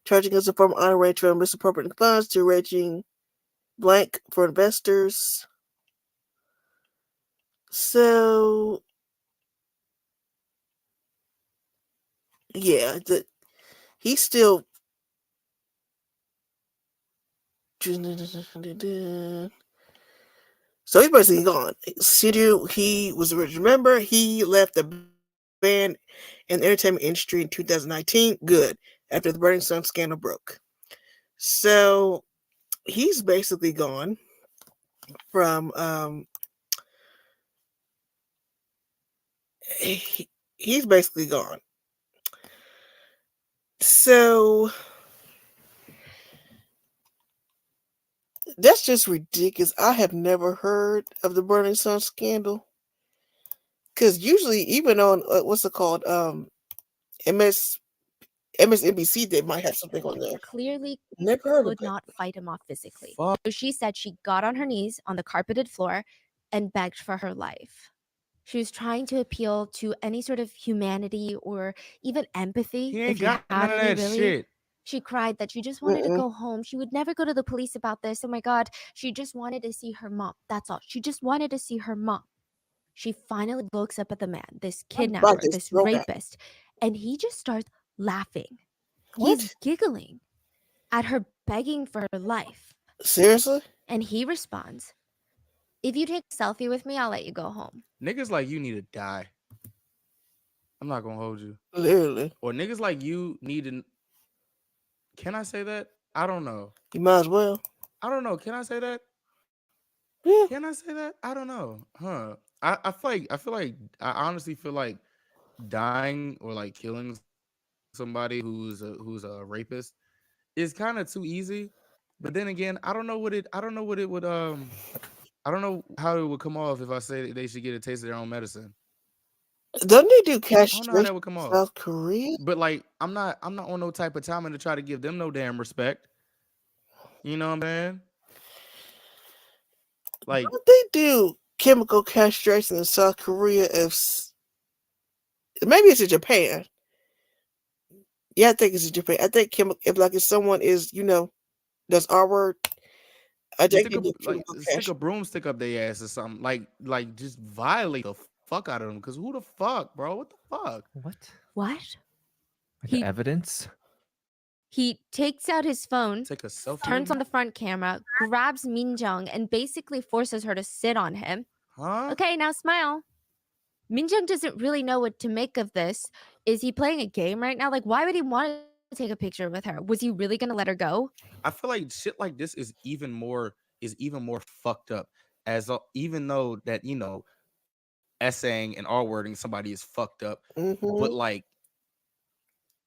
Charging us a former honorary to misappropriating funds to raging blank for investors. So yeah, he's still so he's basically gone. Sidhu, he was a original member. He left the band and the entertainment industry in 2019. Good. After the Burning Sun scandal broke. So he's basically gone from he's basically gone. So that's just ridiculous. I have never heard of the Burning Sun scandal. Because usually, even on what's it called, MSNBC, they might have something on there.
Clearly
Never heard of
could
it.
not fight him off physically. So she said she got on her knees on the carpeted floor and begged for her life. She was trying to appeal to any sort of humanity or even empathy.
He ain't
if you
got
had
none of
any,
that
really.
shit.
She cried that she just wanted to go home. She would never go to the police about this. Oh my God. She just wanted to see her mom. That's all. She just wanted to see her mom. She finally looks up at the man, this kidnapper, this rapist, and he just starts laughing. He's giggling at her begging for her life.
Seriously?
And he responds, if you take a selfie with me, I'll let you go home.
Niggas like you need to die. I'm not gonna hold you.
Literally.
Or niggas like you need to. Can I say that? I don't know.
You might as well.
I don't know. Can I say that?
Yeah.
Can I say that? I don't know. Huh. I honestly feel like dying or like killing somebody who's a rapist is kind of too easy. But then again, I don't know how it would come off if I say that they should get a taste of their own medicine.
Don't they do
I don't know how
castration
that would come
in
off.
South Korea?
But like, I'm not on no type of timing to try to give them no damn respect. You know what I'm saying? Like,
Don't they do chemical castration in South Korea? Maybe it's in Japan. Yeah, I think it's in Japan. I think if someone is, does R word, I
just
think they do chemical
stick a
castration.
broomstick up their ass or something. Like just violate the fuck out of them. Cause who the fuck, bro? What the fuck?
What?
What?
Like
He-
evidence?
He takes out his phone,
Take a selfie.
turns on the front camera, grabs Minjung, and basically forces her to sit on him.
Huh?
Okay, now smile. Minjung doesn't really know what to make of this. Is he playing a game right now? Like, why would he want to take a picture with her? Was he really going to let her go?
I feel like shit like this is even more fucked up. Even though that essaying and R wording somebody is fucked up, but like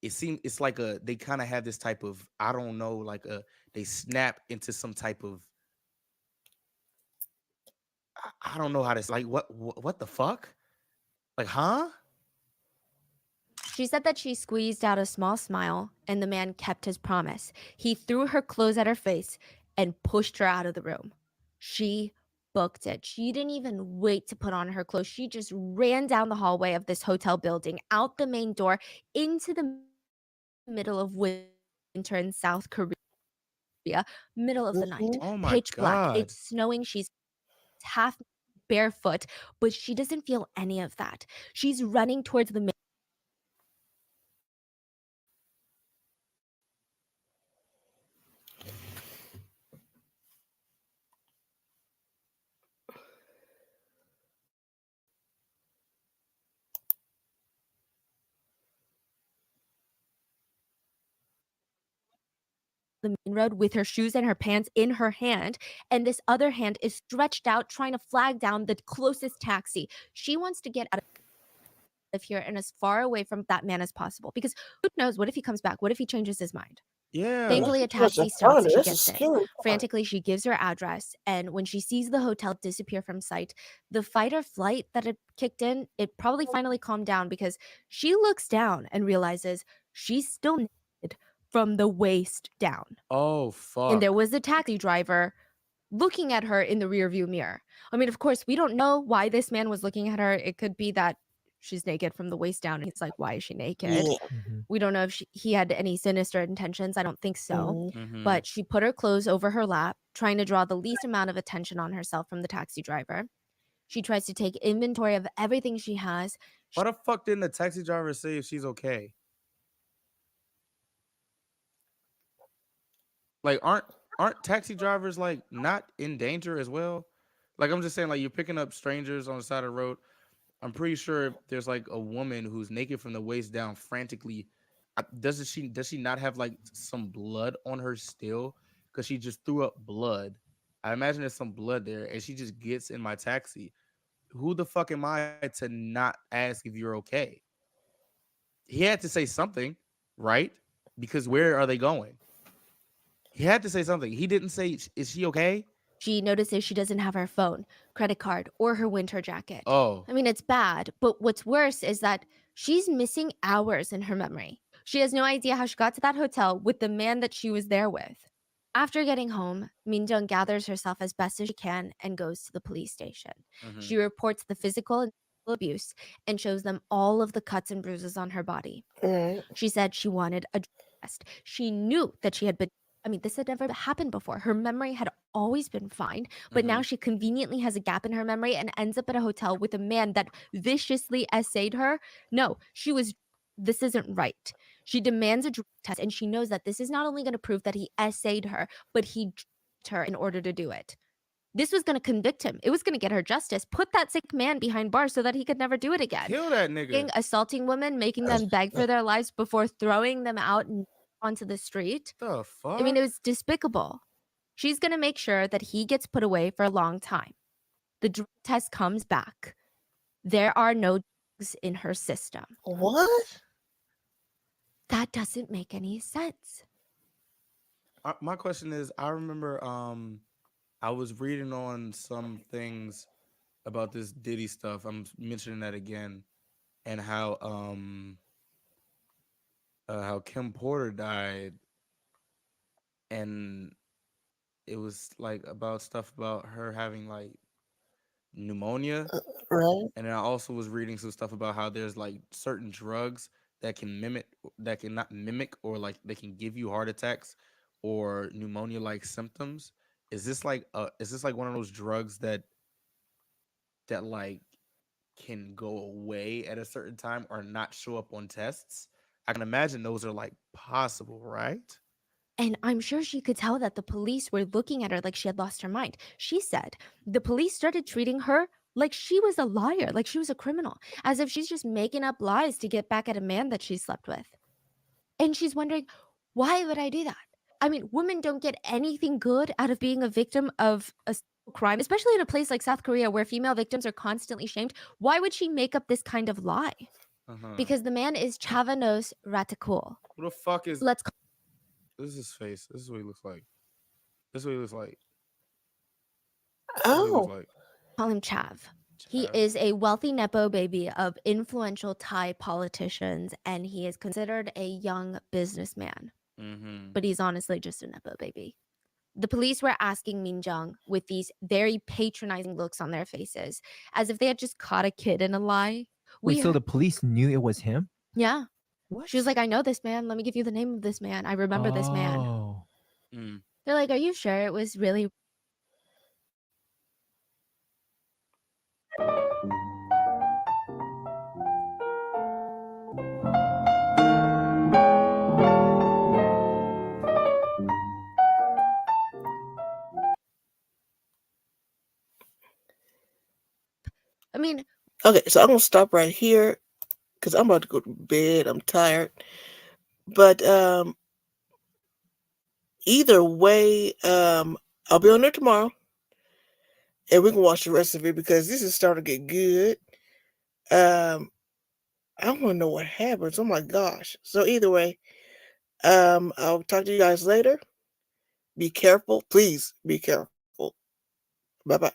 it's like they kind of have this type of, I don't know, like they snap into some type of, I don't know how to, like, what the fuck, like, huh?
She said that she squeezed out a small smile, and the man kept his promise. He threw her clothes at her face and pushed her out of the room. She booked it. She didn't even wait to put on her clothes. She just ran down the hallway of this hotel building, out the main door, into the middle of winter in South Korea, middle of the night,
Oh my
pitch black.
God.
It's snowing. She's half barefoot, but she doesn't feel any of that. She's running towards the the main road with her shoes and her pants in her hand, and this other hand is stretched out trying to flag down the closest taxi. She wants to get out of here and as far away from that man as possible, because who knows, what if he comes back? What if he changes his mind?
Yeah.
Thankfully, a
That's
taxi
a
stops and
funny-
she
that's a
gets in.
scary part.
Frantically, she gives her address, and when she sees the hotel disappear from sight, the fight or flight that had kicked in, it probably finally calmed down, because she looks down and realizes she's still naked from the waist down.
Oh fuck.
And there was a taxi driver looking at her in the rearview mirror. I mean, of course, we don't know why this man was looking at her. It could be that she's naked from the waist down. It's like, why is she naked?
Yeah.
We don't know if he had any sinister intentions. I don't think so.
Mhm.
But she put her clothes over her lap, trying to draw the least amount of attention on herself from the taxi driver. She tries to take inventory of everything she has.
Why the fuck didn't the taxi driver say if she's okay? Like, aren't taxi drivers like not in danger as well? Like, I'm just saying, like, you're picking up strangers on the side of the road. I'm pretty sure there's like a woman who's naked from the waist down, frantically. Does she not have like some blood on her still? Because she just threw up blood. I imagine there's some blood there, and she just gets in my taxi. Who the fuck am I to not ask if you're okay? He had to say something, right? Because where are they going? He had to say something. He didn't say, is she okay?
She notices she doesn't have her phone, credit card, or her winter jacket.
Oh.
I mean, it's bad, but what's worse is that she's missing hours in her memory. She has no idea how she got to that hotel with the man that she was there with. After getting home, Minjung gathers herself as best as she can and goes to the police station. She reports the physical and sexual abuse and shows them all of the cuts and bruises on her body. She said she wanted a drug test. She knew that she had been, I mean, this had never happened before. Her memory had always been fine, but now she conveniently has a gap in her memory and ends up at a hotel with a man that viciously essayed her. No, this isn't right. She demands a drug test, and she knows that this is not only going to prove that he essayed her, but he drugged her in order to do it. This was going to convict him. It was going to get her justice. Put that sick man behind bars so that he could never do it again.
Kill that nigga.
Assaulting women, making them beg for their lives before throwing them out onto the street.
The fuck?
I mean, it was despicable. She's going to make sure that he gets put away for a long time. The drug test comes back. There are no drugs in her system.
What?
That doesn't make any sense.
My question is, I remember I was reading on some things about this Diddy stuff. I'm mentioning that again. and how Kim Porter died, and it was like about stuff about her having like pneumonia.
Right.
And then I also was reading some stuff about how there's like certain drugs that can not mimic, or like they can give you heart attacks or pneumonia like symptoms. Is this like one of those drugs that like can go away at a certain time or not show up on tests? I can imagine those are like possible, right?
And I'm sure she could tell that the police were looking at her like she had lost her mind. She said the police started treating her like she was a liar, like she was a criminal, as if she's just making up lies to get back at a man that she slept with. And she's wondering, why would I do that? I mean, women don't get anything good out of being a victim of a crime, especially in a place like South Korea where female victims are constantly shamed. Why would she make up this kind of lie? Because the man is Chavanos Ratakul.
Who the fuck is?
Let's.
This is his face. This is what he looks like. This is what he looks like.
Oh.
Call him Chav. He is a wealthy Nepo baby of influential Thai politicians, and he is considered a young businessman. But he's honestly just a Nepo baby. The police were asking Min Jung with these very patronizing looks on their faces, as if they had just caught a kid in a lie.
Wait, so the police knew it was him?
Yeah. She was like, I know this man. Let me give you the name of this man. I remember this man.
Oh.
They're like, are you sure it was really... I mean...
Okay, so I'm going to stop right here because I'm about to go to bed. I'm tired. But either way, I'll be on there tomorrow. And we can watch the rest of it because this is starting to get good. I want to know what happens. Oh my gosh. So either way, I'll talk to you guys later. Be careful. Please be careful. Bye-bye.